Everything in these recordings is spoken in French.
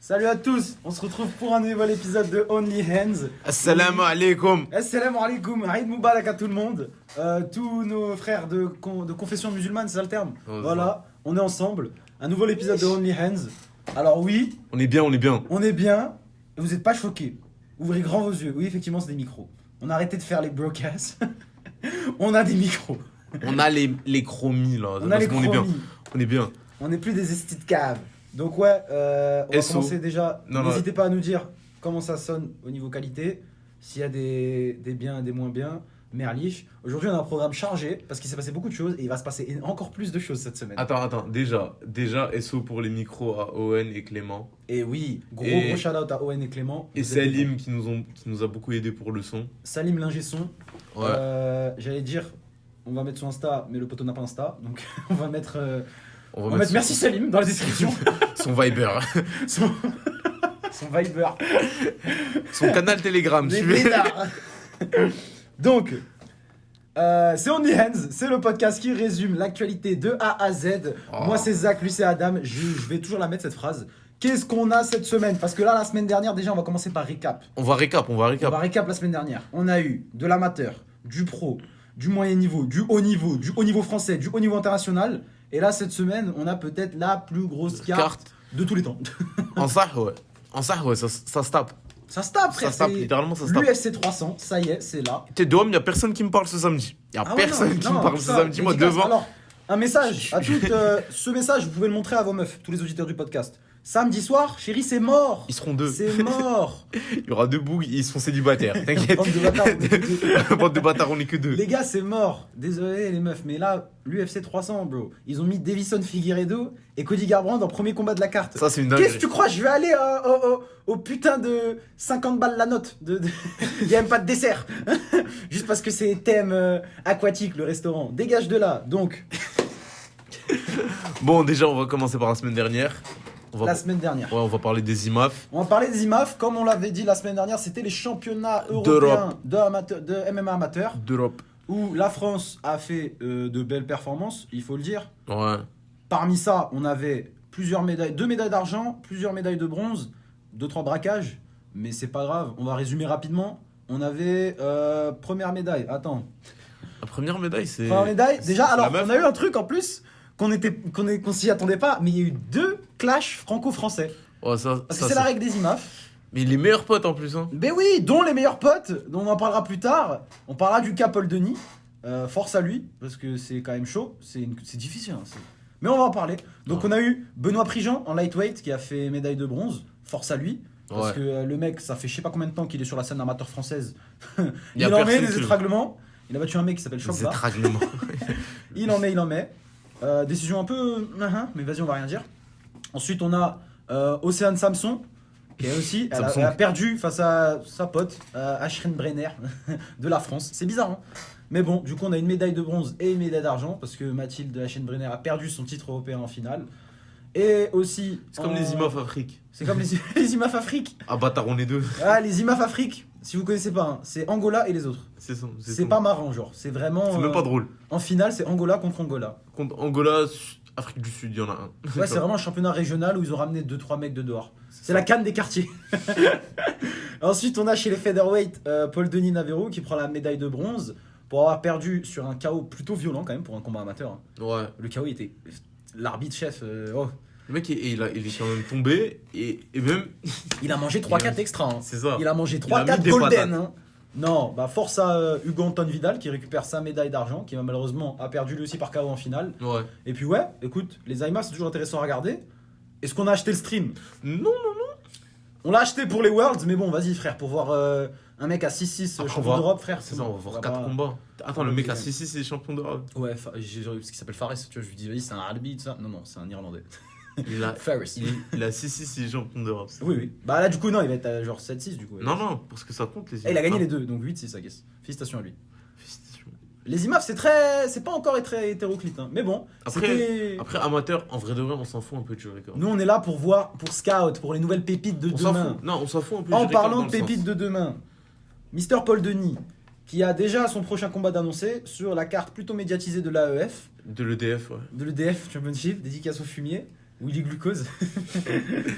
Salut à tous, on se retrouve pour un nouvel épisode de Only Hands. Assalamu alaikum. Assalamu alaikum, Aïd Moubarak à tout le monde. Tous nos frères de confession musulmane, c'est ça le terme. Voilà, on est ensemble. Un nouvel épisode de Only Hands. Alors oui, On est bien. on est bien. Et vous n'êtes pas choqués. Ouvrez grand vos yeux. Oui, effectivement, c'est des micros. On a arrêté de faire les broadcasts. On a des micros. On a les chromies là. On a les On est bien. chromies. On est bien. On n'est plus des estis de cave. Donc ouais, on va SO. commencer déjà. Non, N'hésitez pas à nous dire comment ça sonne au niveau qualité, s'il y a des biens et des moins bien. Merlich. Aujourd'hui, on a un programme chargé parce qu'il s'est passé beaucoup de choses et il va se passer encore plus de choses cette semaine. Attends. Déjà, SO pour les micros à Owen et Clément. Et oui, gros shout-out à Owen et Clément. Et Vous êtes Salim qui nous a beaucoup aidé pour le son. bons. Salim l'ingé son. Ouais. J'allais dire, on va mettre son Insta, mais le poteau n'a pas Insta. Donc on va mettre... On va mettre merci Salim dans la description. son Viber. son Viber. Son canal Telegram. Des Tu veux. blédards. Donc, c'est Only Hands, c'est le podcast qui résume l'actualité de A à Z. Oh. Moi, c'est Zach, lui, c'est Adam. Je vais toujours la mettre, cette phrase. Qu'est-ce qu'on a cette semaine? Parce que là, la semaine dernière, déjà, on va commencer par récap. On va récap. On va récap la semaine dernière. On a eu de l'amateur, du pro, du moyen niveau, du haut niveau français, du haut niveau international. Et là, cette semaine, on a peut-être la plus grosse carte de tous les temps. En ça, ouais, ça se tape. Ça se tape, frère. Ça se tape, littéralement, ça se tape. L'UFC 300, ça y est, c'est là. T'es dehors, il n'y a personne qui me parle ce samedi. Il n'y a Ah ouais, personne non, qui non, me parle tout ce ça, samedi. Moi, dédicace. devant. Alors, un message à toutes. Ce message, vous pouvez le montrer à vos meufs, tous les auditeurs du podcast. Samedi soir, chérie, c'est mort. Ils seront deux. C'est mort. Il y aura deux bougs, ils sont célibataires. T'inquiète. Bande de bâtards, on est que deux. Bande de bâtards, on est que deux. Les gars, c'est mort. Désolé, les meufs, mais là, l'UFC 300, bro. Ils ont mis Davison Figueiredo et Cody Garbrandt en premier combat de la carte. Ça, c'est une Qu'est-ce que dinguerie. tu crois? Je vais aller au putain de 50 balles la note. Il n'y a même pas de dessert. Juste parce que c'est thème aquatique, le restaurant. Dégage de là. Donc, Bon, déjà, on va commencer par la semaine dernière. la semaine dernière. Ouais, on va parler des IMAF. On va parler des IMAF. Comme on l'avait dit la semaine dernière, c'était les championnats européens de MMA amateur. D'Europe. Où la France a fait de belles performances, il faut le dire. Ouais. Parmi ça, on avait plusieurs médailles, 2 médailles d'argent, plusieurs médailles de bronze, 2-3 braquages, mais c'est pas grave, on va résumer rapidement. On avait première médaille, attends. La première médaille, c'est. Première médaille, déjà, c'est alors la meuf. on a eu un truc en plus qu'on s'y attendait pas, mais il y a eu 2 clashs franco-français. Ouais, ça, Parce ça, que c'est la règle des IMAF. Mais les meilleurs potes en plus, hein. Ben oui, dont les meilleurs potes, dont on en parlera plus tard. On parlera du cas Paul Denis. Force à lui, parce que c'est quand même chaud. C'est difficile. Hein, mais on va en parler. Donc Ouais. on a eu Benoît Prigent en lightweight qui a fait médaille de bronze. Force à lui. Parce Ouais. que le mec, ça fait je sais pas combien de temps qu'il est sur la scène amateur française. Y a Il en met personne des qui le- étranglements. Il a battu un mec qui s'appelle Les Chokba. étranglements. Il en met. Décision un peu... mais vas-y, on va rien dire. Ensuite, on a Océane Samson, qui est aussi... Elle Samson. a perdu face à sa pote, Ashrin Brenner, de la France. C'est bizarre, hein. Mais bon, du coup, on a une médaille de bronze et une médaille d'argent, parce que Mathilde Ashrin Brenner a perdu son titre européen en finale. Et aussi... C'est comme les IMAF Afrique. C'est comme les IMAF Afrique. Ah, bâtard, on est deux. Ah, les IMAF Afrique, si vous connaissez pas, hein, c'est Angola et les autres. C'est ça. C'est pas marrant, genre. C'est vraiment... C'est même pas drôle. En finale, c'est Angola contre Angola. Contre Angola, Afrique du Sud, il y en a un. Ouais, c'est vraiment un championnat régional où ils ont ramené 2-3 mecs de dehors. C'est la canne des quartiers. Ensuite, on a chez les featherweight Paul Denis Navarro qui prend la médaille de bronze pour avoir perdu sur un KO plutôt violent quand même pour un combat amateur. Hein. Ouais. Le KO il était l'arbitre chef. Oh. Le mec, il est quand même tombé et même. Il a mangé 3-4 extra. Hein. C'est ça. Il a mangé Il a mis 3-4 des golden. patates. Hein. Non, bah force à Hugo Anton Vidal qui récupère sa médaille d'argent, qui malheureusement a perdu lui aussi par KO en finale. Ouais. Et puis ouais, écoute, les IMAF c'est toujours intéressant à regarder. Est-ce qu'on a acheté le stream? Non. On l'a acheté pour les Worlds, mais bon, vas-y frère, pour voir un mec à 6-6 Après, champion d'Europe, frère. C'est ça, on va voir va 4 pas- combats. Attends, le mec à 6-6, c'est champion d'Europe. Ouais, j'ai ce qui s'appelle Fares, tu vois, je lui dis, vas-y, c'est un Albi, tout ça. Non, c'est un Irlandais. Il a Fares. 6-6, il est champion d'Europe. Oui. Bah là, du coup, non, il va être à genre 7-6, du coup. Non, parce que ça compte les Et il a gagné Ah, les deux, donc 8-6, I guess. Félicitations à lui. félicitations. Les IMAF, c'est pas encore très hétéroclite, hein. Mais bon, c'était... Après, amateur, en vrai de vrai, on s'en fout un peu du record. Nous, on est là pour voir, pour scout, pour les nouvelles pépites de On s'en demain. fout. Non, on s'en fout un peu En du record parlant dans de le pépites sens. de demain, Mister Paul Denis, qui a déjà son prochain combat d'annoncer sur la carte plutôt médiatisée de l'AEF, De l'EDF, ouais. de l'EDF Championship, dédicace au fumier. Willy Glucose.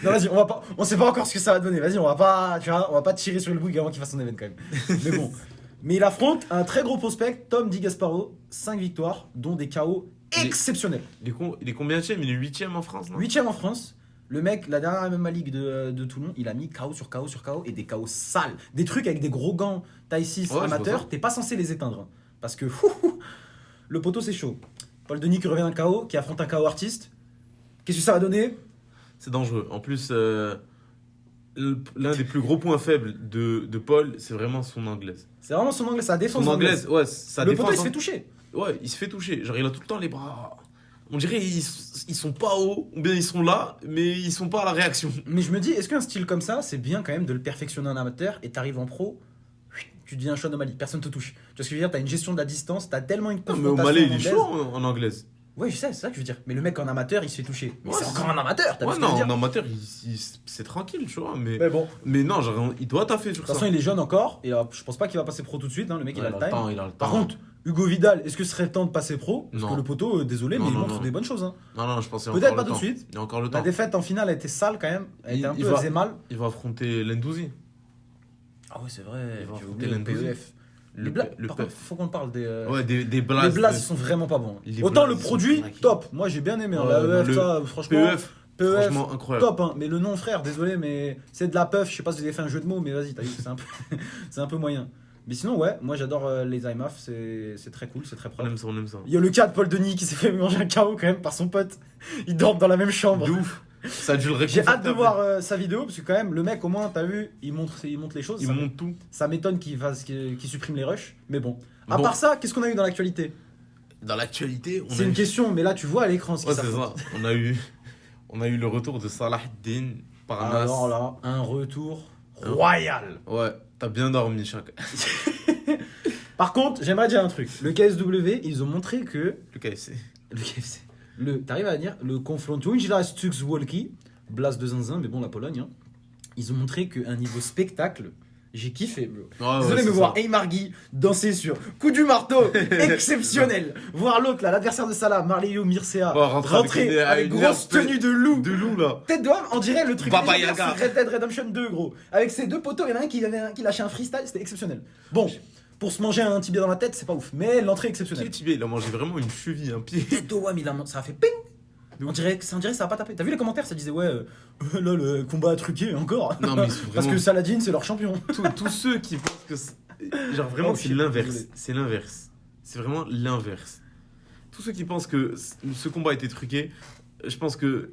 Non, vas-y, on sait pas encore ce que ça va donner. Vas-y, on va pas tirer sur le bout avant qu'il fasse son event quand même. Mais bon. Mais il affronte un très gros prospect, Tom Di Gasparo, 5 victoires, dont des KO exceptionnels. Il est combienième? Il est 8ème en France, non? 8ème en France. Le mec, la dernière MMA League de Toulon, il a mis KO sur KO sur KO et des KO sales. Des trucs avec des gros gants taille 6 Ouais, amateurs, t'es pas censé les éteindre. Hein. Parce que le poteau c'est chaud. Paul Denis qui revient d'un KO, qui affronte un KO artiste. Qu'est-ce que ça va donner? C'est dangereux. En plus, l'un des plus gros points faibles de Paul, c'est vraiment son anglaise. C'est vraiment son anglais, sa défense. Son anglaise, ouais, sa le défense. poteau il se fait toucher. Ouais, il se fait toucher. Genre, il a tout le temps les bras. On dirait ils sont pas hauts, ou bien ils sont là, mais ils sont pas à la réaction. Mais je me dis, est-ce qu'un style comme ça, c'est bien quand même de le perfectionner en amateur et t'arrives en pro, tu deviens un Sean O'Malley, personne te touche. Tu vois ce que je veux dire? T'as une gestion de la distance, t'as tellement une Non, mais confrontation O'Malley, il est anglaise. chaud en anglaise. Ouais, je sais, c'est ça que je veux dire. Mais le mec en amateur, il se fait toucher. Mais Ouais, c'est encore un amateur, t'as vu Ouais, ce que je non, veux en dire? amateur, c'est tranquille, tu vois. Mais bon. Mais non, genre, il doit taffer De sur toute ça. façon, il est jeune encore, et je pense pas qu'il va passer pro tout de suite, hein, le mec il a le time. Il a le temps. Par contre, Hugo Vidal, est-ce que ce serait le temps de passer pro? Parce Non. que le poteau, désolé, Non, mais il non, montre non. des bonnes choses. Hein. Non, je pense qu'il y a Peut-être encore pas le tout de temps. suite. Il y a encore le La temps. défaite en finale a été sale quand même. Elle était un peu, elle faisait mal. Il va affronter Lendouzi. Ah ouais, c'est vrai. Il va J'ai affronter oublié le l'Indonésie. PEF. Le Par contre, faut qu'on parle des. Ouais, des blasts. Les blasts, ils sont vraiment pas bons. Les Autant blasts, le ils sont produit, craqués. top. Moi, j'ai bien aimé. Hein. Ouais, La le EF, ça, franchement. PEF, franchement incroyable. Top, hein. Mais le nom, frère, désolé, mais c'est de la puff. Je sais pas si vous avez fait un jeu de mots, mais vas-y, t'as vu, c'est un peu, c'est un peu moyen. Mais sinon, ouais, moi j'adore les IMAF, c'est très cool, c'est très On propre. aime ça, on aime ça. Il y a le cas de Paul Denis qui s'est fait manger un KO quand même par son pote. Ils dorment dans la même chambre. De ouf. Ça a dû le J'ai hâte de réconforter. voir sa vidéo parce que quand même le mec au moins t'as vu il montre les choses. Il ça, monte tout. ça m'étonne qu'il supprime les rushs. Mais bon. À Bon. part ça, qu'est-ce qu'on a eu dans l'actualité? Dans l'actualité, on C'est a une eu... question, mais là tu vois à l'écran ce qui Ouais, c'est s'affronte. ça. On a eu le retour de Salah Din par Nas. Alors là, un retour royal. Ouais, t'as bien dormi, chaque. Par contre, j'aimerais dire un truc. Le KSW, ils ont montré que Le KFC. le KFC, t'arrives à dire le confronto Ujila Stux Walkie, Blas de Zinzin, mais bon la Pologne, hein, ils ont montré qu'un niveau spectacle, j'ai kiffé, bro. Ouais, Désolé, ouais, mais c'est voir ça. Aymar Guy danser sur coup du marteau, exceptionnel. Voir l'autre là, l'adversaire de Salah, Marlio Mircea, Ouais, rentrer rentrer avec une grosse herbe tenue de loup. De loup, là. Tête d'homme, on dirait le truc Baba légendaire Yaga. sur Red Dead Redemption 2, gros. Avec ces deux poteaux, il y en a un qui lâchait un freestyle, c'était exceptionnel. Bon, pour se manger un tibia dans la tête, c'est pas ouf, mais l'entrée est Qui est exceptionnelle. Tibet, il a mangé vraiment une cheville, un pied. Tête de Wam, ça a fait ping. On dirait que ça a pas tapé. T'as vu les commentaires, ça disait ouais, là le combat truqué encore. Non, mais ils sont Parce vraiment- que Saladin c'est leur champion. Tous ceux qui pensent que. Genre, vraiment, Oh, c'est shit, l'inverse. désolé. C'est l'inverse. C'est vraiment l'inverse. Tous ceux qui pensent que ce combat a été truqué, je pense que.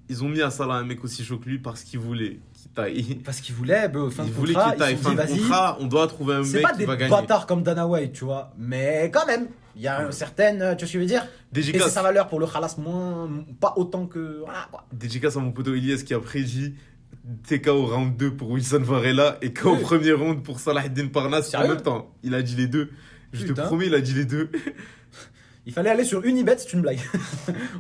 Ils ont mis à Salah un mec aussi chaud que lui parce qu'ils voulaient qu'il taille. Parce qu'ils voulaient, fin Ils de voulaient contrat, qu'il taille. ils se sont Fin dit de vas-y. contrat, on doit trouver un C'est mec pas qui des va gagner. bâtards comme Dana White, tu vois. Mais quand même, il y a une certaine, tu vois ce que je veux dire. Baisser Dédicace, sa valeur pour le khalas moins, pas autant que. Voilà quoi. dédicace à mon poteau Elias qui a prédit TKO round 2 pour Wilson Varela et KO Oui. premier round pour Salahuddin Parnasse en Sérieux même temps. Il a dit les deux. Je te Putain. promets, il a dit les deux. Il fallait aller sur Unibet, c'est une blague.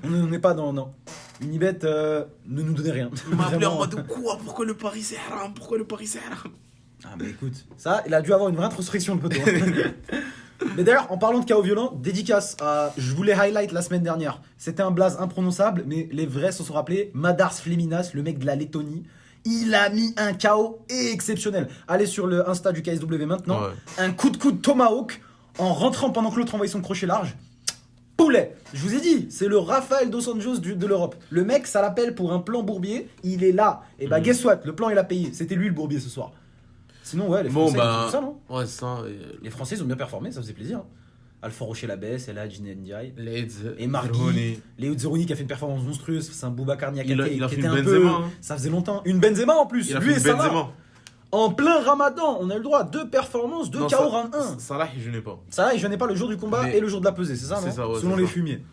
On n'est pas dans. Non. Unibet ne nous donnait rien. Il m'a appelé en Vraiment. mode quoi? Pourquoi le Paris c'est haram? Pourquoi le Paris c'est haram? Ah mais écoute, ça, il a dû avoir une vraie introspection le poteau. Mais d'ailleurs, en parlant de chaos violent, dédicace à... Je voulais highlight la semaine dernière. C'était un blaze imprononçable, mais les vrais se sont rappelés. Madars Fleminas, le mec de la Lettonie. Il a mis un KO exceptionnel. Allez sur le Insta du KSW maintenant. Ouais. Un coup de Tomahawk en rentrant pendant que l'autre envoyait son crochet large. Poulet. Je vous ai dit, c'est le Rafael Dos Anjos de l'Europe. Le mec, ça l'appelle pour un plan bourbier. Il est là. Et bah, guess what? Le plan, il a payé. C'était lui le bourbier ce soir. Sinon, ouais, les Bon, Français, ils ont fait ça, non? ouais, ça. Les Français, ils ont bien performé, ça faisait plaisir. Alpha Rocher Labès, Ella Ndiaye. Leeds, Et Margui, Zerhoni. Léo Zeroni qui a fait une performance monstrueuse, c'est un Boubacar Niakate Il a qui fait était une un Benzema, peu... hein. Ça faisait longtemps. Une Benzema en plus, Il a lui fait et une Salah. Benzema. En plein Ramadan, on a eu le droit à 2 performances, 2 Non, KO ça- round 1. Salah, je n'ai pas. Salah, il jeûnait pas le jour du combat Mais- et le jour de la pesée, c'est ça, C'est non ça, ouais, Selon c'est les ça. fumiers.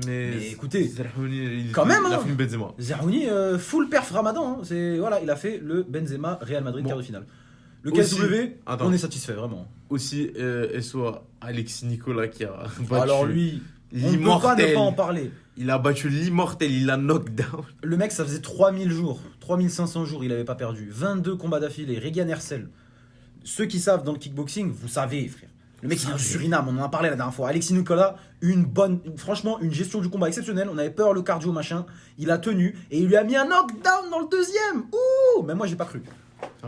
Mais écoutez, Zerhoni, quand même, il a hein. fait une Benzema. Zerhouni, full perf Ramadan. Hein. Voilà, il a fait le Benzema Real Madrid Bon. quart de finale. Le Aussi- KSW, Attends. on est satisfait, vraiment. Aussi, SO Alexis Nicolas qui a battu Alors lui, on ne peut pas ne l'immortel. pas en parler. Il a battu l'immortel, il l'a knockdown. Le mec, ça faisait 3000 jours, 3500 jours, il avait pas perdu. 22 combats d'affilée, Regan Hersel. Ceux qui savent dans le kickboxing, vous savez, frère. Le mec, il vient du Suriname, on en a parlé la dernière fois. Alexis Nicolas, franchement, une gestion du combat exceptionnelle. On avait peur, le cardio, machin. Il a tenu et il lui a mis un knockdown dans le deuxième. Ouh, mais moi, j'ai pas cru.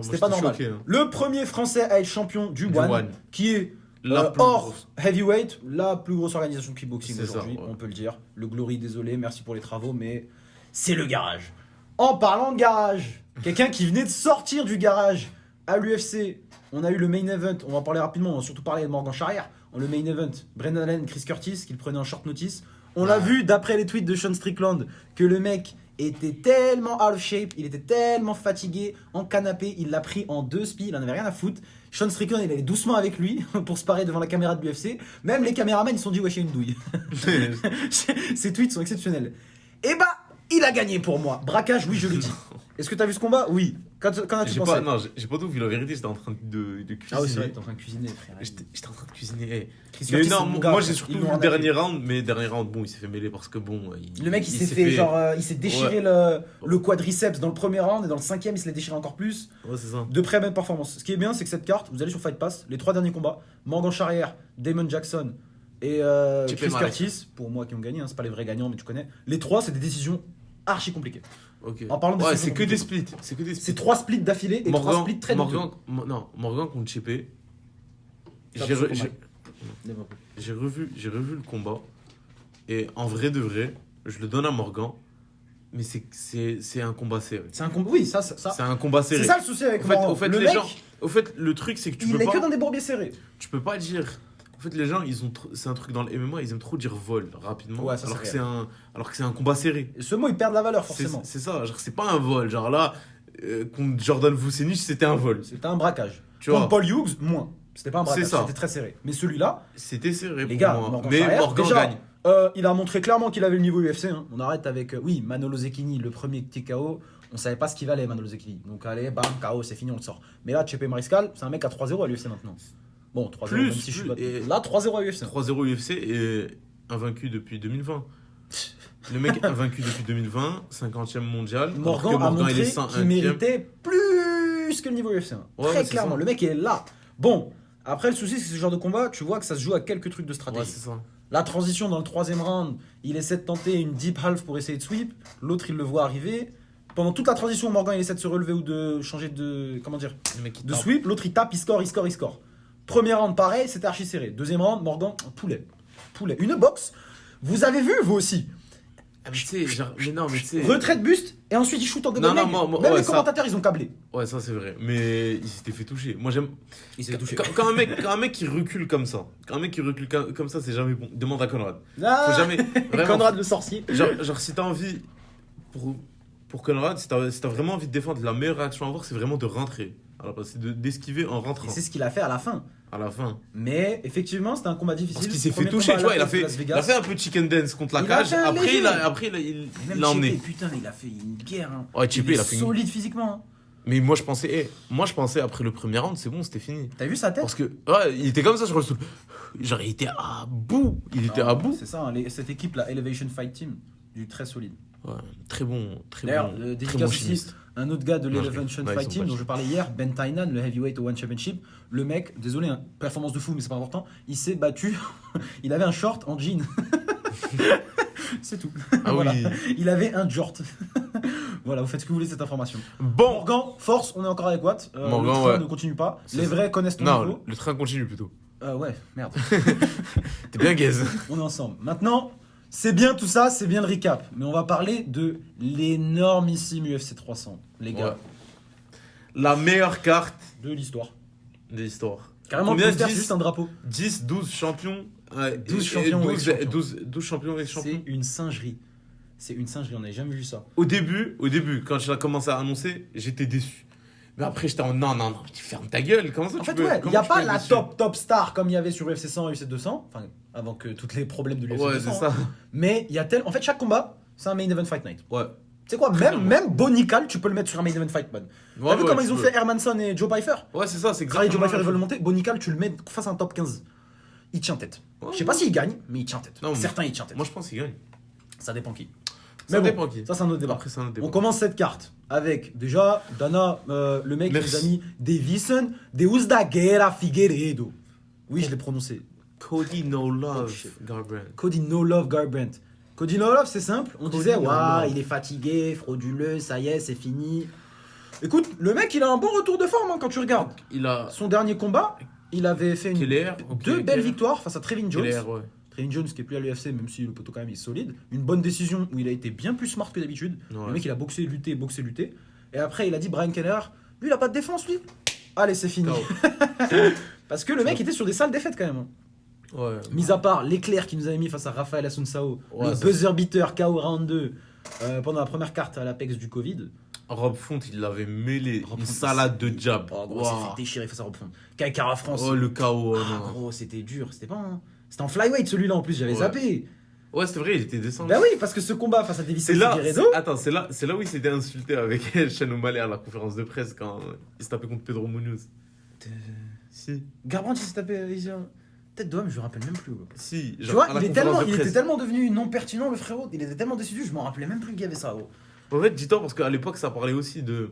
C'était pas normal. Choqué, hein. Le premier français à être champion du One, qui est La plus hors grosse. heavyweight, la plus grosse organisation de kickboxing C'est ça, aujourd'hui, ouais. on peut le dire. Le Glory, désolé, merci pour les travaux, mais c'est le garage. En parlant de garage, quelqu'un qui venait de sortir du garage à l'UFC, on a eu le main event, on va en parler rapidement, on va surtout parler de Morgan Charrière. Le main event, Brendan Allen, Chris Curtis, qui le prenait en short notice. On l'a vu d'après les tweets de Sean Strickland que le mec était tellement out of shape, il était tellement fatigué, en canapé, il l'a pris en 2 spies, il en avait rien à foutre. Sean Strickland, il allait doucement avec lui pour se parer devant la caméra de l'UFC. Même les caméramans, ils se sont dit, wesh, il y a une douille. Ces tweets sont exceptionnels. Et bah, il a gagné pour moi. Braquage, oui, je le dis. Est-ce que t'as vu ce combat? Oui. Qu'en as-tu pensé? J'ai pas tout vu la vérité, j'étais en train de cuisiner. Ah oui, c'est vrai, t'es en train de cuisiner, frère. J'étais en train de cuisiner. Chris Mais Curtis, non, c'est mon moi gars, j'ai frère. surtout Ils vu l'ont le arnaqué. dernier round, mais dernier round, bon, il s'est fait mêler parce que bon. Le mec, il s'est fait genre, il s'est déchiré le quadriceps dans le premier round et dans le 5ème, il se l'est déchiré encore plus. Ouais, c'est ça. De près, même performance. Ce qui est bien, c'est que cette carte, vous allez sur Fight Pass, les 3 derniers combats, Morgan Charrière, Damon Jackson et Chris Curtis, pour moi qui ont gagné, hein, c'est pas les vrais gagnants, mais tu connais. Les 3, c'est des décisions archi compliquées. Ok. En parlant de ouais, décisions c'est que des compliquées. splits. C'est que des C'est splits. 3 splits d'affilée et 3 splits très douteux. Morgan contre Chepe. Ça, J'ai c'est re- combat. j'ai revu le combat. Et en vrai de vrai, je le donne à Morgan. Mais c'est un combat serré. C'est un combat, oui, ça. C'est un combat serré. C'est ça le souci avec Au Morgan. fait, Le les mec, gens, au fait, le truc, c'est que tu il peux est pas. que dans des bourbiers serrés. Tu peux pas dire. En fait, les gens, c'est un truc dans le MMA, ils aiment trop dire vol rapidement. Ouais, ça, alors, c'est que c'est alors que c'est un combat serré. Et ce mot, il perd de la valeur, C'est forcément. c'est ça, genre, c'est pas un vol. Genre là, contre Jordan Vucenic, c'était un vol. C'était un braquage. Tu Contre vois, Paul Hughes, moins. C'était pas un braquage, C'est ça. c'était très serré. Mais celui-là, c'était serré les pour gars, moi. Morgan Mais Charrière, Morgan déjà, gagne. il a montré clairement qu'il avait le niveau UFC. Hein. On arrête avec, oui, Manolo Zecchini, le premier petit KO. On savait pas ce qu'il valait, Manolo Zecchini. Donc allez, bam, KO, c'est fini, on le sort. Mais là, Chepe Mariscal, c'est un mec à 3-0 à l'UFC maintenant. Bon, 3-0, Plus, même si je suis pas... et- Là, 3-0 à l'UFC. 3-0 UFC et invaincu depuis 2020. Le mec invaincu depuis 2020, 50e mondial. alors Morgan que a Morgan, il montré est 101e. qu'il méritait plus que le niveau UFC. Hein. Ouais, Très c'est clairement, ça. le mec est là. Bon, après, le souci, c'est que ce genre de combat, tu vois que ça se joue à quelques trucs de Ouais, stratégie. c'est ça. La transition dans le 3ème round, il essaie de tenter une deep half pour essayer de sweep. L'autre, il le voit arriver. Pendant toute la transition, Morgan, il essaie de se relever ou de changer de. Comment dire? Le mec, il De tape. sweep. L'autre, il tape, il score. Premier round, pareil, c'était archi serré. 2ème round, Morgan, poulet. Une boxe. Vous avez vu, vous aussi. Ah, mais tu sais, genre, mais non, mais tu sais. Retrait de buste et ensuite il shoot en Non, double non, leg. moi, Même ouais, les ça- commentateurs, ils ont câblé. Ouais, ça c'est vrai. Mais il s'était fait toucher. Moi j'aime. Il s'est touché. Quand un mec qui recule comme ça, comme ça, c'est jamais bon. Demande à Conrad. Ah, Faut jamais. Vraiment, Conrad le sorcier. genre si t'as envie. Pour Conrad, si t'as vraiment envie de défendre, la meilleure réaction à avoir, c'est vraiment de rentrer. Alors, c'est d'esquiver en Et rentrant. c'est ce qu'il a fait à la fin. À la fin. Mais effectivement, c'était un combat difficile. Parce qu'il s'est fait Premier toucher, combat tu vois. à Il la a tête de fait, Las il Vegas. a fait un peu chicken dance contre la Il a cage. fait un Après, léger. il Même l'a emmené. Chepe, putain, il a fait une guerre. Hein. Ouais, Chepe, il a fait une. solide physiquement. Hein. Mais moi je pensais après le premier round, c'est bon, c'était fini. T'as vu sa tête? Parce que, ouais, il était comme ça sur le stool. Genre, il était à bout. Il était à bout. C'est ça, hein, cette équipe, la Elevation Fight Team, du très solide. Ouais, très bon. D'ailleurs, bon, le très dédicace bon aussi, chimiste. un autre gars de Non, l'Elevation ouais, ils Fight sont Team pas dont je parlais hier, Ben Tainan, le heavyweight au One Championship. Le mec, désolé, hein, performance de fou, mais c'est pas important, il s'est battu. Il avait un short en jean. C'est tout. Ah Voilà. oui. Il avait un jort. Voilà, vous faites ce que vous voulez de cette information. Bon. Morgan, force, on est encore avec Watt. Morgan, le train ouais. ne continue pas. C'est Les ça. vrais connaissent ton Non, niveau. le train continue plutôt. Ouais, merde. T'es bien gaze. On est ensemble. Maintenant, c'est bien tout ça, c'est bien le recap. Mais on va parler de l'énormissime UFC 300, les gars, Ouais. La meilleure carte de l'histoire. de l'histoire. Carrément, Combien le poster, c'est 10, juste un drapeau. 10, 12 champions. 12 champions, et 12, ex-champions. 12 champions et champions. C'est une singerie. C'est une singerie, on n'avait jamais vu ça. Au début, quand tu as commencé à annoncer, j'étais déçu. Mais après, j'étais en non, tu fermes ta gueule. Comment ça En tu fait, peux, ouais, il comment n'y a tu pas peux être la déçu top star comme il y avait sur UFC 100 et UFC 200. Enfin, avant que tous les problèmes de l'UFC Ouais, 200. c'est ça. Mais il y a en fait, chaque combat, c'est un main event fight night. Ouais. Tu sais quoi, même Bonical, tu peux le mettre sur un main event fight man. T'as Ouais, vu ouais, comment tu ils ont peux. fait Hermanson et Joe Pfeiffer? Ouais, c'est ça, c'est Pareil, Joe exactement. Pfeiffer, ils la veulent même monter. Bonical, tu le mets face à un top 15. Il tient tête. Ouais, Je sais pas s'il gagne, mais il tient tête. Non, mais- Certains, il tient chose. tête. Moi, je pense qu'il gagne. Ça dépend qui. Ça Mais bon, dépend qui. Ça, c'est un autre débat. Après, c'est un autre débat. On commence cette carte avec déjà Dana, le mec qui Merci. nous a mis Davison, Deus da Guerra Figueiredo. Oui, je l'ai prononcé. Cody No Oh, Love shit. Garbrandt. Cody No Love Garbrandt. Cody No Love, c'est simple. On Cody disait, No waouh, Love. il est fatigué, frauduleux, ça y est, c'est fini. Écoute, le mec, il a un bon retour de forme hein, quand tu regardes. Il a Son dernier combat, il avait fait Keller. deux belles victoires face à Trevin Jones. Keller, ouais. Trevin Jones qui est plus à l'UFC, même si le poteau quand même est solide. Une bonne décision où il a été bien plus smart que d'habitude. Ouais. Le mec, il a boxé, lutté, boxé, lutté. Et après, il a dit, Brian Keller, lui, il a pas de défense, lui. Allez, c'est fini. KO. Parce que le mec était sur des sales défaites quand même. hein. Ouais. Mis à part l'éclair qu'il nous avait mis face à Rafael Assunção, Ouais, le ça, buzzer beater KO round 2 pendant la première carte à l'Apex du Covid. Rob Font, il l'avait mêlé. Rob Une Font, salade de jab. Oh, gros, Wow. il s'est fait déchirer face à Rob Font. Kaikara France. Oh, le KO. Ah, non. gros, c'était dur. C'était pas un... C'était en flyweight celui-là en plus, j'avais Ouais. zappé. Ouais, c'est vrai, il était descendu. Bah oui, parce que ce combat face à Davison C'est là, Figueiredo. attends, c'est là où il s'était insulté avec Sean O'Malley à la conférence de presse quand il se tapait contre Pedro Munoz. Si, Garbrandt, il s'est tapé. Tête d'homme, je me rappelle même plus. Gros. si. Tu genre, vois, à la il conférence de était presse. tellement devenu non pertinent le frérot. Il était tellement déçu, je m'en rappelais même plus qu'il y avait ça. Gros. En fait, dis-toi, parce qu'à l'époque, ça parlait aussi de.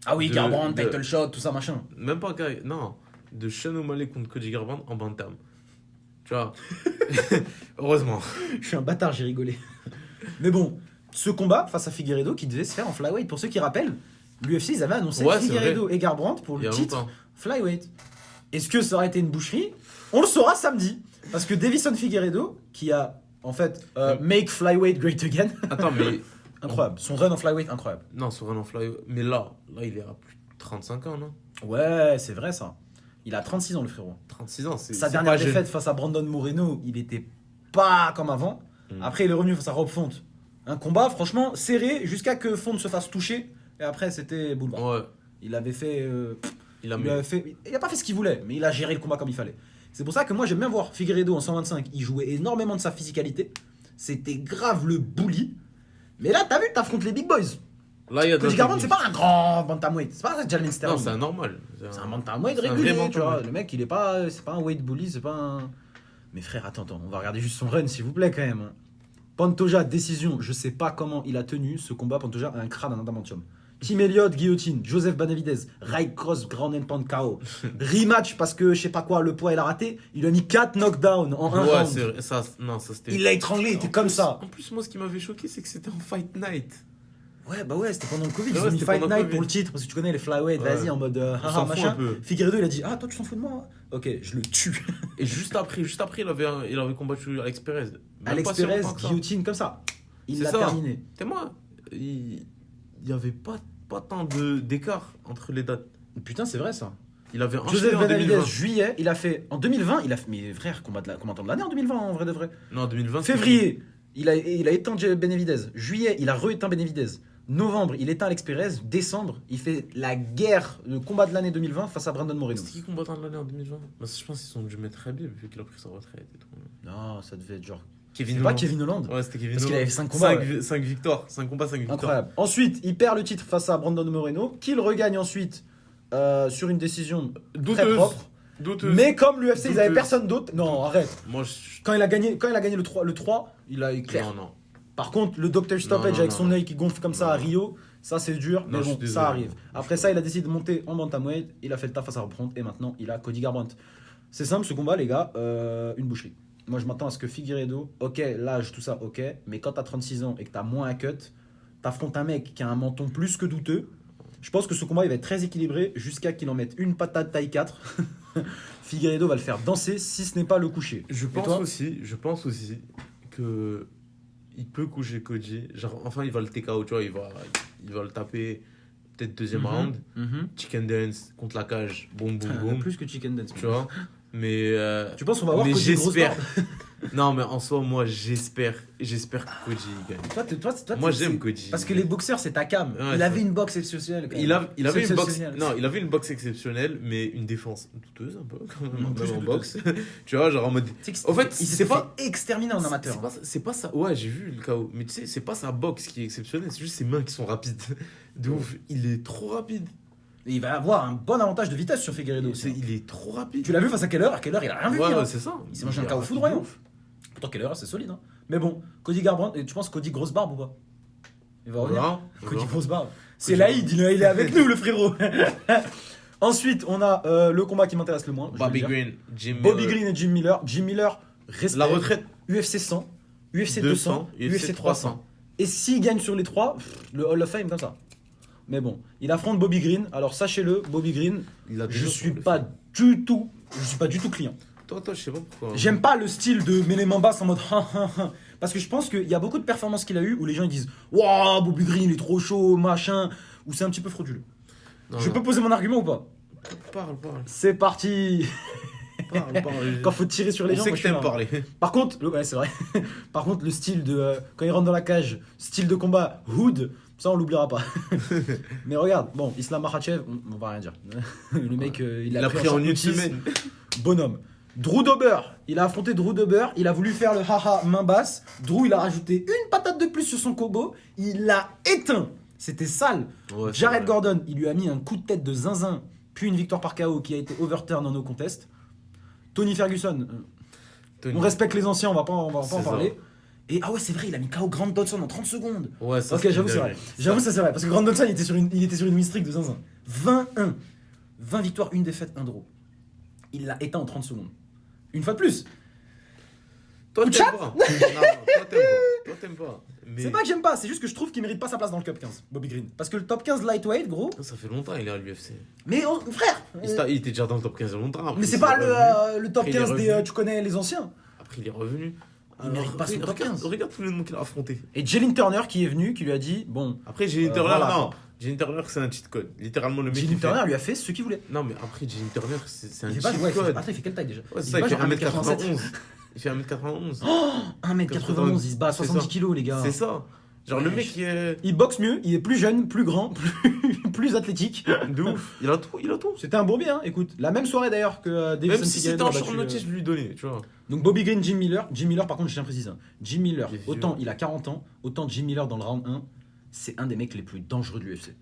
Ah oui, De- Garbrandt, de- title shot, tout ça machin. Même pas. Non, de Sean O'Malley contre Cody Garbrandt en bantam. Tu vois. Heureusement. Je suis un bâtard, j'ai rigolé. Mais bon, ce combat face à Figueiredo qui devait se faire en flyweight. Pour ceux qui rappellent, l'UFC, ils avaient annoncé Ouais, c'est Figueiredo et Garbrandt pour Il y le a titre longtemps. flyweight. Est-ce que ça aurait été une boucherie? On le saura samedi. Parce que Davison Figueiredo, qui a en fait Make Flyweight Great Again, Attends, mais. incroyable. Son run en flyweight, incroyable. Non, sur un fly. Mais là, il est à plus de 35 ans, non? Ouais, c'est vrai ça. Il a 36 ans le frérot. 36 ans, c'est. Sa c'est dernière pas jeune. défaite face à Brandon Moreno, il était pas comme avant. Mm. Après, il est revenu face à Rob Font. Un combat franchement serré jusqu'à que Font se fasse toucher. Et après, c'était boulevard. Ouais, Il avait fait. il a Il mis. avait fait. Il a pas fait ce qu'il voulait, mais il a géré le combat comme il fallait. C'est pour ça que moi j'aime bien voir Figueiredo en 125. Il jouait énormément de sa physicalité. C'était grave le bully. Mais là, t'as vu, t'affrontes les big boys. Là, il y a de Cody la Garbrandt, c'est technique. pas un grand bantamweight. C'est pas un Jalen Non, Sterling. c'est un normal. C'est un bantamweight c'est un régulier, vrai tu vois. bantamweight. Le mec, il est pas, c'est pas un weight bully, c'est pas un. Mais frère, attends, on va regarder juste son run, s'il vous plaît, quand même. hein. Pantoja, décision. Je sais pas comment il a tenu ce combat. Pantoja a un crâne, un adamantium. Tim Elliott, guillotine. Joseph Benavidez, right cross, ground and pound KO. Rematch parce que je sais pas quoi, le poids il a raté. Il a mis 4 knockdowns en un Ouais, round. c'est vrai. Ça, non, ça c'était. Il l'a étranglé, il était comme ça. En plus, moi, ce qui m'avait choqué, c'est que c'était en Fight Night. Ouais, bah ouais, c'était pendant le Covid. Ouais, Ils ont mis c'était Fight pendant Night le pour Covid. le titre parce que tu connais les flyweight, Ouais. vas-y, en mode On haha s'en fout machin. un peu. Figueiredo, il a dit, ah, toi tu t'en fous de moi? Ok, je le tue. Et juste après, il avait combattu Alex Perez. Même Alex pas si Perez, longtemps que ça. guillotine comme ça. Il C'est l'a ça. terminé. T'es moi. Il y avait pas tant d'écart entre les dates. Putain, c'est vrai ça. Il avait enchaîné Joseph en Benavidez, 2020. juillet, il a fait. En 2020, il a fait. Mais frère, combattant de l'année en 2020, en vrai de vrai. Non, en 2020. c'était- Février, il a éteint Benavidez. Juillet, il a re-éteint Benavidez. Novembre, il éteint Alex Perez. Décembre, il fait la guerre, le combat de l'année 2020 face à Brandon Moreno. C'était qui combattant de l'année en 2020? Bah, je pense qu'ils sont dû mettre Habib vu qu'il a pris sa retraite et tout. Non, ça devait être genre. Kevin C'est pas Holland. Kevin Holland. Ouais, c'était Kevin Parce qu'il Holland. avait fait 5 combats, 5 victoires. 5 combats, 5 victoires. Incroyable. Ensuite, il perd le titre face à Brandon Moreno, qu'il regagne ensuite sur une décision très Douteuse. propre. Douteuse. Mais comme l'UFC, ils avaient Douteuse. personne d'autre. Non, arrête. Moi, je. Quand il a gagné le 3, il a éclairé. Non, non. Par contre, le Dr Stoppage Non, avec non, son non. œil qui gonfle comme ça Non, à non. Rio, ça c'est dur, Non, mais je suis bon, désolé. ça arrive. Après ça, il a décidé de monter en bantamweight, il a fait le taf à sa reprendre et maintenant il a Cody Garbrandt. C'est simple ce combat, les gars, une boucherie. Moi je m'attends à ce que Figueiredo, ok, l'âge, tout ça, ok, mais quand t'as 36 ans et que t'as moins un cut, t'affrontes un mec qui a un menton plus que douteux. Je pense que ce combat il va être très équilibré jusqu'à qu'il en mette une patate taille 4. Figueiredo va le faire danser si ce n'est pas le coucher. Je Et pense toi aussi que il peut coucher Cody. Genre, enfin, il va le TKO, tu vois, il va le taper peut-être deuxième round. Chicken dance contre la cage, boum boum boum. Plus que Chicken Dance. Tu vois. Mais Tu penses qu'on va voir mais Cody grosse j'espère. barbe Non, mais en soi, moi, j'espère que Cody gagne. Toi, Moi, c'est- j'aime Cody. Parce que les boxeurs, c'est ta cam. Ouais, il avait c'est- une boxe exceptionnelle. quand même. Il avait une boxe. Exceptionnelle. Non, il avait une boxe exceptionnelle, mais une défense douteuse un peu quand même, Non, plus même en que boxe. Tu vois, genre en mode. Tu sais que En fait, il c'est s'est pas- fait exterminer en amateur. hein. C'est pas ça. Ouais, j'ai vu le KO. Mais tu sais, c'est pas sa boxe qui est exceptionnelle, c'est juste ses mains qui sont rapides. De ouf. Il est trop rapide. Et il va avoir un bon avantage de vitesse sur Figueiredo aussi. Il est trop rapide. Tu l'as vu face à Keller? À Keller, il a rien vu. Ouais, venir, ouais, hein. c'est ça. Il s'est mangé un est KO rapide foudroyant. de ouf. Pourtant, Keller, c'est solide. hein. Mais bon, Cody Garbrandt, et tu penses Cody grosse barbe ou pas? Il va revenir. Voilà, Cody voilà. grosse barbe. C'est Cody- Laïd, il est avec nous, le frérot. Ensuite, on a le combat qui m'intéresse le moins. je vais Bobby le dire. Green, Jim Bobby Miller. Green et Jim Miller. Jim Miller, respect. La retraite. UFC 100, UFC 200, UFC 300. Et s'il gagne sur les 3, le Hall of Fame comme ça. Mais bon, il affronte Bobby Green. Alors sachez-le, Bobby Green, Il a je déjà suis sur le pas fait. du tout client. Toi, je sais pas pourquoi. J'aime pas le style de mêler main basse en mode parce que je pense qu'il y a beaucoup de performances qu'il a eu où les gens ils disent waouh Bobby Green il est trop chaud machin, où c'est un petit peu frauduleux. Non, Je non. peux poser mon argument ou pas? Parle. C'est parti. Parle. Quand faut tirer sur les On gens, sait moi, que je suis t'aimes là. parler. Par contre, ouais c'est vrai. Par contre le style de quand il rentre dans la cage, style de combat hood, ça on l'oubliera pas. Mais regarde, bon Islam Makhachev, on va rien dire. Le mec Il a pris en une notice. semaine. Bonhomme. Drew Dober, il a affronté Drew Dober, il a voulu faire le haha main basse. Drew, il a rajouté une patate de plus sur son combo, il l'a éteint. C'était sale. Ouais, c'est Jared vrai. Gordon, il lui a mis un coup de tête de zinzin, puis une victoire par KO qui a été overturn en no contest. Tony Ferguson, Tony. on respecte les anciens, on va pas en C'est ça. parler. Et ah ouais, c'est vrai, il a mis KO Grant Dodson en 30 secondes. Ouais, ça, Ok, j'avoue, c'est vrai. J'avoue, ça c'est vrai. Parce que Grant Dodson, il était sur une win streak de zinzin. 21. 20 victoires, une défaite, un draw. Il l'a éteint en 30 secondes. Une fois de plus. Toi, Coup de t'aimes chat pas. Non, toi, t'aimes pas. Mais C'est pas que j'aime pas, c'est juste que je trouve qu'il mérite pas sa place dans le top 15, Bobby Green. Parce que le top 15 lightweight, gros. ça fait longtemps il est à l'UFC. Mais frère Il était déjà dans le top 15 il y a longtemps. Après, mais c'est il pas s'est revenu. le top Après, il est 15 des. revenu. Tu connais les anciens. Après, il est revenu. Il mérite pas son top 15. Regarde tous les noms qu'il a affrontés. Et Jalen Turner qui est venu, qui lui a dit bon. Après, Jalen Turner, voilà. non. Jalen Turner, c'est un cheat code. Littéralement, le mec. Jalen il fait- Turner lui a fait ce qu'il voulait. Non, mais après, Jalen Turner, c'est un Il fait pas, cheat ouais, code. attends, il fait quelle taille déjà? Ouais, c'est Il ça, il fait fait pas genre 1m91. Il fait 1m91. 1m91, il se bat à C'est 70 ça. kilos, les gars. C'est ça. Genre, le Ouais, mec, il est. Il boxe mieux, il est plus jeune, plus grand, plus athlétique. De ouf. Il a tout. C'était un bourbier, hein, écoute. La même soirée d'ailleurs que Davison Même si Figueiredo c'était en a battu, short notice, je lui donnais, tu vois. Donc Bobby Green, Jim Miller. Jim Miller, par contre, je tiens à préciser. Jim Miller, Il est vieux. autant il a 40 ans, autant Jim Miller dans le round 1, c'est un des mecs les plus dangereux de l'UFC.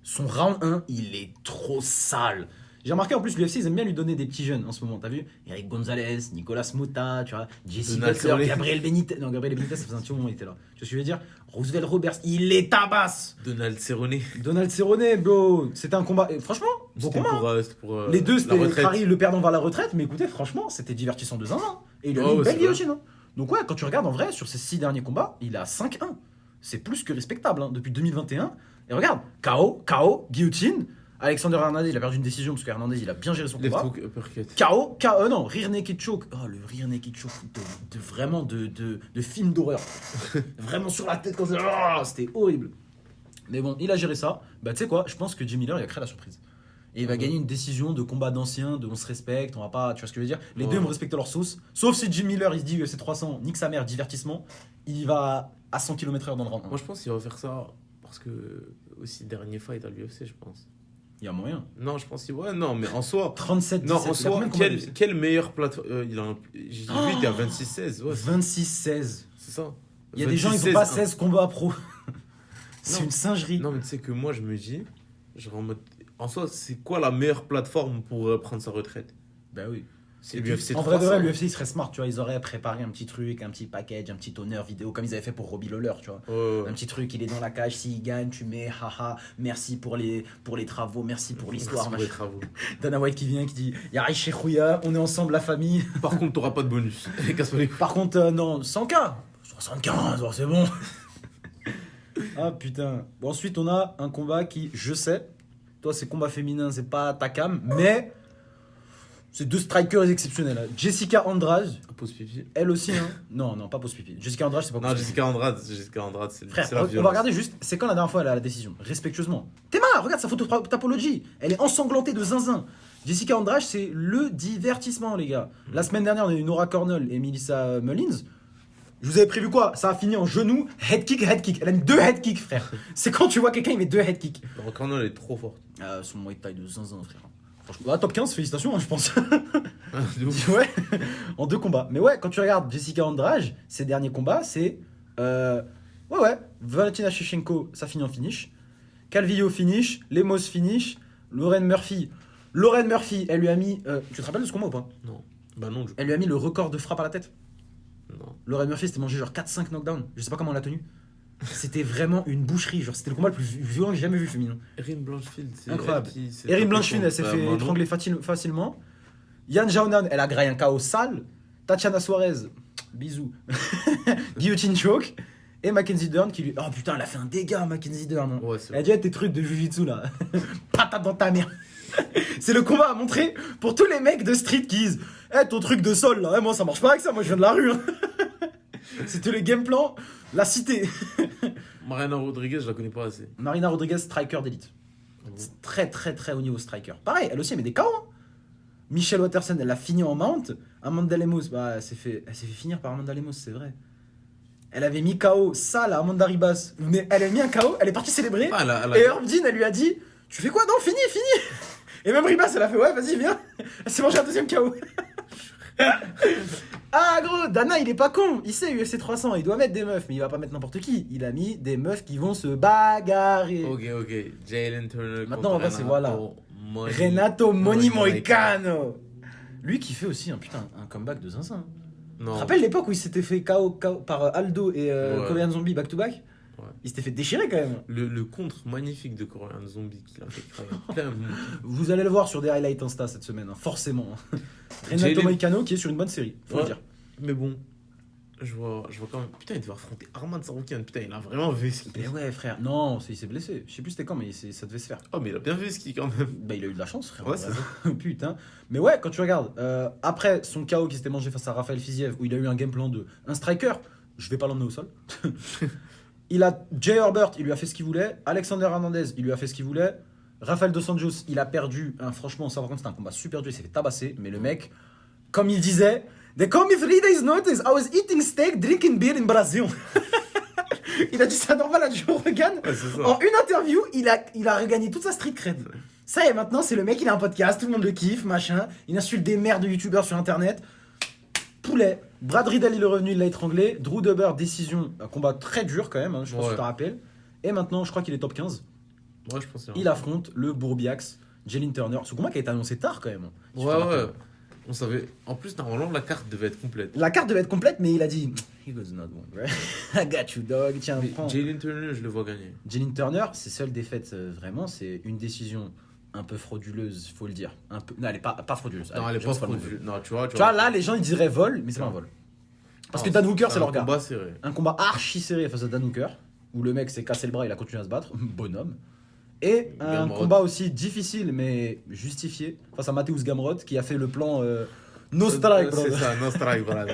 Son round 1, il est trop sale. J'ai remarqué en plus, l'UFC, ils aiment bien lui donner des petits jeunes en ce moment. T'as vu Eric Gonzalez, Nicolas Mota, tu vois, Jesse Donald Butler, Cerrone. Gabriel Benitez. Non, Gabriel Benitez, ça faisait un petit moment, il était là. Tu vois ce que je veux dire Roosevelt Roberts, il les tabasse. Donald Cerrone. Donald Cerrone, bro. C'était un combat. Et franchement, beau C'était combat. pour Les deux, la c'était retraite. Harry le perdant vers la retraite, mais écoutez, franchement, c'était divertissant de zinzin. Et il a Ouais, mis une ouais, belle c'est vrai. guillotine. Hein. Donc, ouais, quand tu regardes en vrai, sur ces 6 derniers combats, il a 5-1. C'est plus que respectable hein, depuis 2021. Et regarde, KO, guillotine. Alexander Hernandez, il a perdu une décision parce que Hernandez, il a bien géré son Left combat. hook, uppercut. KO, non, rear naked choke. Oh, le rear naked choke vraiment de film d'horreur. Vraiment sur la tête comme ça. Oh, c'était horrible. Mais bon, il a géré ça. Bah, tu sais quoi, je pense que Jim Miller, il a créé la surprise. Et il va gagner une décision de combat d'anciens, de on se respecte, on va pas, tu vois ce que je veux dire. Les Ouais. deux vont respecter leur sauce. Sauf si Jim Miller, il se dit UFC 300, nique sa mère, divertissement. Il va à 100 km/h dans le round 1. Moi, je pense qu'il va faire ça parce que aussi dernier fight à l'UFC, je pense. Il y a moyen. Non, je pense qu'il ouais, non, mais en soi. 37, 17, Non, en il a soi, combien de combats d'UFC quelle meilleure plateforme j'ai vu, il était à 26-16. Ouais, 26-16. c'est ça. Il y a des gens, ils ont pas 16 combats pro. C'est Non. une singerie. Non, mais tu sais que moi, je me dis, genre en mode. En soi, c'est quoi la meilleure plateforme pour prendre sa retraite? Bah oui. C'est l'UFC 300. En vrai de vrai, l'UFC il serait smart, tu vois. Ils auraient préparé un petit truc, un petit package, un petit honneur vidéo, comme ils avaient fait pour Robbie Lawler, tu vois. Un petit truc, il est dans la cage, s'il gagne, tu mets haha, merci pour les travaux, merci pour l'histoire. Merci pour les machin. travaux. Dana White qui vient, qui dit Yari Chekhuya, on est ensemble, la famille. Par contre, t'auras pas de bonus. Casse-toi les couilles. Par contre, non, 100K 75, oh, c'est bon. Ah putain. Bon, ensuite, on a un combat qui, je sais, toi, c'est combat féminin, c'est pas ta cam, mais c'est deux strikers exceptionnels. Hein. Jessica Andrade, Pause pipi. elle aussi, hein. Non, pas pause pipi. Jessica Andrade, c'est pas Non, pause pipi. Jessica Andrade, c'est Frère, c'est la on va violence. regarder juste, c'est quand la dernière fois elle a la décision respectueusement. Théma, regarde sa photo tapologie. Elle est ensanglantée de zinzin. Jessica Andrade, c'est le divertissement, les gars. La semaine dernière, on a eu Nora Cornell et Melissa Mullins. Je vous avais prévu quoi? Ça a fini en genou, head kick. Elle a mis 2 head kicks, frère. C'est quand tu vois quelqu'un, il met 2 head kicks. Laura Cornell, elle est trop forte. Son Muay Thai de zinzin, frère. Franchement, top 15, félicitations, hein, je pense. De ouf. Ouais, en 2 combats. Mais ouais, quand tu regardes Jessica Andrade, ses derniers combats, c'est. Ouais. Valentina Shevchenko, ça finit en finish. Calvillo finish. Lemos finish. Lauren Murphy, elle lui a mis. Tu te rappelles de ce combat ou pas? Non. Bah non, Elle lui a mis le record de frappe à la tête. non. Lauren Murphy s'était mangé genre 4-5 knockdowns. Je sais pas comment elle a tenu. C'était vraiment une boucherie. Genre, c'était le combat le plus violent que j'ai jamais vu féminin. Erin Blanchfield, c'est Incroyable. elle qui s'est Erin tapée Blanchfield, elle s'est contre fait Manon. étrangler facilement. Yann Jaonan, elle a graillé un KO sale. Tatiana Suarez, bisous. Guillotine choke. Et Mackenzie Dern qui lui. Oh putain, elle a fait un dégât, Mackenzie Dern. Hein. Ouais, c'est Elle a dit tes trucs de jujitsu là. Patate dans ta mère. C'est le combat à montrer pour tous les mecs de street qui disent ton truc de sol là, moi ça marche pas avec ça, moi je viens de la rue. Hein. C'était le game plan, la cité. Mariana Rodriguez, je la connais pas assez. Marina Rodriguez, striker d'élite. Très très très haut niveau striker. Pareil, elle aussi elle met des KO. Hein. Michelle Watterson, elle l'a fini en mount. Amanda Lemos, bah, elle s'est fait finir par Amanda Lemos, c'est vrai. Elle avait mis KO sale à Amanda Ribas. Mais elle a mis un KO, elle est partie célébrer. Ah, Et Herb Dean, elle lui a dit tu fais quoi? Non, fini. Et même Ribas, elle a fait ouais, vas-y, viens. Elle s'est mangé un deuxième KO. Ah gros, Dana il est pas con, il sait UFC 300, il doit mettre des meufs, mais il va pas mettre n'importe qui. Il a mis des meufs qui vont se bagarrer. Ok. Jalen Turner. Maintenant, on va, c'est voilà. Money. Renato Moni Moicano. Moicano. Lui qui fait aussi un comeback de zinzin. Tu Non. te rappelles l'époque où il s'était fait KO par Aldo et Ouais. Korean Zombie back to back? Ouais. Il s'était fait déchirer quand même. Le contre magnifique de Korean Zombie qu'il a fait plein de monde. Vous allez le voir sur des highlights Insta cette semaine, hein, forcément. Renato Jalen- Moicano qui est sur une bonne série, faut le Ouais. dire. Mais bon, je vois quand même. Putain, il devait affronter Arman Saroukian. Putain, il a vraiment vu ce Mais ouais frère, non, il s'est blessé. Je sais plus c'était quand, mais ça devait se faire. Oh, mais il a bien vu ce qui quand même. Bah il a eu de la chance frère. Ouais, c'est ça. Putain. Mais ouais, quand tu regardes, après son KO qui s'était mangé face à Raphaël Fiziev, où il a eu un game plan de un striker, je vais pas l'emmener au sol. Il a Jay Herbert, il lui a fait ce qu'il voulait. Alexander Hernandez, il lui a fait ce qu'il voulait. Rafael Dos Anjos, il a perdu. Franchement, ça par contre, c'était un combat super dur, il s'est fait tabasser. Mais le mec, comme il disait, they call me 3 days notice, I was eating steak, drinking beer in Brazil. Il a dit ça normal à Joe Rogan. Ouais, c'est ça. En une interview, il a regagné toute sa street cred. Ça y est, maintenant, c'est le mec, il a un podcast, tout le monde le kiffe, machin. Il insulte des mères de youtubeurs sur internet. Poulet. Brad Riddell, il est revenu, il l'a étranglé. Drew Dober, décision, un combat très dur quand même, hein, je pense que tu te rappelles. Et maintenant, je crois qu'il est top 15. Ouais, je pense. Il affronte le Bourbiax, Jalen Turner. Ce combat qui a été annoncé tard quand même. hein, si tu te Ouais. rappelles. On savait. En plus, normalement, la carte devait être complète. La carte devait être complète, mais il a dit he goes not one, right? I got you, dog. Tiens, Mais prends. Jalen Turner, je le vois gagner. Jalen Turner, ses seules défaites, vraiment, c'est une décision un peu frauduleuse, faut le dire. Un peu... Non, elle est pas frauduleuse. Non, Allez, elle est pas j'ose le mot. frauduleux. Non, tu vois. Tu vois, là, les gens, ils diraient vol, mais c'est pas un vol. Parce que Dan Hooker, c'est leur gars. Un combat serré. Un combat archi serré face à Dan Hooker, où le mec s'est cassé le bras, il a continué à se battre. Bonhomme. Et un Gamrot. combat aussi difficile, mais justifié, face à Mateusz Gamrot, qui a fait le plan no strike, bro. C'est ça, no strike, voilà.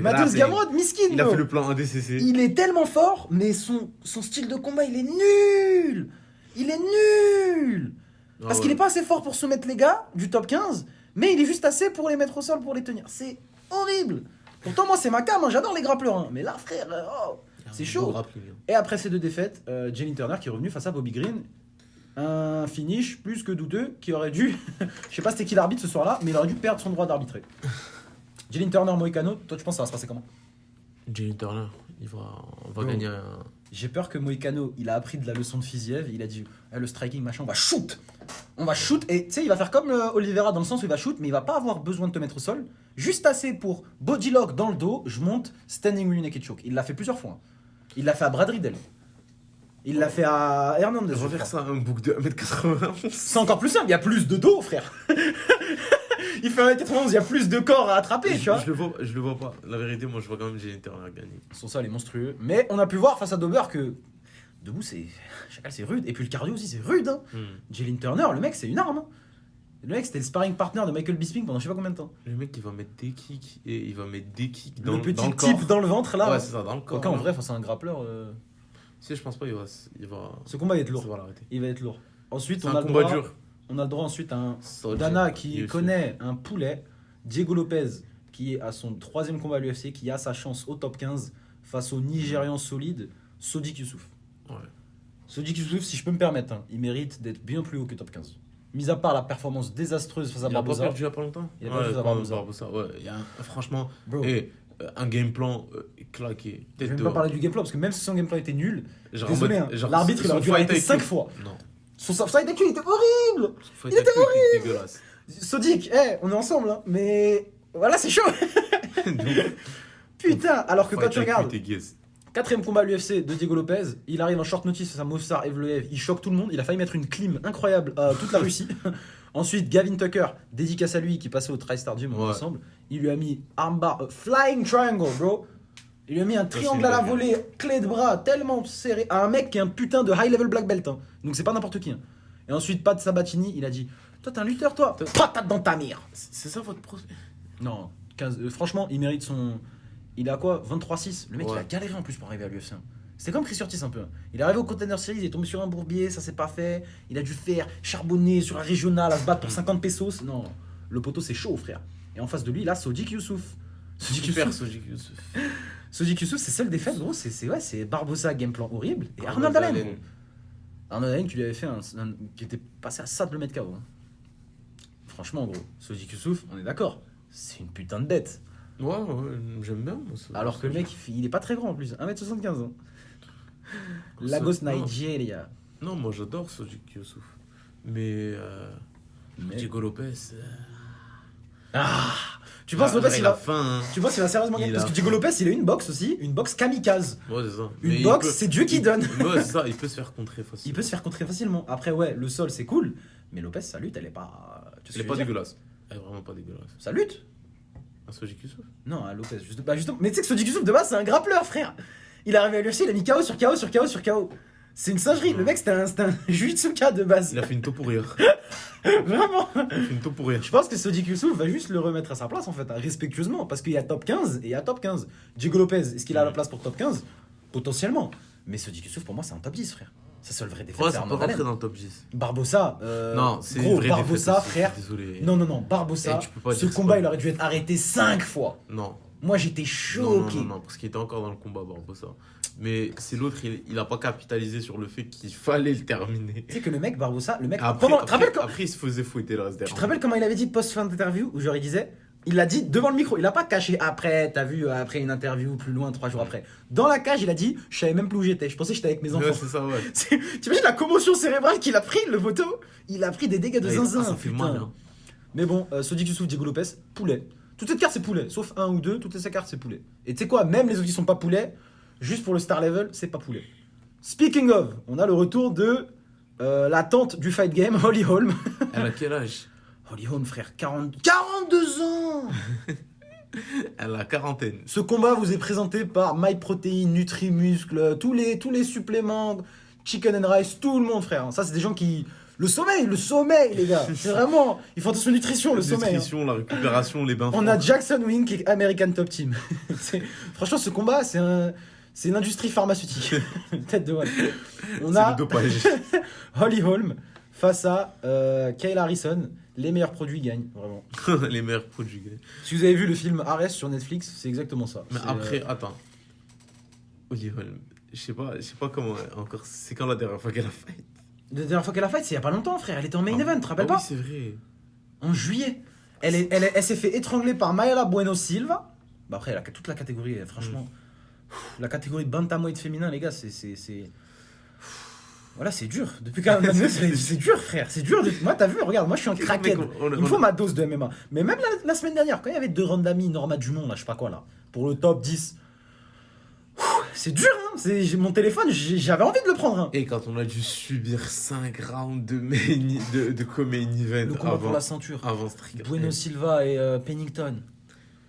Mateusz Gamrot, miskin, Il a bro. fait le plan 1DCC. Il est tellement fort, mais son style de combat, il est nul. Il est nul. Parce qu'il est pas assez fort pour soumettre les gars du top 15, mais il est juste assez pour les mettre au sol, pour les tenir. C'est horrible. Pourtant, moi, c'est ma cam, hein, j'adore les grappleurs. hein. Mais là, frère, c'est chaud. Et après ces deux défaites, Jalen Turner qui est revenu face à Bobby Green. Un finish plus que douteux qui aurait dû. Je sais pas c'était qui l'arbitre ce soir-là, mais il aurait dû perdre son droit d'arbitrer. Jalen Turner Moicano, toi tu penses que ça va se passer comment? Jalen Turner, on va Bro. gagner un. J'ai peur que Moicano, il a appris de la leçon de Fiziev, il a dit le striking machin, on va shoot, et tu sais, il va faire comme Oliveira dans le sens où il va shoot, mais il va pas avoir besoin de te mettre au sol, juste assez pour body lock dans le dos, je monte, standing rear naked choke. Il l'a fait plusieurs fois. Il l'a fait à Brad Riddell. Il l'a fait à Hernandez. je Refaire crois. ça, un bouc de 1m91. C'est encore plus simple, il y a plus de dos, frère. Il fait 1m91, il y a plus de corps à attraper, tu vois. Je le vois pas. La vérité, moi, je vois quand même Jalen Turner gagner. Son sol est monstrueux. Mais on a pu voir face à Dober que debout, chacal, c'est rude. Et puis le cardio aussi, c'est rude. Hein. Jalen Turner, le mec, c'est une arme. Hein. Le mec, c'était le sparring partner de Michael Bisping pendant je sais pas combien de temps. Le mec, il va mettre des kicks et il va mettre des kicks Le dans petit le type corps. dans le ventre là. Ouais, c'est ça, dans le corps. Aucun en vrai, face à un grappleur. Si, je pense pas, il va. Ce combat va être Ça lourd. va l'arrêter. Il va être lourd. Ensuite, C'est on a un le combat droit. dur. On a le droit ensuite à un Soji, Dana qui UFC. connaît un poulet. Diego Lopez qui est à son 3e combat à l'UFC, qui a sa chance au top 15 face au Nigérian solide Sodiq Youssouf. Ouais. Sodiq Youssouf, si je peux me permettre, hein, il mérite d'être bien plus haut que top 15. Mis à part la performance désastreuse face à Il a pas Barboza. perdu il y a pas longtemps. Il a perdu face à Barboza. Ouais, franchement, Bro, un game plan claqué. je vais même pas parler du gameplay parce que même si son gameplay était nul, Genre, désolé, en hein, mode- genre, l'arbitre il son aurait dû fight arrêter IQ. 5 fois. Non. Son side IQ il était horrible. Son fight IQ était dégueulasse. Sodiq, on est ensemble, hein, mais voilà, c'est chaud. Putain, alors que quand tu regardes, 4ème combat à l'UFC de Diego Lopez. Il arrive en short notice face à Movsar Evloev. Il choque tout le monde. Il a failli mettre une clim incroyable à toute la Russie. Ensuite, Gavin Tucker, dédicace à lui, qui passait au TriStar Gym ensemble. Il lui a mis armbar, flying triangle, bro. Il lui a mis un triangle à la volée, clé de bras, tellement serré, à un mec qui est un putain de high level black belt. Hein. Donc c'est pas n'importe qui. Hein. Et ensuite, Pat Sabatini, il a dit toi, t'es un lutteur, toi. Patate dans ta mire. C'est ça votre prospect? Non, 15, franchement, il mérite son. Il a quoi 23-6. Le mec, il a galéré en plus pour arriver à l'UFC. C'était comme Chris Curtis un peu. Il est arrivé au Contender Series, il est tombé sur un bourbier, ça s'est pas fait. Il a dû faire charbonner sur un régional à se battre pour 50 pesos. Non, le poteau c'est chaud, frère. Et en face de lui, là, Sodiq Youssouf. Sodiq Youssouf. Sodiq Youssouf, c'est seule défaite, gros. C'est Barbosa, game plan horrible. Et Arnold Allen. Arnold Allen qui lui avait fait qui était passé à ça de le mettre KO. Hein. Franchement, gros, Sodiq Youssouf, on est d'accord. C'est une putain de bête. Ouais, j'aime bien. Moi, alors que le mec, il est pas très grand en plus. 1m75. Hein. Lagos, Nigeria. Non, moi j'adore Sodiq Youssouf. Mais Diego Lopez. Tu penses Lopez il va hein. Tu penses qu'il va sérieusement gagner? Parce que Diego Lopez il a une boxe aussi, une boxe kamikaze. Ouais, c'est ça. Une boxe, c'est Dieu qui donne. Ouais, c'est ça, il peut se faire contrer facilement. Il peut se faire contrer facilement. Après, ouais, le sol c'est cool, mais Lopez sa lutte elle est pas. Elle est pas dégueulasse. Elle est vraiment pas dégueulasse. Sa lutte? Un Sodiq Youssouf? Non, à Lopez, justement. Mais tu sais que Sodiq Youssouf de base c'est un grappleur, frère. Il est arrivé à l'UFC, il a mis KO sur KO sur KO sur KO. C'est une singerie. Le mec, c'était un Jujutsuka de base. Il a fait une taupe pour rire. Vraiment. Il a fait une taupe pour rire. Je pense que Sodiq Youssouf va juste le remettre à sa place, en fait, respectueusement. Parce qu'il y a top 15 et il y a top 15. Diego Lopez, est-ce qu'il a la place pour top 15? Potentiellement. Mais Sodiq Youssouf, pour moi, c'est un top 10, frère. Sa seule vraie défaite, Ouais, c'est ça peut Arnold Allen. rentrer dans le top 10. Barbosa, non, c'est gros, une vraie Barbosa, défaite, frère. Désolé. Non, Barbosa, ce combat, il aurait dû être arrêté 5 fois. Non. Moi, j'étais choqué. Non, parce qu'il était encore dans le combat, Barbosa. Mais c'est l'autre, il a pas capitalisé sur le fait qu'il fallait le terminer. Tu sais que le mec, Barbosa, le mec. Après, il se faisait fouetter le reste derrière. Tu te rappelles comment il avait dit post-fin d'interview où genre il disait. Il l'a dit devant le micro, il a pas caché après, t'as vu, après une interview plus loin, 3 jours après. Dans la cage, il a dit, je savais même plus où j'étais, je pensais que j'étais avec mes enfants. Ouais, c'est ça, ouais. T'imagines la commotion cérébrale qu'il a pris, le photo? Il a pris des dégâts de zinzin. Ça fait mal, hein. Mais bon, Sodiq Youssouf, Diego Lopez, poulet. Toutes ces cartes, c'est poulet, sauf 1 ou 2, toutes ces cartes, c'est poulet. Et tu sais quoi, même les autres qui sont pas poulet, juste pour le star level, c'est pas poulet. Speaking of, on a le retour de la tante du fight game, Holly Holm. Elle a quel âge? Holly Holm, frère, 42 ans. Elle a quarantaine. Ce combat vous est présenté par MyProtein, Nutrimuscle, tous les suppléments, Chicken and Rice, tout le monde, frère. Ça, c'est des gens qui... Le sommeil, les gars. C'est vraiment... Ils font attention à la nutrition, le sommeil. La nutrition, la récupération, les bains. On a Jackson Wink qui est American Top Team. Franchement, ce combat, c'est une industrie pharmaceutique. Tête de Wall. On a le dopage. Holly Holm face à Kyle Harrison. Les meilleurs produits gagnent, vraiment. Les meilleurs produits gagnent. Si vous avez vu le film Ares sur Netflix, c'est exactement ça. Mais après, attends. Holly Holm, je sais pas comment encore. C'est quand la dernière fois qu'elle a fight? La dernière fois qu'elle a fight, c'est il y a pas longtemps, frère. Elle était en main event, tu te rappelles pas? Oui, c'est vrai. En juillet. Elle s'est fait étrangler par Mayala Bueno Silva. Bah après, elle a toute la catégorie, franchement. La catégorie de bantamweight féminin, les gars, c'est... Voilà, c'est dur. Depuis quand même, c'est dur, frère. C'est dur. Moi, t'as vu, regarde, moi, je suis un crackhead. Il me faut ma dose de MMA. Mais même la semaine dernière, quand il y avait 2 Randami, Norma Dumont, là, je sais pas quoi, là, pour le top 10. C'est dur, hein. Mon téléphone, j'avais envie de le prendre. Hein. Et quand on a dû subir 5 rounds de co-main event le combat pour la ceinture. Avant Strickland. Bueno Silva et Pennington.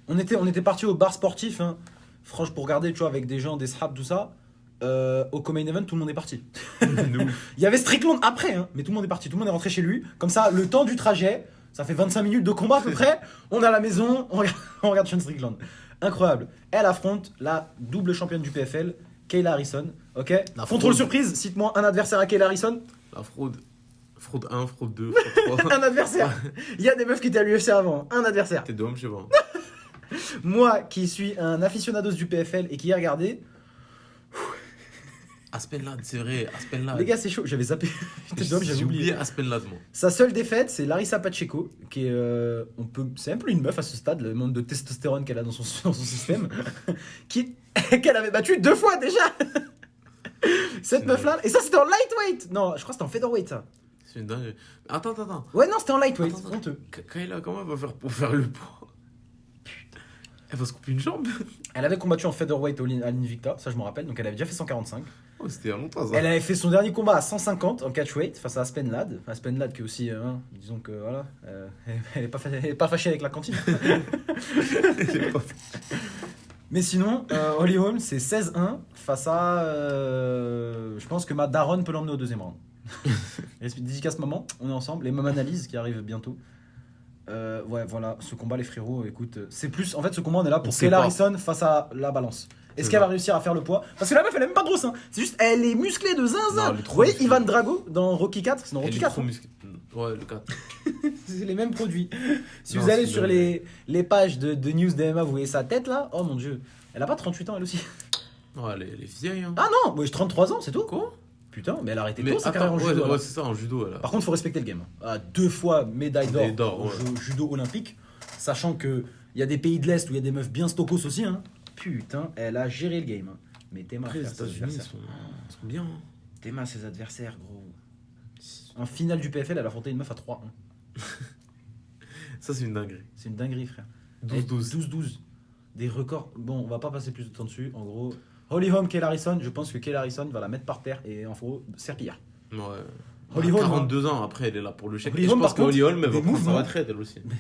On était parti au bar sportif, hein. Franchement, pour regarder, tu vois, avec des gens, des sahabs, tout ça. Au co-main event, tout le monde est parti. Il y avait Strickland après, hein, mais tout le monde est parti. Tout le monde est rentré chez lui. Comme ça, le temps du trajet, ça fait 25 minutes de combat à peu près. On est à la maison, on regarde Sean Strickland. Incroyable. Elle affronte la double championne du PFL, Kayla Harrison. Ok. Contrôle surprise, cite-moi un adversaire à Kayla Harrison. La fraude. Fraude 1, fraude 2, fraude 3. Un adversaire. Il y a des meufs qui étaient à l'UFC avant. Un adversaire. T'es d'homme, je sais pas. Moi qui suis un aficionados du PFL et qui ai regardé. Aspenlad, c'est vrai, Aspenlad. Les gars, c'est chaud, j'avais zappé. J'ai oublié Aspenlad, moi. Sa seule défaite, c'est Larissa Pacheco, qui est. C'est même plus une meuf à ce stade, le monde de testostérone qu'elle a dans son système, qu'elle avait battu 2 fois déjà. Cette meuf-là. Et ça, c'était en lightweight. Non, je crois que c'était en featherweight, ça. C'est une dingue. Attends. Ouais, non, c'était en lightweight. Honteux. Kayla, comment elle va faire pour faire le poids? Elle va se couper une jambe. Elle avait combattu en featherweight à l'Invicta, ça je me rappelle, donc elle avait déjà fait 145. Oh, c'était il y a longtemps ça. Elle avait fait son dernier combat à 150 en catchweight face à Aspen Ladd. Aspen Ladd qui est aussi, disons que voilà, elle est pas fâchée avec la cantine. Mais sinon, Holly Holm c'est 16-1 face à, je pense que ma daronne peut l'emmener au deuxième round. Dédicace maman, on est ensemble. Les mêmes analyses qui arrivent bientôt. Ouais, voilà, ce combat, les frérots, écoute, c'est plus. En fait, ce combat, on est là pour Kayla Harrison face à la balance. Est-ce qu'elle va réussir à faire le poids? Parce que la meuf, elle est même pas grosse, hein. C'est juste, elle est musclée de zinzin. Vous voyez Ivan Drago dans Rocky 4? C'est dans Rocky 4. Ouais, le 4. C'est les mêmes produits. Si vous allez sur les pages de news d'MMA, vous voyez sa tête là. Oh mon dieu. Elle a pas 38 ans, elle aussi. Ouais, elle est vieille, hein. Ah non, moi j'ai 33 ans, c'est tout. Quoi? Putain, mais elle a arrêté tôt sa carrière en judo. judo. Ouais, c'est ça, en judo. Elle a... Par contre, faut respecter le game. 2 fois médaille d'or au judo olympique, sachant que il y a des pays de l'Est où il y a des meufs bien stokos aussi. Hein. Putain, elle a géré le game. Hein. Mais Théma, les États-Unis sont bien. Hein. Théma, ses adversaires, gros. En finale du PFL, elle a affronté une meuf à 3-1. Ça, c'est une dinguerie. C'est une dinguerie, frère. 12-12. 12-12. Des records. Bon, on va pas passer plus de temps dessus. En gros, Holly Holm, Kayla Harrison, je pense que Kayla Harrison va la mettre par terre et en gros, serpillière. Ouais. Holly Holm, 42 ans après, elle est là pour le chèque. Holly Je Holm, pense par que Holly contre, Holm, elle va des prendre sa mouvements. retraite, elle aussi. Mais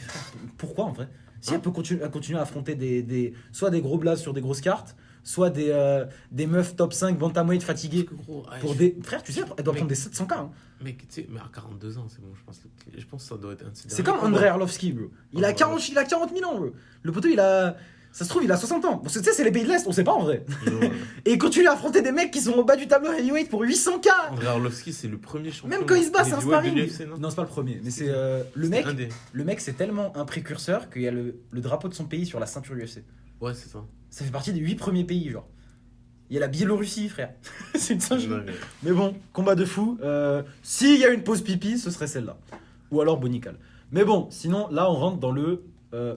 pourquoi en vrai? Si elle peut continuer à affronter soit des gros blazes sur des grosses cartes, soit des meufs top 5 bantamweight fatigués. Gros, Frère, tu sais, elle doit prendre des 700K. Hein. Mec, tu sais, mais à 42 ans, c'est bon, je pense que ça doit être un de ses C'est derniers comme Andrei Arlovski, bro. Il a 40 000 ans, bro. Le poteau, ça se trouve, il a 60 ans. Parce que tu sais, c'est les pays de l'Est, on sait pas en vrai. Ouais. Et il continue à affronter des mecs qui sont au bas du tableau heavyweight pour 800K. Andrei Arlovski, c'est le premier champion. Même quand il se bat, c'est un heavyweight de sparring. l'UFC, Non, c'est pas le premier. Mais c'est le mec, c'est tellement un précurseur qu'il y a le drapeau de son pays sur la ceinture UFC. Ouais, c'est ça. Ça fait partie des 8 premiers pays, genre. Il y a la Biélorussie, frère. C'est une singerie. Ouais. Mais bon, combat de fou. S'il y a une pause pipi, ce serait celle-là. Ou alors Bonical. Mais bon, sinon, là, on rentre dans le...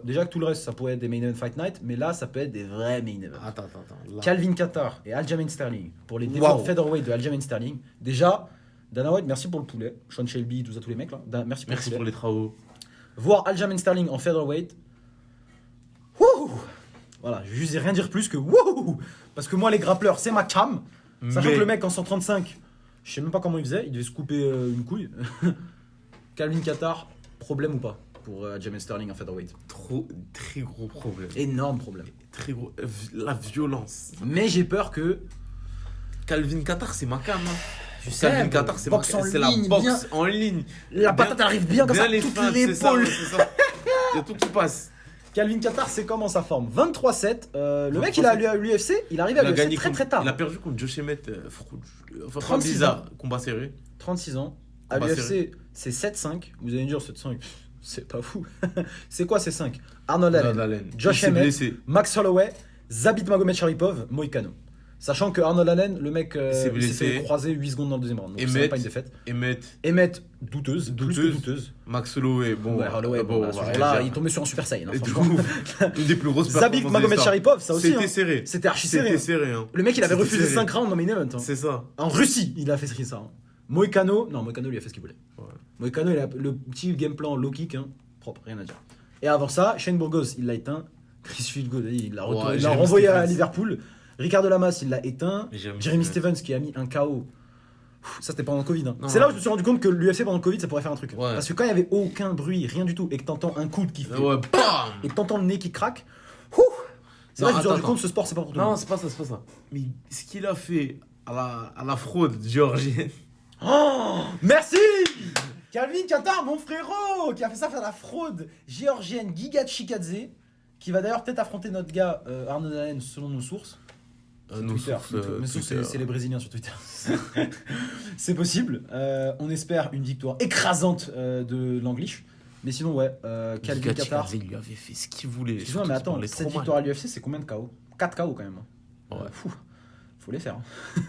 déjà que tout le reste, ça pourrait être des main event fight night, mais là, ça peut être des vrais main events. Attends. Là. Calvin Kattar et Aljamain Sterling pour les débuts en featherweight de Aljamain Sterling. Déjà, Dana White, merci pour le poulet. Sean Shelby, tous les mecs là. Merci pour les travaux. Voir Aljamain Sterling en featherweight. Wouh! Voilà, je vais juste rien dire plus que wouh! Parce que moi, les grappleurs, c'est ma cam. Sachant que le mec en 135, je sais même pas comment il faisait, il devait se couper une couille. Calvin Kattar, problème ou pas pour Aljamain Sterling en featherweight? Très gros problème. Énorme problème. Très gros. La violence. Mais j'ai peur que. Calvin Kattar, c'est ma cam. Hein. Je sais, Calvin Kattar, c'est la boxe bien, en ligne. La patate arrive bien comme ça, les toute feintes, l'épaule. c'est ça. Il y a tout qui passe. Calvin Kattar, c'est comment sa forme? 23-7. Le mec, il a à l'UFC, il arrive à l'UFC très tard. Il a perdu contre Josh Emmett. Enfin, 36 ans. Combat serré. 36 ans. À l'UFC, c'est 7-5. Vous allez me dire 7-5, c'est pas fou. C'est quoi ces 5? Arnold Allen, Josh Emmett, Max Holloway, Zabit Magomedsharipov, Moïcano. Sachant que Arnold Allen, le mec s'est fait croiser 8 secondes dans le deuxième round. Donc c'est pas une défaite. Emmett, douteuse. Max Holloway, bon. Ouais, Holloway, là, il est tombé sur un Super Saiyan. Hein, une des plus grosses Zabit Magomedsharipov, ça aussi. C'était serré. C'était archi serré. Hein. Le mec, il avait refusé 5 rounds dans main event. Hein. C'est ça. En Russie, il a fait ça. Hein. Moïcano, lui a fait ce qu'il voulait. Ouais. Moïcano, il a le petit game plan low kick, hein, propre, rien à dire. Et avant ça, Shane Burgos, il l'a éteint. Chris Fielgo, il l'a renvoyé à Liverpool. Ricardo Lamas, il l'a éteint. Jeremy Stevens, qui a mis un KO. Ça, c'était pendant le Covid. Hein. C'est là où je me suis rendu compte que l'UFC pendant le Covid, ça pourrait faire un truc. Ouais. Parce que quand il n'y avait aucun bruit, rien du tout, et que t'entends un coude qui fait. Ouais, bam et que t'entends le nez qui craque. C'est là que je me suis rendu compte que ce sport, c'est pas pour tout le monde. Non, c'est pas ça. Mais ce qu'il a fait à la fraude géorgienne. Oh, merci Calvin Kattar, mon frérot, qui a fait ça faire la fraude géorgienne Giga Chikadze, qui va d'ailleurs peut-être affronter notre gars Arnold Allen selon nos sources. Twitter. Mes sources, c'est les Brésiliens sur Twitter. C'est possible. On espère une victoire écrasante de l'Anglish. Mais sinon, ouais, Calvin Kattar. Il lui avait fait ce qu'il voulait. Excuse-moi, mais attends, cette victoire à l'UFC, c'est combien de KO? 4 KO quand même. Ouais. Faut les faire.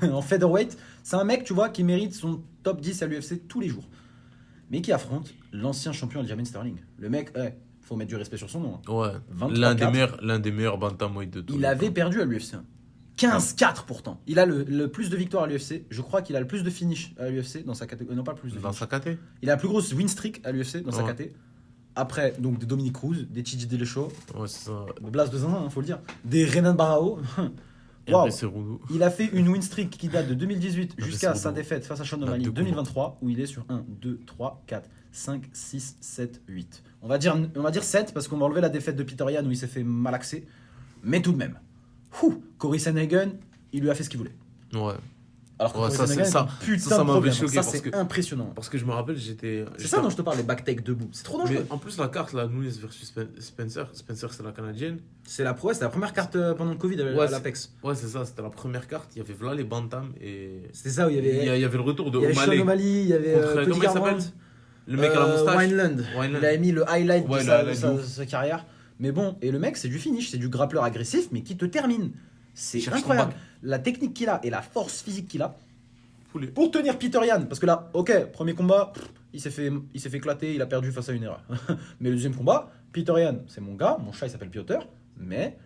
Hein. En featherweight, c'est un mec, tu vois, qui mérite son top 10 à l'UFC tous les jours. Mais qui affronte l'ancien champion Aljamain Sterling. Le mec, faut mettre du respect sur son nom. Hein. Ouais. L'un des meilleurs bantamweight de tout. Il avait perdu à l'UFC. 15-4 pourtant. Il a le plus de victoires à l'UFC. Je crois qu'il a le plus de finish à l'UFC dans sa catégorie. Non, pas le plus de dans sa caté. Il a la plus grosse win streak à l'UFC dans sa caté. Après, donc des Dominique Cruz, des TJ Dillashaw, Ouais, c'est ça. des Blas de Zinzin, faut le dire, des Renan Barao. Et Waouh. après, c'est Roulou. Il a fait une win streak qui date de 2018 mais jusqu'à c'est sa bon. défaite face à Sean Bah, O'Malley deux 2023 où il est sur 1, 2, 3, 4, 5, 6, 7, 8. On va dire 7 parce qu'on va enlever la défaite de Peter Yan où il s'est fait malaxer. Mais tout de même. Corey Sandhagen, il lui a fait ce qu'il voulait. Ouais. Alors que Ouais, Corey ça, Sandhagen, ça- c'est un putain ça de m'avait problème. choqué Ça, parce c'est que- impressionnant. Parce que je me rappelle, j'étais. C'est ça dont je te parle, les backtake debout. C'est trop dangereux. Mais en plus, la carte, là, Nunes versus Spencer. Spencer, c'est la canadienne. C'est la première carte pendant le Covid à Ouais, l'Apex. Ouais, c'est ça, c'était la première carte. Il y avait là les Bantam et. C'était ça où il y avait, Il y avait le retour de il y avait Sean O'Malley. O'Malley, il y avait Contre, Cody comment il Garbrandt. s'appelle Le mec à la moustache. Wineland. Wineland. Il avait mis le highlight Ouais, de le sa, highlight sa- de ouf. sa carrière. Mais bon, et le mec, c'est du finish, c'est du grappleur agressif, mais qui te termine. C'est Il cherche son incroyable. bac. La technique qu'il a et la force physique qu'il a Poulet. pour tenir Peter Yan. Parce que là, ok, premier combat, il s'est fait éclater, il a perdu face à une erreur. Mais le deuxième combat, Peter Yan, c'est mon gars, mon chat il s'appelle Piotr, mais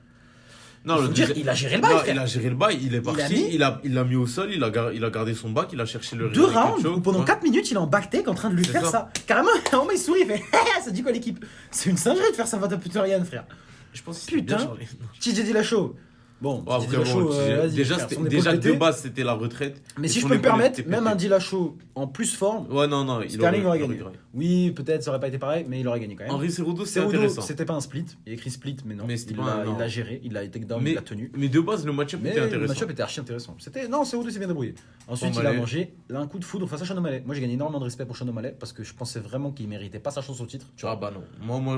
Non, il faut dire, il a géré le bail, Non, frère. il a géré le bail, il est parti, mis- il l'a mis au sol, il a gardé son bac, il a cherché le 2 rear naked rounds choke, où pendant ouais. 4 minutes il est en backtake en train de lui C'est faire ça. ça. Carrément, à un moment il sourit, il fait ça dit quoi l'équipe. C'est une singerie de faire ça face à Peter Yan, frère. Je pense qu'il Putain. bien chargé. TJ Dillashaw. Bon, Ouais, TJ après, Dillashaw, bon, vas-y, déjà, frère, c'était- son épaule déjà de pétée. base, c'était la retraite. Mais Et si je son peux me épaule permettre, était même pétée. un Dillashaw en plus forme, Ouais, non, Sterling aurait gagné. gagné. Oui, peut-être ça aurait pas été pareil, mais il aurait gagné quand même. Henri Cerudo, c'est Cerudo, intéressant. c'était pas un split. Il y a écrit split, mais non. Mais c'était il pas un- non. l'a géré, il a été down, Mais- il l'a tenu. Mais de base, le match-up Mais était le intéressant. match-up était archi intéressant. Non, Cerudo s'est bien débrouillé. Ensuite, il a O'Malley. mangé un coup de foudre face à Sean O'Malley. Moi, j'ai gagné énormément de respect pour Sean O'Malley parce que je pensais vraiment qu'il méritait pas sa chance au titre. Tu vois. Ah bah non.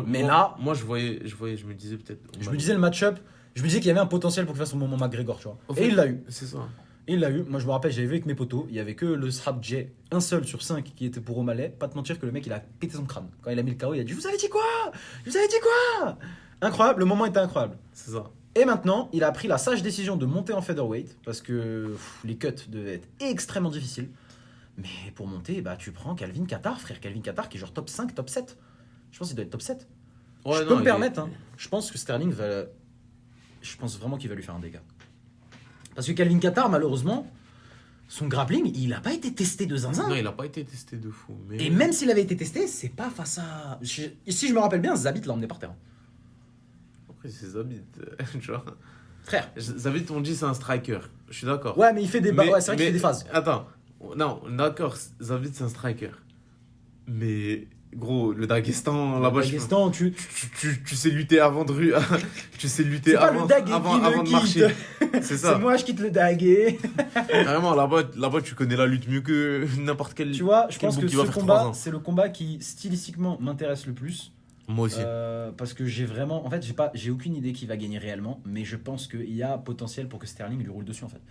Mais moi, là- moi je me disais peut-être. Je me disais le match-up, je me disais qu'il y avait un potentiel pour qu'il fasse son moment McGregor, tu vois. Au Et fait, il l'a eu. C'est ça. Et il l'a eu. Moi, je me rappelle, j'avais vu avec mes potos, il y avait que le strap J, un seul sur 5 qui était pour O'Malley. Pas te mentir que le mec, il a pété son crâne. Quand il a mis le KO, il a dit: Je vous avais dit quoi? Je vous avais dit quoi? Incroyable, le moment était incroyable. C'est ça. Et maintenant, il a pris la sage décision de monter en featherweight parce que les cuts devaient être extrêmement difficiles. Mais pour monter, bah, tu prends Calvin Kattar, frère. Calvin Kattar qui est genre top 5, top 7. Je pense qu'il doit être top 7. Ouais, je non, peux me il permettre, est- hein. Je pense que Sterling va. Je pense vraiment qu'il va lui faire un dégât. Parce que Calvin Kattar, malheureusement, son grappling, il n'a pas été testé de zinzin. Non, il a pas été testé de fou. Mais... Et même s'il avait été testé, c'est pas face à. Si je me rappelle bien, Zabit l'a emmené par terre. Après, c'est Zabit. Tu vois. Frère. Zabit, on dit c'est un striker. Je suis d'accord. Ouais, mais il fait des. Ouais, c'est vrai qu'il fait des phases. Attends. Non, d'accord, Zabit, c'est un striker. Mais gros, le Daghestan, là-bas, Daghestan, tu. tu sais lutter avant de tu sais lutter C'est pas avant, le Daguet avant, qui avant le de quitte. marcher. C'est C'est ça. moi, je quitte le daguet. Vraiment, là-bas, tu connais la lutte mieux que n'importe quel. Tu vois, je quel pense bout que qui va ce faire 3 combat, ans. c'est le combat qui stylistiquement m'intéresse le plus. Moi aussi. Parce que j'ai vraiment. En fait, j'ai aucune idée qui va gagner réellement, mais je pense qu'il y a potentiel pour que Sterling lui roule dessus en fait.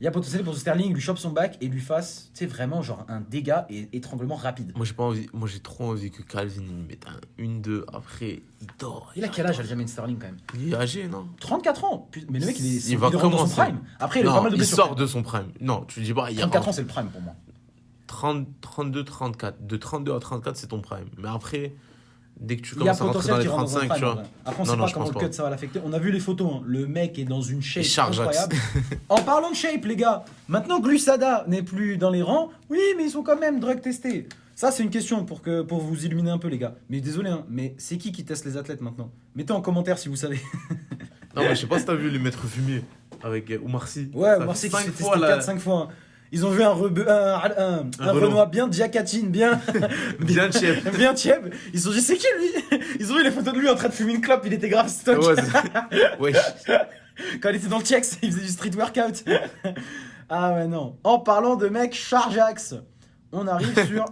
Il y a potentiel pour que Sterling lui chope son back et lui fasse, tu sais, vraiment genre un dégât et étranglement rapide. Moi, j'ai pas envie. Moi, j'ai trop envie que Calvin il mette un 1-2 après, il dort. Il a quel âge Aljamain Sterling quand même? Il est âgé, non? 34 ans. Mais le mec, il va rentre dans son commencer. prime. Après, il a pas Non, mal de il blessures. sort de son prime. Non, tu dis pas, il y a 34 ans, c'est le prime pour moi. 32, 34. De 32 à 34, c'est ton prime. Mais après, dès que tu Il y a commences à rentrer dans potentiel les qu'il rentre dans un 35, tu prime. vois. ouais. Après, on Non, sait non, pas je comment pense le pas. cut ça va l'affecter. On a vu les photos. Hein. Le mec est dans une shape charge incroyable. En parlant de shape, les gars, maintenant que Lusada n'est plus dans les rangs, oui, mais ils sont quand même drug testés. Ça, c'est une question pour vous illuminer un peu, les gars. Mais désolé, hein, mais c'est qui teste les athlètes maintenant? Mettez en commentaire si vous savez. Non, mais je sais pas si t'as vu les maîtres fumiers avec Oumar Sy. Ouais, Ça moi, fait c'est qui s'est 5 testé fois la- 4-5 fois. Hein. Ils ont vu un Renault. Renoir bien diacatine, bien. Bien chef. Bien tiède. Ils se sont dit, c'est qui lui? Ils ont vu les photos de lui en train de fumer une clope, il était grave stock. Ouais, wesh. Quand il était dans le Tchex, il faisait du street workout. Ah ouais, non. En parlant de mec chargeax, on arrive sur,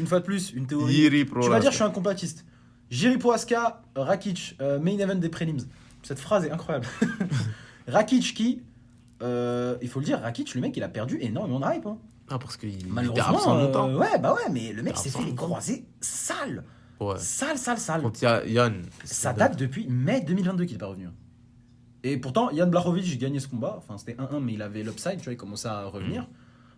une fois de plus, une théorie. Yiri Tu vas dire, Prohaska. je suis un compatiste. Jiri Prohaska, Rakic, main event des prélims. Cette phrase est incroyable. Rakic qui, il faut le dire, Rakic, le mec, il a perdu énormément de hype. Hein. Ah, parce qu'il était Malheureusement, absent longtemps. ouais, bah ouais, mais le mec Il s'est était fait les absent croisés sales. Ouais. Sale. Contre Yann. Ça date depuis mai 2022 qu'il n'est pas revenu. Et pourtant, Jan Blachowicz gagnait ce combat. Enfin, c'était 1-1, mais il avait l'upside, tu vois, il commençait à revenir.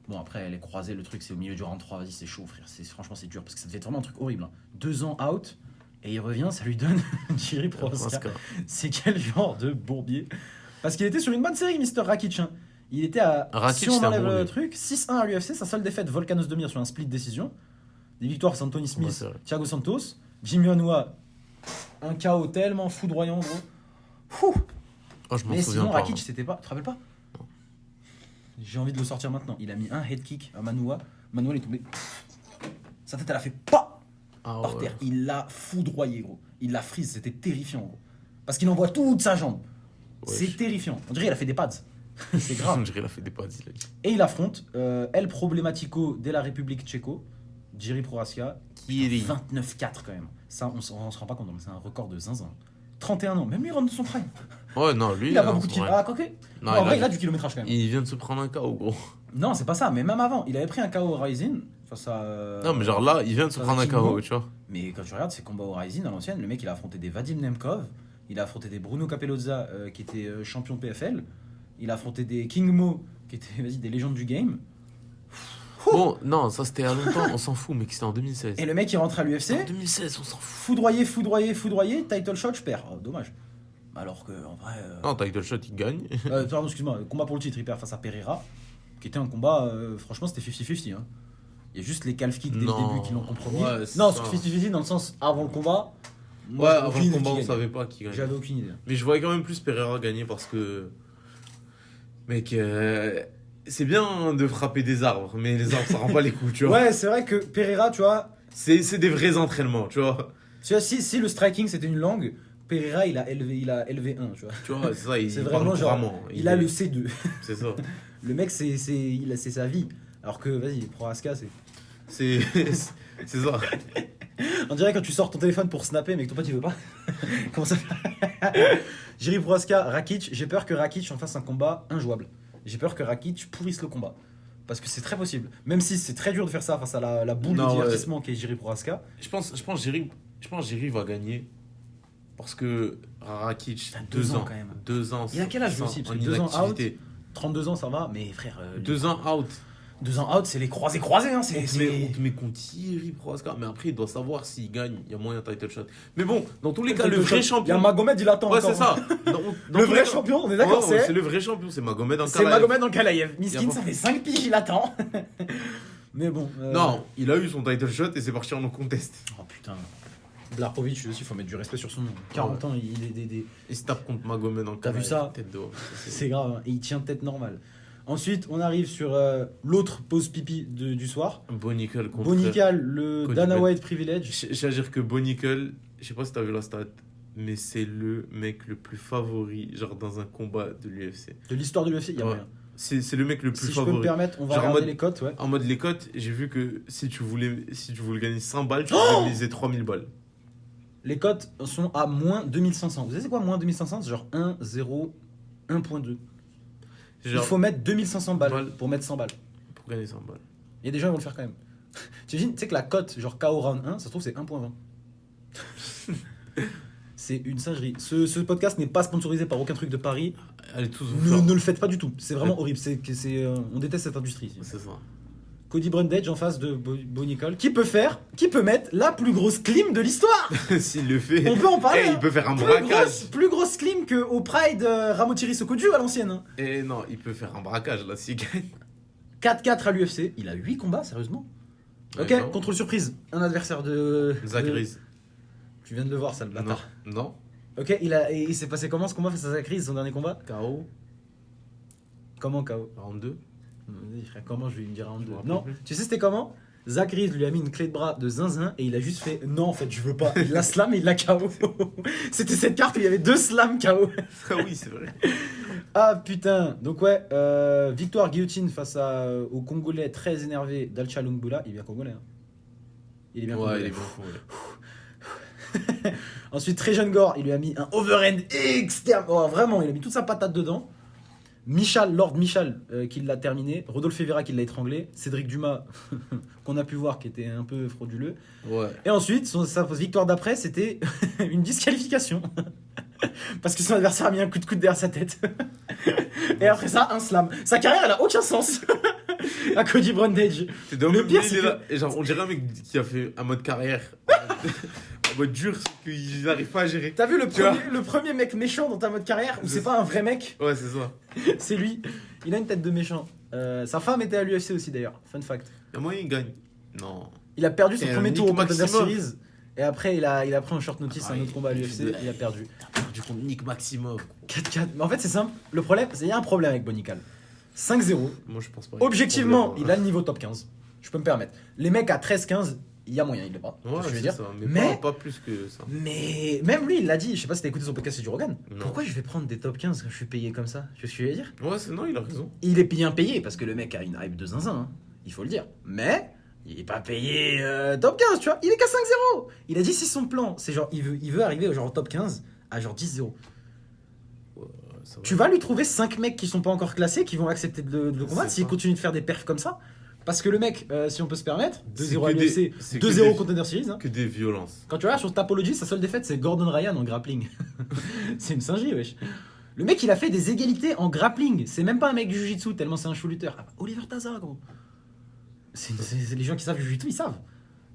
Bon, après, les croisés, le truc, c'est au milieu du round 3. Vas-y, c'est chaud, frère. Franchement, c'est dur parce que ça devait être vraiment un truc horrible. Hein. 2 ans out, et il revient, ça lui donne Jiri Prohaska. C'est quel genre de bourbier? Parce qu'il était sur une bonne série, Mr. Rakic. Hein. Il était à. Rakic, si on c'était un enlève bon le lui. truc, 6-1 à l'UFC, sa seule défaite, Volkanos Demir sur un split décision. Des victoires face à Anthony Smith, Ouais, c'est vrai. Thiago Santos. Jimmy Onua, un KO tellement foudroyant, gros. Fou. Oh, je m'en Mais souviens sinon, pas. Rakic, c'était pas. Tu te rappelles pas? J'ai envie de le sortir maintenant. Il a mis un head kick à Manua. Manua, il est tombé. Sa tête, elle a fait pas Ah, par ouais. terre. Il l'a foudroyé, gros. Il l'a frise. C'était terrifiant, gros. Parce qu'il envoie toute sa jambe. Ouais, C'est terrifiant. On dirait qu'il a fait des pads. C'est grave. On dirait qu'il a fait des pas, il a dit. Et il affronte El Problematico de la République Tchéco, Jiří Procházka, Qui est 29-4 quand même. Ça, on se rend pas compte, mais c'est un record de zinzin. 31 ans, même lui il rentre de son prime. Ouais, non, lui. Il a pas non, beaucoup de c'est vrai. kilomètres. Ah, quoique. Non, En vrai, il a du kilométrage quand même. Il vient de se prendre un KO, gros. Non, c'est pas ça, mais même avant, il avait pris un KO au Rising face à. Non, mais genre là, il vient de se face prendre à un Kimbo. KO, tu vois. Mais quand tu regardes ses combats au Rising à l'ancienne, le mec il a affronté des Vadim Nemkov, il a affronté des Bruno Capellozza qui était champion PFL, il a affronté des King Mo qui étaient des légendes du game. Bon, non, ça c'était à longtemps, on s'en fout, mais c'était en 2016. Et le mec il rentre à En l'UFC, 2016, on s'en fout. foudroyé, title shot, je perds. Oh, dommage. Alors que en vrai. Non, title shot, il gagne. Pardon, excuse-moi, combat pour le titre, il perd face à Pereira, qui était un combat, franchement c'était 50-50. Hein. Il y a juste les calf kicks dès le Non. début qui l'ont compromis. Ouais, c'est Non, ça. c'est 50-50 dans le sens avant le combat. Ouais, moi, j'avais avant aucune le idée combat, qui on gagnait. savait pas qui gagnait. J'avais aucune idée. Mais je voyais quand même plus Pereira gagner parce que. Mec, c'est bien de frapper des arbres, mais les arbres ça rend pas les coups, tu vois. Ouais, c'est vrai que Pereira, tu vois, C'est des vrais entraînements, tu vois. si le striking c'était une langue, Pereira il a LV1, tu vois. Tu vois, c'est ça, il C'est parle vraiment genre, couramment. il a le C2. C'est ça. Le mec, c'est sa vie. Alors que, vas-y, Procházka, c'est. C'est c'est ça. On dirait quand tu sors ton téléphone pour snapper, mais que ton pote il veut pas. Comment ça Jiří Procházka, Rakic, j'ai peur que Rakic en fasse un combat injouable. J'ai peur que Rakic pourrisse le combat. Parce que c'est très possible. Même si c'est très dur de faire ça face à la boule Non, de ouais. divertissement qu'est Jiří Procházka. Je pense Jiri va gagner parce que Rakic, T'as 2 ans quand même. 2 ans. Il a quel âge, lui sans- aussi, parce en que 2 ans inactivité. 32 ans, ça va, mais frère. 2 ans out. 2 ans out, c'est les croisés, hein. On te met contre Jiri Procházka, mais après il doit savoir s'il gagne, il y a moyen title shot. Mais bon, dans tous les cas, le vrai Il y a champion. Magomed, il attend Ouais, encore. c'est ça. Le vrai champion, on est d'accord, c'est le vrai champion, c'est Magomed C'est Ankalaev. Magomed Ankalaev. Y a Miskin, pas- ça fait 5 piges, il attend. Mais bon. Non, il a eu son title shot et c'est parti en no contest. Oh putain. Blachowicz aussi, faut mettre du respect sur son nom. 40 ans, il est des. Il se tape contre Magomed Ankalaev. T'as vu ça Tête de haut. C'est grave, hein. Et il tient tête normale. Ensuite, on arrive sur l'autre pause pipi du soir. Bonical contre. Bonical, le Cody Dana Bell. White privilege. Je vais dire que Bonical, je sais pas si t'as vu la stat, mais c'est le mec le plus favori, genre dans un combat de l'UFC. De l'histoire de l'UFC, il y a Ouais. rien. C'est le mec le plus Si je peux me favori. permettre, on va Genre en regarder mode- les cotes, ouais. En mode les cotes, j'ai vu que si tu voulais gagner 100 balles, tu Oh pouvais miser 3000 balles. Les cotes sont à moins 2500. Vous savez c'est quoi moins 2500? C'est genre 1, 0, 1.2. Il Genre, faut mettre 2500 balles Balles. pour mettre 100 balles. pour gagner 100 balles. Il y a des gens qui vont le faire quand même. T'imagines, tu sais que la cote, genre KO round 1, ça se trouve c'est 1.20. C'est une singerie. Ce podcast n'est pas sponsorisé par aucun truc de Paris. Allez tous vous faire. Ne le faites pas du tout. C'est vraiment horrible. On déteste cette industrie ici. C'est ça. Cody Brundage en face de Bonical. Qui peut mettre la plus grosse clim de l'histoire. S'il le fait, On peut en parler. eh, il hein. peut faire un braquage. Plus grosse clim qu'au Pride Ramotiri Sokoudjou à l'ancienne. hein. Et non, il peut faire un braquage là s'il gagne. 4-4 à l'UFC. Il a 8 combats, sérieusement. Ok, Ouais, non. contrôle surprise. Un adversaire de. Zach de- Reese. Tu viens de le voir, ça, le Non. bâtard. Non. Ok, il s'est passé comment ce combat face à Zach Reese, son dernier combat? KO. Comment KO? Round 2. Vas-y, frère, comment je vais me dire en deux? me rappelle Non, plus. tu sais c'était comment? Zach Reese lui a mis une clé de bras de zinzin et il a juste fait non en fait je veux pas. Il l'a slam et il l'a KO. C'était cette carte où il y avait 2 slams KO. Ah oui, c'est vrai. Ah putain. Donc ouais, victoire guillotine face au Congolais très énervé d'Alcha Lungbula. Il est bien congolais. Hein. Il est bien Ouais, congolais. il est bon. Ouais. Ensuite, très jeune Gore, il lui a mis un overhand externe. Oh, vraiment, il a mis toute sa patate dedans. Lord Michal qui l'a terminé. Rodolphe Vera qui l'a étranglé. Cédric Dumas, qu'on a pu voir, qui était un peu frauduleux. Ouais. Et ensuite, sa victoire d'après, c'était une disqualification. Parce que son adversaire a mis un coup de coude derrière sa tête. Et après ça, un slam. Sa carrière, elle a aucun sens. À Cody Brundage. T'es dans Le le pire, pire, c'est là. Et genre, on dirait un mec qui a fait un mode carrière. En mode dur, c'est qu'il n'arrive pas à gérer. T'as vu Tu vois le premier mec méchant dans ta mode carrière où c'est pas un vrai mec? Ouais, c'est ça. C'est lui. Il a une tête de méchant. Sa femme était à l'UFC aussi d'ailleurs. Fun fact. Et moi, il gagne. Non. Il a perdu son Et premier Nick tour au Contender Maximov. Series. Et après, il a pris en short notice un autre combat à l'UFC, il- il a perdu. Du contre Nick Maximov. 4-4. Mais en fait, c'est simple. Le problème, il y a un problème avec Bonical. 5-0. Moi, je pense pas. Objectivement, il a le niveau top 15. Je peux me permettre. Les mecs à 13-15, il y a moyen, il l'est pas. Ouais, C'est ce que je veux c'est dire. ça, Mais- pas plus que ça. Mais même lui, il l'a dit. Je sais pas si t'as écouté son podcast, c'est du Rogan. Non. Pourquoi je vais prendre des top 15 quand je suis payé comme ça? Tu vois ce que je veux dire? Ouais, non, il a raison. Il est bien payé parce que le mec a une hype de zinzin, hein. Il faut le dire. Mais il est pas payé top 15, tu vois. Il est qu'à 5-0. Il a dit si son plan, c'est genre, il veut arriver au genre top 15 à genre 10-0. Ouais, ça va. Tu vas lui trouver 5 mecs qui sont pas encore classés qui vont accepter de le combattre C'est s'il ça. continue de faire des perfs comme ça. Parce que le mec, si on peut se permettre, 2-0 à C'est que l'UFC, c'est que 2-0 des- Contender Series. Hein. Que des violences. Quand tu regardes sur Tapology, sa seule défaite c'est Gordon Ryan en grappling. C'est une singerie, wesh. Le mec il a fait des égalités en grappling. C'est même pas un mec du Jiu-Jitsu tellement c'est un chou lutteur. Ah, Oliver Taza, gros. C'est les gens qui savent du Jiu-Jitsu, ils savent.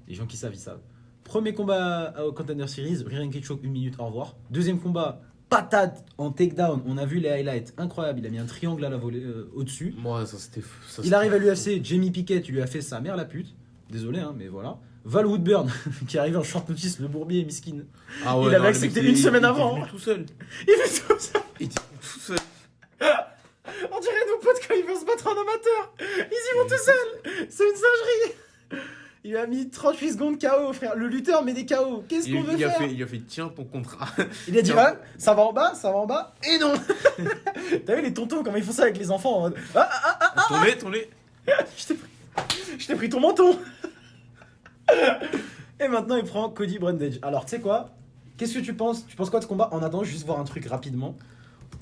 Les gens qui savent, ils savent. Premier combat au Contender Series, Ryan Kitchok, 1 minute, au revoir. Deuxième combat, patate en takedown. On a vu les highlights, incroyable. Il a mis un triangle à la volée au-dessus. Moi, ça c'était fou. Ça, Il c'était arrive à fou. l'UFC, Jamie Pickett, il lui a fait sa mère la pute. Désolé, hein, mais voilà. Val Woodburn, qui arrive en short notice, le bourbier, miskin. Ah il avait non, le accepté mec, une semaine il est avant. venu tout seul. Il fait tout ça. Il était tout seul. On dirait nos potes quand ils vont se battre en amateur. Ils y vont tout seuls. C'est une singerie. Il a mis 38 secondes KO, frère. Le lutteur met des KO. Qu'est-ce qu'on veut faire? Il a fait tiens ton contrat. Il a dit ah, ça va en bas, ça va en bas. Et non. T'as vu les tontons comment ils font ça avec les enfants en mode, ah, Ton lait. je t'ai pris ton menton. Et maintenant il prend Cody Brundage. Alors tu sais quoi? Qu'est-ce que tu penses? Tu penses quoi de ce combat? En attendant, juste voir un truc rapidement.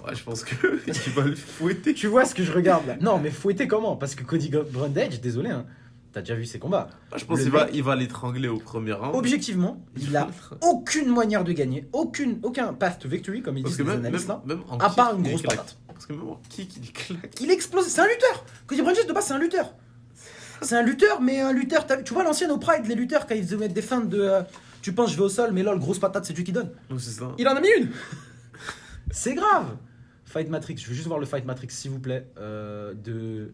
Ouais, je pense que il va le fouetter. Tu vois ce que je regarde là? Non, mais fouetter comment? Parce que Cody Brundage, désolé, hein, t'as déjà vu ses combats. Je pense Le qu'il mec- il va l'étrangler au premier round. Objectivement, il a aucune manière de gagner, aucun path to victory, comme ils Parce disent que les même, analystes là, même en à kick, part une il grosse claque. patate. Parce que même en kick, il claque. Il explose, c'est un lutteur. Cody Brundage de base, c'est un lutteur. C'est un lutteur, mais un lutteur. Tu vois l'ancienne au Pride, les lutteurs, quand ils faisaient mettre des feintes de. Tu penses, je vais au sol, mais là, le grosse patate, c'est Dieu qui donne. Donc c'est ça. Il en a mis une. C'est grave. Fight Matrix, je veux juste voir le Fight Matrix, s'il vous plaît. Il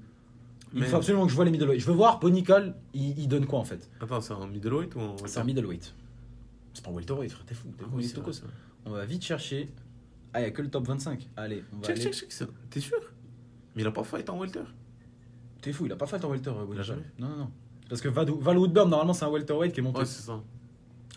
Mais- faut absolument que je vois les middleweight. Je veux voir, Paul Nicole, il donne quoi en fait? Attends, c'est un middleweight ou un C'est un middleweight. C'est pas un welterweight, frère, t'es fou. Il est c'est tocos. vrai, ça. On va vite chercher. Ah, il y a que le top 25. Allez, on va Check, aller. check, check. T'es sûr? Mais il a pas fight en welter. T'es fou, il a pas fait en welter. William. jamais. Non, non, non. Parce que Val Woodburn, normalement, c'est un welterweight qui est monté. Ouais, c'est ça.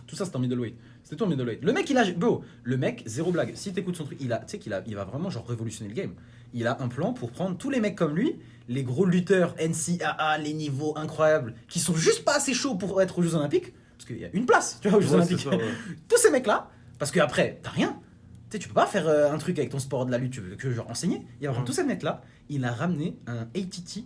Tout ça, c'est un middleweight. C'était toi, middleweight. Le mec, il a. Bro, le mec, zéro blague. Si t'écoutes son truc, tu sais il va vraiment genre révolutionner le game. Il a un plan pour prendre tous les mecs comme lui, les gros lutteurs NCAA, les niveaux incroyables, qui sont juste pas assez chauds pour être aux Jeux Olympiques. Parce qu'il y a une place, tu vois, aux Jeux Ouais, Olympiques. c'est ça, ouais. Tous ces mecs-là, parce qu'après, t'as rien. Tu sais, tu peux pas faire un truc avec ton sport de la lutte, tu veux que genre enseigner. Il va prendre tous ces mecs-là, il a ramené un ATT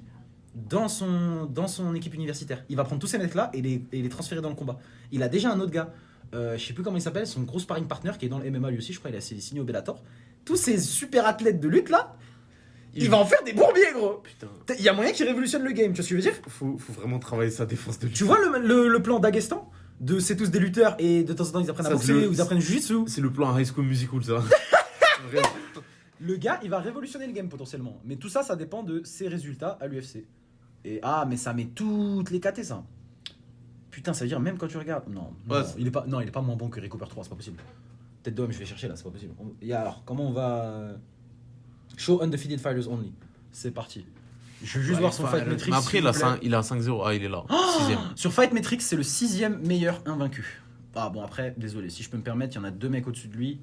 dans son équipe universitaire. Il va prendre tous ces mecs-là et les transférer dans le combat. Il a déjà un autre gars, je sais plus comment il s'appelle, son gros sparring partner qui est dans le MMA lui aussi, je crois, il a signé au Bellator. Tous ces super athlètes de lutte là, il va en faire des bourbiers, gros. Putain. Il y a moyen qu'il révolutionne le game, tu vois ce que je veux dire? Faut vraiment travailler sa défense de lutte. Tu vois le plan d'Aguestan de c'est tous des lutteurs et de temps en temps ils apprennent à Ça, boxer ou ils apprennent le jiu-jitsu. C'est le plan High School Musical, ça. Vraiment. Le gars, il va révolutionner le game potentiellement. Mais tout ça, ça dépend de ses résultats à l'UFC. Et mais ça met toutes les KT, ça. Putain, ça veut dire même quand tu regardes. Non, Ouais, non, il est pas moins bon que Rico 3, c'est pas possible. Tête d'homme, je vais chercher là, c'est pas possible. Alors, comment on va. Show Undefeated Fighters Only. C'est parti. Je veux juste voir son Fight Metrics. Mais après, s'il vous plaît. il a 5-0. Ah, il est là. 6ème. Sur Fight Metrics, c'est le 6ème meilleur invaincu. Ah bon, après, désolé, si je peux me permettre, il y en a 2 mecs au-dessus de lui.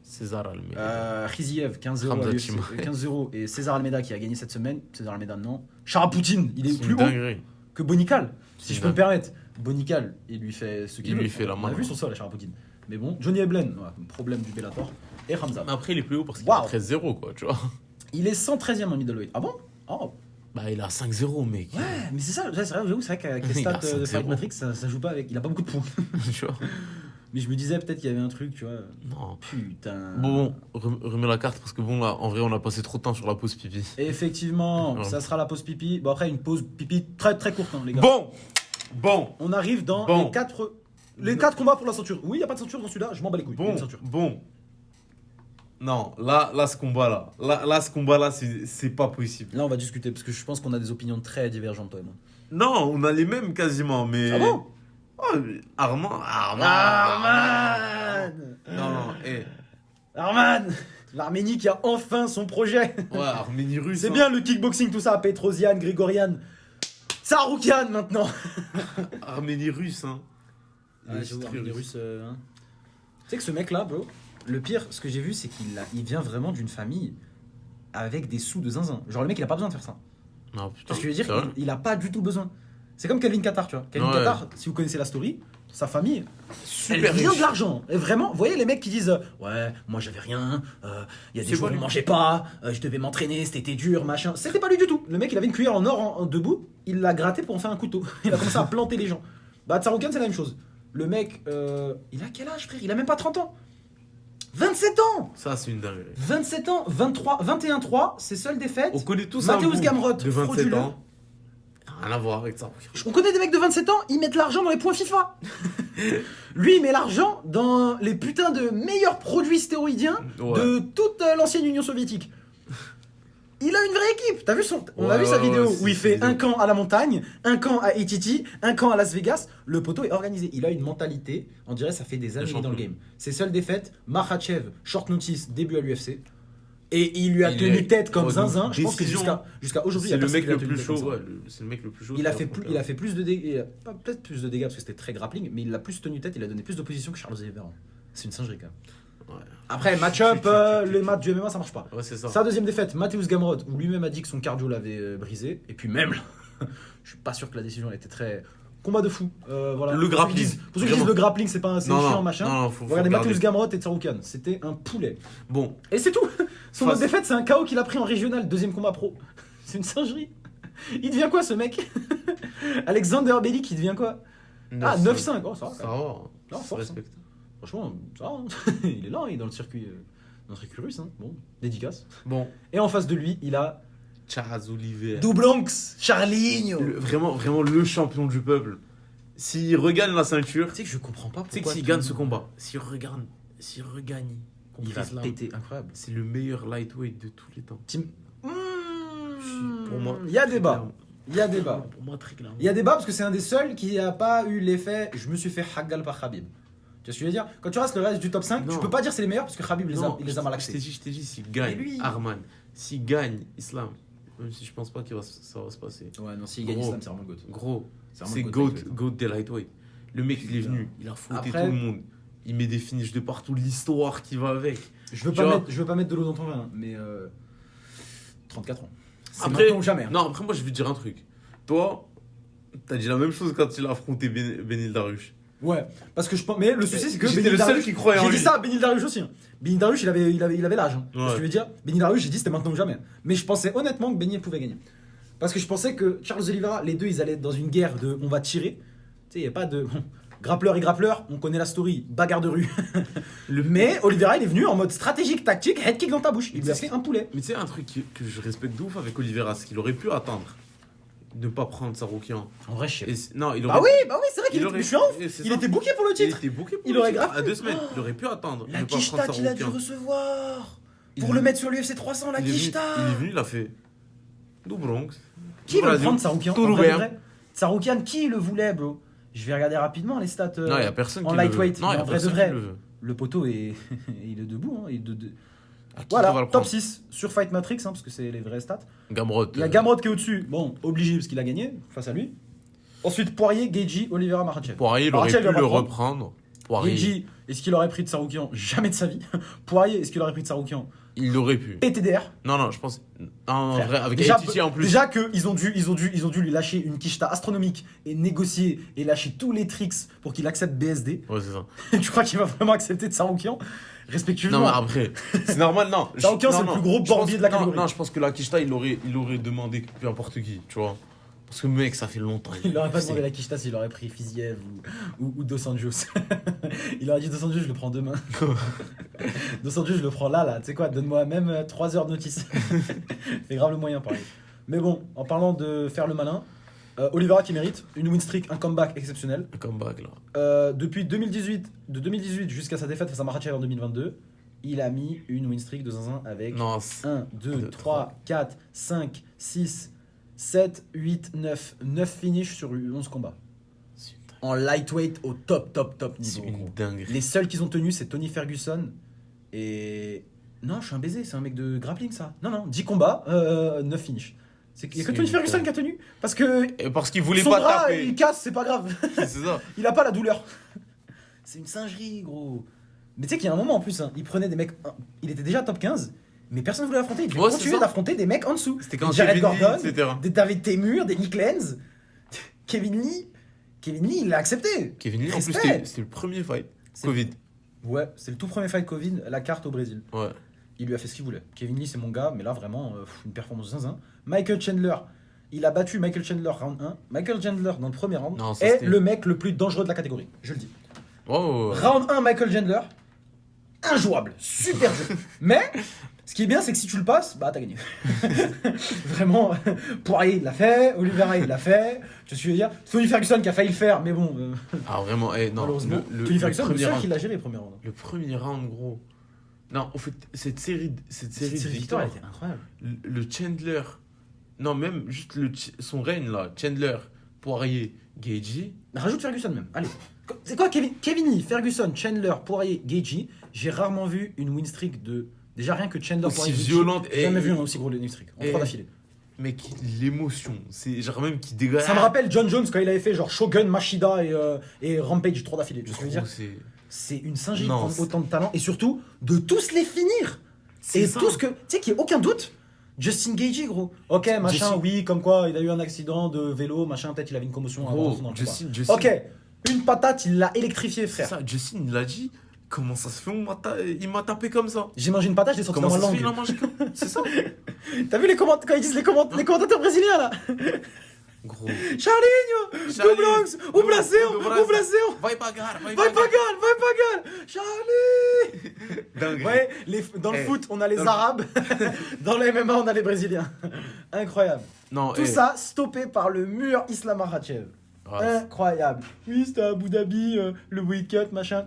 César Almeida. Khiziev, 15-0 à Hamza l'UFC, Chimaev. 15-0. Et César Almeida qui a gagné cette semaine. César Almeida, non. Charapoutine, il est C'est plus une haut dinguerie. que Bonical, si C'est je peux me dingue. permettre. Bonical, il lui fait ce qu'il Il veut. lui fait la On main. a vu son sol à Charapoutine. Mais bon, Johnny Eblen, ouais, problème du Bellator. Et Hamza. Mais après, il est plus haut parce qu'il Waouh. a 13-0, quoi, tu vois. Il est 113ème en middleweight. Ah bon? Oh. Bah, il a 5-0, mec. Ouais, mais c'est ça, c'est vrai, j'avoue, c'est vrai qu'avec les Il a stats de 5-0. Fight Matrix, ça joue pas avec. Il a pas beaucoup de points. Tu vois. Mais je me disais peut-être qu'il y avait un truc, tu vois. Non. Putain. Bon, remets la carte parce que bon, là, en vrai, on a passé trop de temps sur la pause pipi. Effectivement, Ouais. ça sera la pause pipi. Bon, après, une pause pipi très très courte, hein, les gars. Bon, On arrive dans Bon. les 4 combats pour la ceinture. Oui, il n'y a pas de ceinture dans celui-là, je m'en bats les couilles. Il y a une ceinture. bon. Non, là, ce combat-là, ce combat-là, c'est pas possible. Là, on va discuter parce que je pense qu'on a des opinions très divergentes, toi et moi. Non, on a les mêmes quasiment, mais. Ah bon? Oh, mais Arman. Arman. Non, Arman. L'Arménie qui a enfin son projet. Ouais, Arménie russe. C'est bien le kickboxing, tout ça. Petrosian, Grigorian. Tsaroukian maintenant. Arménie russe, hein. J'avoue, Arménie russe. Tu sais que ce mec-là, bro, le pire, ce que j'ai vu, c'est il vient vraiment d'une famille avec des sous de zinzin. Genre, le mec, il a pas besoin de faire ça. Non, putain. Parce que je veux dire, il a pas du tout besoin. C'est comme Calvin Qatar, tu vois. Calvin Qatar, si vous connaissez la story, sa famille, super elle vient riche. de l'argent. Et vraiment, vous voyez les mecs qui disent ouais, moi j'avais rien, il y a des C'est jours pas où je lui. mangeais pas, je devais m'entraîner, c'était dur, machin. C'était pas lui du tout. Le mec, il avait une cuillère en or en debout, il l'a gratté pour en faire un couteau. Il a commencé à planter les gens. Bah, Tsaroukian, c'est la même chose. Le mec, il a quel âge, frère? Il a même pas 30 ans. 27 ans. Ça, c'est une dinguerie. 27 ans, 23, 21-3, ses seules défaites. On connaît tous un Mateusz bout Gamrot, de 27 frauduleux. ans. Rien à voir avec ça. On connaît des mecs de 27 ans, ils mettent l'argent dans les points FIFA. Lui, il met l'argent dans les putains de meilleurs produits stéroïdiens Ouais. de toute l'ancienne Union soviétique. Il a une vraie équipe. T'as vu on a Ouais, vu sa ouais, vidéo ouais, où il c'est fait vidéo. un camp à la montagne, un camp à ATT, un camp à Las Vegas. Le poteau est organisé. Il a une mentalité. On dirait ça fait des années qu'il est dans le champion. game. Ses seules défaites, Makhachev, short notice, début à l'UFC. Et il lui a Il tenu est- tête comme ouais, zinzin. Je pense que décision. jusqu'à aujourd'hui, C'est il y a le personne mec qui lui a le tenu plus tête comme chaud. ça. Ouais, c'est le mec le plus chaud. Il a fait plus de dégâts, peut-être plus de dégâts parce que c'était très grappling, mais il a plus tenu tête, il a donné plus d'opposition que Charles Oliveira. C'est une singerie quand même. Ouais. Après, match-up, les matchs du MMA ça marche pas. Ouais, c'est ça. Sa deuxième défaite, Mateusz Gamrot, où lui-même a dit que son cardio l'avait brisé, et puis même, je suis pas sûr que la décision elle était très. Combat de fou. Voilà. Le grappling. Pour ceux qui disent le grappling, c'est pas un c'est Non, chiant, non, machin. non, faut Regardez regarder. Mateusz Gamrot et Tsaroukian, c'était un poulet. Bon, Et c'est tout. Son Face- autre défaite, c'est un KO qu'il a pris en régional, deuxième combat pro. C'est une singerie. Il devient quoi ce mec? Alexander Bellik, il devient quoi? Ah, 9-5, oh ça va. Ça quand même. va. Non, Ça se force, respecte. Franchement, ça va. Hein. Il est là, il est dans le circuit russe. Hein. Bon, dédicace. Bon, Et en face de lui, il a Charles Olivier. Doublanx, Charlinho. Vraiment le champion du peuple. S'il regagne la ceinture, Tu sais que je comprends pas tu sais que pourquoi. s'il gagne ce combat, s'il regagne contre il va Islam, péter, incroyable. c'est le meilleur lightweight de tous les temps. Pour moi, il y a très débat. clairement. Il y a débat. Pour moi, très clairement. Il y a débat parce que c'est un des seuls qui n'a pas eu l'effet je me suis fait haggal par Khabib. Tu vois ce que je veux dire? Quand tu restes le reste du top 5, tu Non. peux pas dire c'est les meilleurs parce que Khabib Non, il les a je malaxés. t'ai dit, s'il Et gagne lui Arman, s'il gagne Islam, même si je pense pas ça va se passer. Ouais, non, s'il gagne gagne Islam, Islam, c'est vraiment le GOAT. Gros, vraiment c'est le GOAT des lightweight. Le mec, il est venu, il a fouetté Après- tout le monde. Il met des finishes de partout, l'histoire qui va avec. Je veux Tu vois pas mettre de l'eau dans ton vin, hein, mais 34 ans. C'est Après, maintenant ou jamais. Hein. non, après, moi, je vais te dire un truc. Toi, t'as dit la même chose quand il a affronté Benil Dariush. Ouais, parce que je pense. Mais le souci, c'est que J'étais Benil le seul Dariush- qui croyait en J'ai dit lui. ça à Benil Dariush aussi. Hein. Benil Dariush, il avait l'âge. Hein. Ouais. Je veux dire, Benil Dariush, j'ai dit c'était maintenant ou jamais. Mais je pensais honnêtement que Benil pouvait gagner. Parce que je pensais que Charles Oliveira, les deux, ils allaient être dans une guerre de on va tirer. Tu sais, il n'y a pas de. Bon, grappleur et grappleur, on connaît la story, bagarre de rue. Mais Oliveira, il est venu en mode stratégique, tactique, head kick dans ta bouche. Il lui a fait un poulet. Mais tu sais, un truc que je respecte de ouf avec Oliveira, c'est qu'il aurait pu attendre de ne pas prendre Saroukian. En vrai, je sais pas. Non, il aurait Bah oui, c'est vrai qu'il était. Je suis un ouf. Il était booké pour le Il titre. était booké pour Il le aurait titre grave à pu. 2 semaines. Il aurait pu attendre. La de pas quicheta prendre qu'il a dû Saroukian. recevoir. Il Pour est le venu- mettre sur l'UFC 300, la Il est venu- quicheta. Il est venu, il a fait. Do Bronx. Qui veut le Brasil, prendre, Saroukian? tout En le vrai de bien. vrai Saroukian, qui le voulait, bro? Je vais regarder rapidement les stats. Non, il n'y a personne en qui lightweight, le veut. Non, mais il y en a vrai de personne vrai. qui le veut. Le poteau est, il est debout. Hein, il est Ah, qui va Voilà, le top prendre 6 sur Fight Matrix, hein, parce que c'est les vraies stats. Gamrot. Il y a Gamrot qui est au-dessus. Bon, obligé parce qu'il a gagné face à lui. Ensuite, Poirier, Gaethje, Oliveira, Makhachev. Poirier, il aurait Makhachev, pu il va le prendre. reprendre. Poirier, Gaethje, est-ce qu'il aurait pris de Saroukian? Jamais de sa vie. Poirier, est-ce qu'il aurait pris de Saroukian? il aurait pu. PTDR. Non, je pense. Non, en Frère, vrai, avec déjà, ATT en plus. Déjà qu'ils ont dû lui lâcher une quicheta astronomique et négocier et lâcher tous les tricks pour qu'il accepte BSD. Ouais, c'est ça. Tu crois qu'il va vraiment accepter de Saroukian? Respectueusement. Non, mais après, c'est normal, non. Saroukian, Non, c'est le non, plus gros je pense- borbier de la non, catégorie. Non, je pense que la Kishta, il aurait demandé peu importe qui, tu vois. Parce que mec, ça fait longtemps. Il aurait pas c'est- demandé la quicheta s'il aurait pris Fiziev ou Dos Anjos. Il aurait dit Dos Anjos, je le prends demain. Dos Anjos, je le prends là. Tu sais quoi, donne-moi même 3 heures de notice. C'est grave le moyen, pareil. Mais bon, en parlant de faire le malin, Oliveira qui mérite une win streak, un comeback exceptionnel. Un comeback là. Depuis 2018, de 2018 jusqu'à sa défaite face à Makhachev en 2022, il a mis une win streak de zinzin avec Non, 1, 2, Deux, 3, 4, 5, 6, 7, 8, 9. 9 finishes sur 11 combats. c'est une dinguerie. en lightweight au top C'est niveau. une Gros. dinguerie. Les seuls qu'ils ont tenus, c'est Tony Ferguson et. Non, je suis un baiser, c'est un mec de grappling ça. Non, 10 combats, 9 finishes. Il y a que C'est Tony une Ferguson dingue. qui a tenu. Parce que Et parce qu'il voulait son pas bras, taper. il casse, c'est pas grave. C'est ça. Il a pas la douleur. C'est une singerie, gros. Mais tu sais qu'il y a un moment en plus, hein, il prenait des mecs. Il était déjà top 15, mais personne ne voulait l'affronter. Il devait Ouais, c'est continuer ça. d'affronter des mecs en dessous. C'était quand Des Jared Kevin Lee, Gordon, etc. des David Temur, des Nick Lenz. Kevin Lee, il l'a accepté. Kevin Lee, en plus, Respect. c'était le premier fight. C'est- Covid. Ouais, c'est le tout premier fight Covid, la carte au Brésil. Ouais. Il lui a fait ce qu'il voulait. Kevin Lee, c'est mon gars, mais là, vraiment, une performance zinzin. Michael Chandler, il a battu Michael Chandler round 1. Michael Chandler, dans le premier round, Non, ça, est c'était- le mec le plus dangereux de la catégorie. Je le dis. Oh. Round 1, Michael Chandler, injouable, super dur. Mais, ce qui est bien, c'est que si tu le passes, bah t'as gagné. Vraiment, Poirier, il l'a fait, Oliveira, il l'a fait. Tu vois ce que je veux dire Tony Ferguson qui a failli le faire, mais bon, Ah, vraiment, non. malheureusement. Le Tony Ferguson, le premier seul round. qui l'a géré, le premier round. Le premier round, gros. Non, en fait, cette série de Cette victoire, victoires, elle était incroyable. le Chandler, non, même juste son règne là, Chandler, Poirier, Gaethje, Rajoute Ferguson même, allez. C'est quoi Kevin Lee, Ferguson, Chandler, Poirier, Gaethje. J'ai rarement vu une win streak de. Déjà rien que Chandler, aussi Poirier, Gaethje. violente. J'ai jamais vu un aussi gros win streak. En et- 3 d'affilée. Mec, l'émotion, c'est genre même qui dégage. Ça me rappelle John Jones quand il avait fait genre Shogun, Machida et Rampage 3 d'affilée. Tu vois ce que je veux dire C'est une singerie de Non, prendre c'est- autant de talent et surtout de tous les finir. C'est Et ça. tout ce que. Tu sais qu'il n'y a aucun doute. Justin Gaethje, gros. Ok, machin, Justin- oui, comme quoi il a eu un accident de vélo, machin, peut-être il avait une commotion avant Gros, dans le combat. Justin, Ok, une patate, il l'a électrifié, c'est frère. ça, Justin, il l'a dit. Comment ça se fait, il m'a tapé comme ça. J'ai mangé une patate, je l'ai sorti Comment dans ça ma se fait, il a langue. mangé comme C'est ça. T'as vu les commentaires quand ils disent les commentateurs brésiliens là Gros. Charlinho, do Bronx, o Brasil, o Brasil. Vai pagar, vai Vai pagar. pagar, Charlie. Dingue. Ouais, dans le Eh, foot, on a les dans le- Arabes. Dans le MMA, on a les Brésiliens. Incroyable. Non, Tout ça stoppé par le mur Islam Makhachev. Incroyable. Oui, c'était à Abu Dhabi, le weight cut, machin.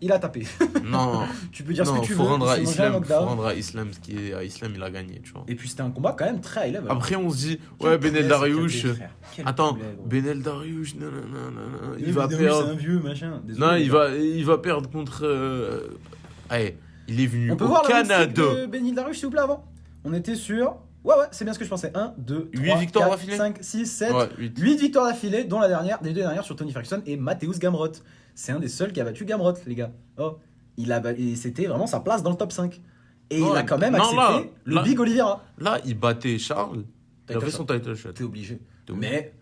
Il a tapé. Non, Tu peux dire ce non, que tu faut veux. rendre à il s'est mangé un Islam, faut knockdown. rendre à Islam ce qui est à Islam, il a gagné, tu vois. Et puis c'était un combat quand même très high level. Après, on se dit, Quel ouais, poulet, Benel ce Dariush. Katé, frère. Quel Attends, poulet, gros. Benel Dariush, non, il Oui, va évidemment, perdre. C'est un vieux machin. Désolé, Non, les gars. il va perdre contre. Allez, il est venu On peut au voir la Canada. statistique de Benil Dariush s'il vous plaît avant. On était sur. Ouais, c'est bien ce que je pensais. 1, 2, 3, Huit victoires 4, d'affilée 5, 6, 7. Ouais, 8. 8 victoires d'affilée, dont les deux dernières sur Tony Ferguson et Mateusz Gamrot. C'est un des seuls qui a battu Gamrot, les gars. Oh, et c'était vraiment sa place dans le top 5. Et Non, il a quand même non, accepté le là- Big Oliveira. Là, il battait Charles. Il a Title fait shot. son title shot. T'es obligé. T'es obligé. Mais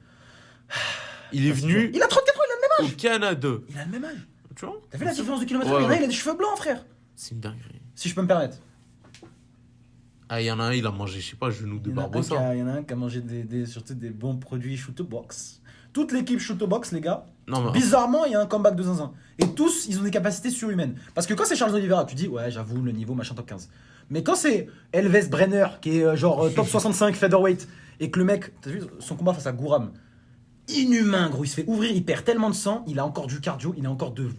Il est venu il a 34 ans, il a le même au Canada. Il a le même âge. Tu vois T'as vu la différence de kilomètre Ouais, Il y en a, ouais. il a des cheveux blancs, frère. C'est une dinguerie. Si je peux me permettre. Ah, il y en a un, il a mangé, je sais pas, genou de Il y en a un Barbossa. il y en a un qui a mangé surtout des bons produits shoot box. Toute l'équipe shoot box, les gars. Non, mais. Bizarrement, il y a un comeback de zinzin. Et tous, ils ont des capacités surhumaines. Parce que quand c'est Charles Oliveira, tu dis, ouais, j'avoue, le niveau, machin, top 15. Mais quand c'est Elves Brenner, qui est top 65 featherweight, et que le mec, t'as vu son combat face à Gouram, inhumain, gros, il se fait ouvrir, il perd tellement de sang, il a encore du cardio, il est encore debout.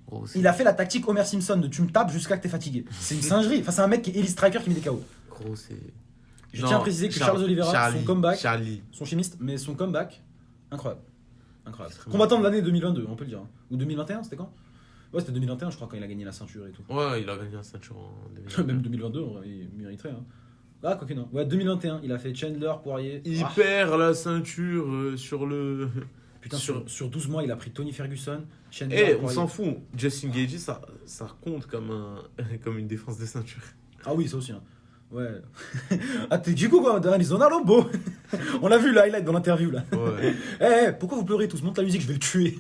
Gros, c'est- Il a fait la tactique Homer Simpson de tu me tapes jusqu'à que t'es fatigué. C'est une singerie. Enfin, c'est un mec qui est Elite Striker qui met des KO. Gros, c'est. Je Non, tiens à préciser que Charles Oliveira, son comeback, Charlie. son chimiste, mais son comeback, incroyable. Incroyable. Extrêmement Combattant de l'année 2022, on peut le dire. Ou 2021, c'était quand Ouais, c'était 2021, je crois, quand il a gagné la ceinture et tout. Ouais, il a gagné un ceinture en 2021. Même 2022, il mériterait. Hein. Ah, quoi que non. Ouais, 2021, il a fait Chandler, Poirier. Il Ah, perd la ceinture sur le. putain, sur- sur 12 mois, il a pris Tony Ferguson, Chandler, Eh, on Poirier. s'en fout. Justin Gaethje, ça compte comme, comme une défense de ceinture. Ah oui, ça aussi. Hein. Ouais. Ah, t'es du coup, quoi, dans Arizona, Lobo. On l'a vu, le highlight dans l'interview, là. Ouais. Pourquoi vous pleurez tous? Monte la musique, je vais le tuer.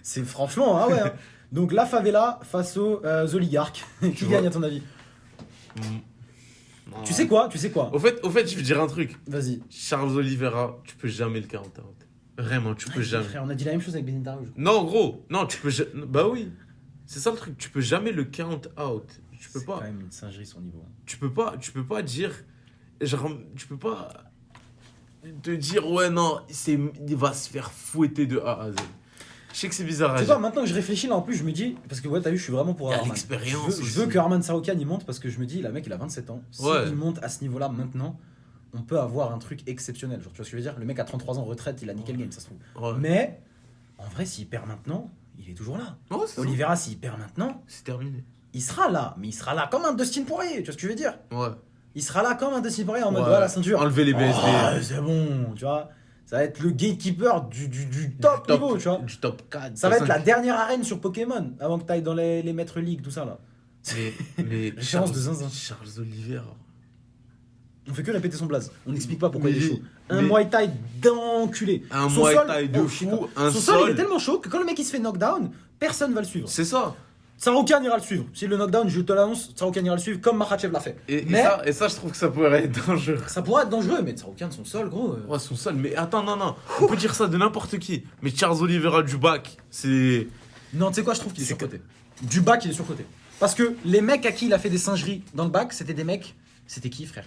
C'est franchement, ah ouais. Hein. Donc la favela face aux oligarques. Qui vois. gagne à ton avis? Non. Tu sais quoi? Au fait, je vais dire un truc. Vas-y. Charles Oliveira, tu peux jamais le 40 out. Vraiment, tu peux jamais. Frère, on a dit la même chose avec Benil Dariush. Non, gros, non, tu peux jamais. Bah oui. C'est ça le truc, tu peux jamais le count out. Tu peux C'est pas. quand même une singerie son niveau. Tu peux pas dire. Genre, tu peux pas te dire, ouais, non, il va se faire fouetter de A à Z. Je sais que c'est bizarre à Tu sais dire. quoi, maintenant que je réfléchis là en plus, je me dis, parce que ouais, t'as vu, je suis vraiment pour Il y a Arman. l'expérience Je veux aussi. que Arman Saroukian il monte parce que je me dis, la mec il a 27 ans. Si Ouais. il monte à ce niveau-là maintenant, on peut avoir un truc exceptionnel. Genre, tu vois ce que je veux dire? Le mec à 33 ans, retraite, il a nickel game, ça se trouve. Ouais. Mais, en vrai, s'il perd maintenant, il est toujours là. Ouais, c'est ça. Oliveira, s'il perd maintenant, C'est terminé. il sera là. Mais il sera là comme un Dustin Poirier, tu vois ce que je veux dire? Ouais. Il sera là comme un Dustin Poirier en mode, Ouais. voilà, la ceinture. Enlever les BSD. Oh, c'est bon, tu vois. Ça va être le gatekeeper du top niveau, tu vois. Du top 4. Ça va être top la 5. dernière arène sur Pokémon avant que tu ailles dans les Maîtres League, tout ça là. Mais Référence de zinzin. Charles Oliveira. On fait que répéter son blaze. On n'explique pas pourquoi il est Mais- chaud. Un mais- Muay Thai d'enculé. Un Son Muay sol- Thai de oh, fou, putain. un Son sol, il sol. est tellement chaud que quand le mec il se fait knockdown, personne va le suivre. C'est ça. Saroukan ira le suivre. Si le knockdown, je te l'annonce, Saroukan ira le suivre comme Makhachev l'a fait. Mais Et ça, je trouve que ça pourrait être dangereux. ça pourrait être dangereux, mais Saroukan, son sol, gros. Ouais, son sol. Mais attends, non. On peut dire ça de n'importe qui. Mais Charles Oliveira du bac, c'est. Non, tu sais quoi, je trouve qu'il est C'est surcoté. Du bac, il est surcoté. Parce que les mecs à qui il a fait des singeries dans le bac, c'était des mecs. C'était qui, frère?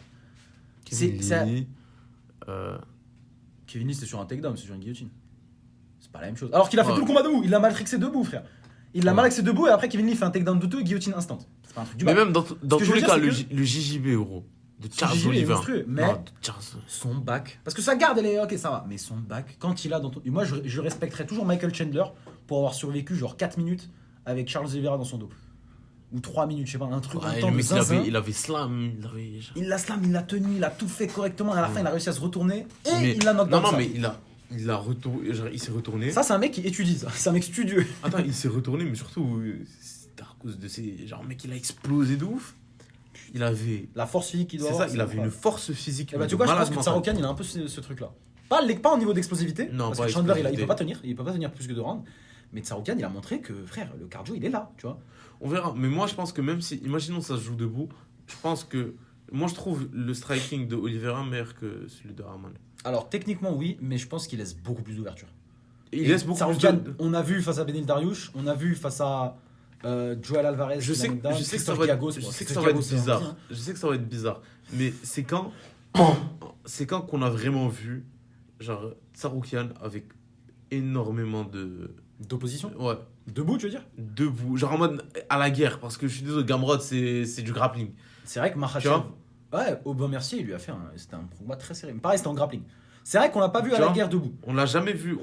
ça- Lee, Kevin Lee, c'était sur un takedown, c'est sur une guillotine. C'est pas la même chose. Alors qu'il a fait Ouais. tout le combat debout, il l'a matrixé debout, frère. Il l'a Ouais. malaxé debout et après Kevin Lee fait un takedown douteux et guillotine instant. C'est pas un truc du Mais bac. même dans que tous je veux les dire, cas, c'est le JJB, gros. De Charles JJB est Oliveira. monstrueux, mais- Non, de Charles. Son bac. Parce que sa garde, elle est ok, ça va. Mais son bac, quand il a dans ton. Et moi, je respecterais toujours Michael Chandler pour avoir survécu genre 4 minutes avec Charles Oliveira dans son dos. Ou 3 minutes, je sais pas, un truc. un Ouais, temps le de mec, zinzin. il avait slam. Il l'a slam, il l'a tenu, il a tout fait correctement. À la fin, il a réussi à se retourner et Mais- il l'a knockdown. Non, ça. mais il a retourné. Genre, il s'est retourné. Ça, c'est un mec qui étudie ça. C'est un mec studieux. Attends, il s'est retourné, mais surtout, c'était à cause de ses. Genre, mec, il a explosé de ouf. Il avait. La force physique qu'il doit C'est avoir. ça, il avait une force physique. Et bah, de tu vois, je pense malade que mental. Saroukan, il a un peu ce truc-là. Pas au niveau d'explosivité. Non, parce pas que Chandler, il peut explosivité. pas tenir. Il peut pas tenir plus que 2 rounds. Mais Saroukan, il a montré que, frère, le cardio, il est là, tu vois. On verra. Mais moi, je pense que même si. Imaginons ça se joue debout. Je pense que. Moi, je trouve le striking de Oliveira meilleur que celui de Rahman. Alors, techniquement, oui, mais je pense qu'il laisse beaucoup plus d'ouverture. Il laisse beaucoup plus Saroukan, de. on a vu face à Benil Dariush, on a vu face à Joel Alvarez. Je sais, Knockdown, je sais que ça Christophe va Giagos, être, je bon, sais que Christophe ça va être Giagos, c'est un bizarre. bien. Je sais que ça va être bizarre. Mais c'est quand qu'on a vraiment vu, genre, Saroukian avec énormément de. D'opposition. Ouais, Debout, tu veux dire? debout. Genre en mode à la guerre. Parce que je suis désolé, Gamrot, c'est du grappling. C'est vrai que Tu Makhachev. vois Ouais, Aubin Mercier, il lui a fait c'était un combat très serré. Mais pareil, c'était en grappling. C'est vrai qu'on l'a pas vu Tu à la vois guerre debout. On l'a jamais vu.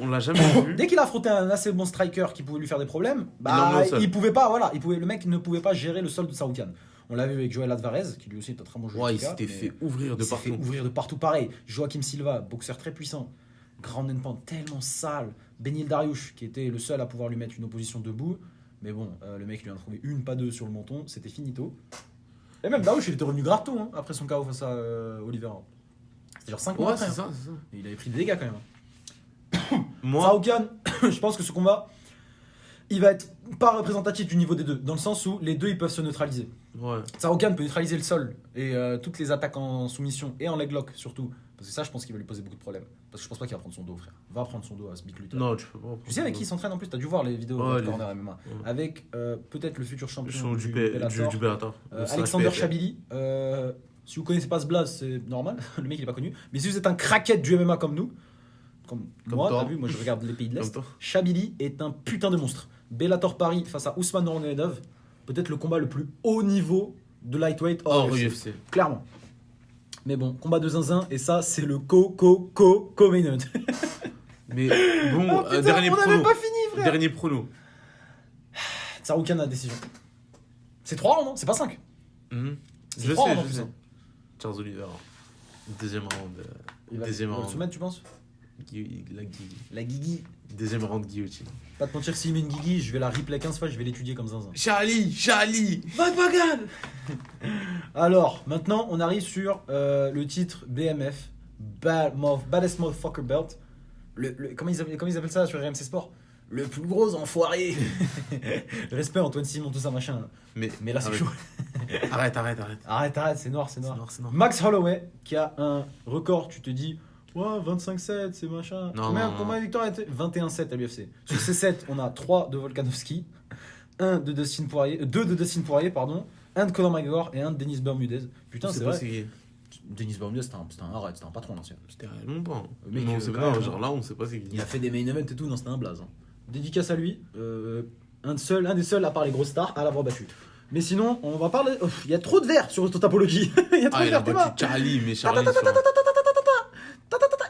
Dès qu'il a affronté un assez bon striker qui pouvait lui faire des problèmes, Il l'emmenait au sol. il pouvait pas, voilà, le mec ne pouvait pas gérer le sol de Saroukan. On l'a vu avec Joel Alvarez, qui lui aussi est un très bon joueur. Ouais, il s'était fait ouvrir de Il s'est fait partout. ouvrir de partout. Pareil, Joachim Silva, boxeur très puissant, grand endpoint tellement sale. Benil Dariush, qui était le seul à pouvoir lui mettre une opposition debout. Mais bon, le mec lui en a trouvé une, pas deux sur le menton, c'était finito. Et même Dariush, il était revenu grave tôt, hein, après son KO face à Oliveira. C'était genre 5 mois Ouais, après. c'est hein. ça, c'est ça. Et il avait pris des dégâts quand même. Moi, Saroukan, je pense que ce combat, il va être pas représentatif du niveau des deux, dans le sens où les deux ils peuvent se neutraliser. ouais. Saroukan peut neutraliser le sol et toutes les attaques en soumission et en leg lock surtout. Parce que ça, je pense qu'il va lui poser beaucoup de problèmes. Parce que je pense pas qu'il va prendre son dos, frère. Va prendre son dos à ce big lutteur. Non, tu peux pas. Tu sais avec qui il s'entraîne en plus? T'as dû voir les vidéos Ouais, de Corner MMA. ouais. Avec peut-être le futur champion Champion du du Bellator, Bellator. Alexander PFL. Chabili. Si vous connaissez pas ce blaze, c'est normal. Le mec il est pas connu. Mais si vous êtes un craquette du MMA comme nous, comme moi, toi. t'as vu, moi je regarde les pays de Comme l'Est. toi. Chabili est un putain de monstre. Bellator Paris face à Ousmane Nurmagomedov, peut-être le combat le plus haut niveau de lightweight hors Hors UFC. UFC. Clairement. Mais bon, combat de zinzin, et ça, c'est le co-main event. Mais bon, Oh, putain, dernier on n'avait prono. pas fini, frère. Dernier prono. Saroukan a décision. C'est 3 rounds, non? C'est pas 5. Mhm. C'est Je trois sais, rounds, je sais. putain. Charles Oliveira. Deuxième round. Il Deuxième va le round. soumettre, tu penses? La guigui. Deuxième round guillotine. Pas te mentir, s'il met une guigui, je vais la replay 15 fois, je vais l'étudier comme zinzin. Charlie. Va Pagan. Alors, maintenant, on arrive sur le titre BMF, Baddest Motherfucker Belt. Comment ils appellent ça sur RMC Sport? Le plus gros enfoiré. Respect Antoine Simon, tout ça machin. Mais là, c'est arrête. chaud. Arrête. Arrête, c'est noir. C'est noir. Max Holloway, qui a un record, tu te dis, ouais, 25-7, c'est machin. Non, Combien non. de victoires a été 21-7 à l'UFC. Sur ces 7, on a 3 de Volkanovski, 2 de Dustin Poirier, pardon, 1 de Conor McGregor et 1 de Denis Bermudez. Putain, c'est pas vrai. qui. Denis Bermudez, c'était un patron l'ancien. C'était longtemps. Le mec, Non, on sait quand pas, même, genre là, on sait pas c'est qui. Il a fait des main events et tout, non, c'était un blaze. Hein. Dédicace à lui, un des seuls à part les grosses stars à l'avoir battu. Mais sinon, on va parler. Il y a trop de verres sur Topology. Il y a trop Ah, de il a verres, t'es battu mort. Charlie, mais Charlie.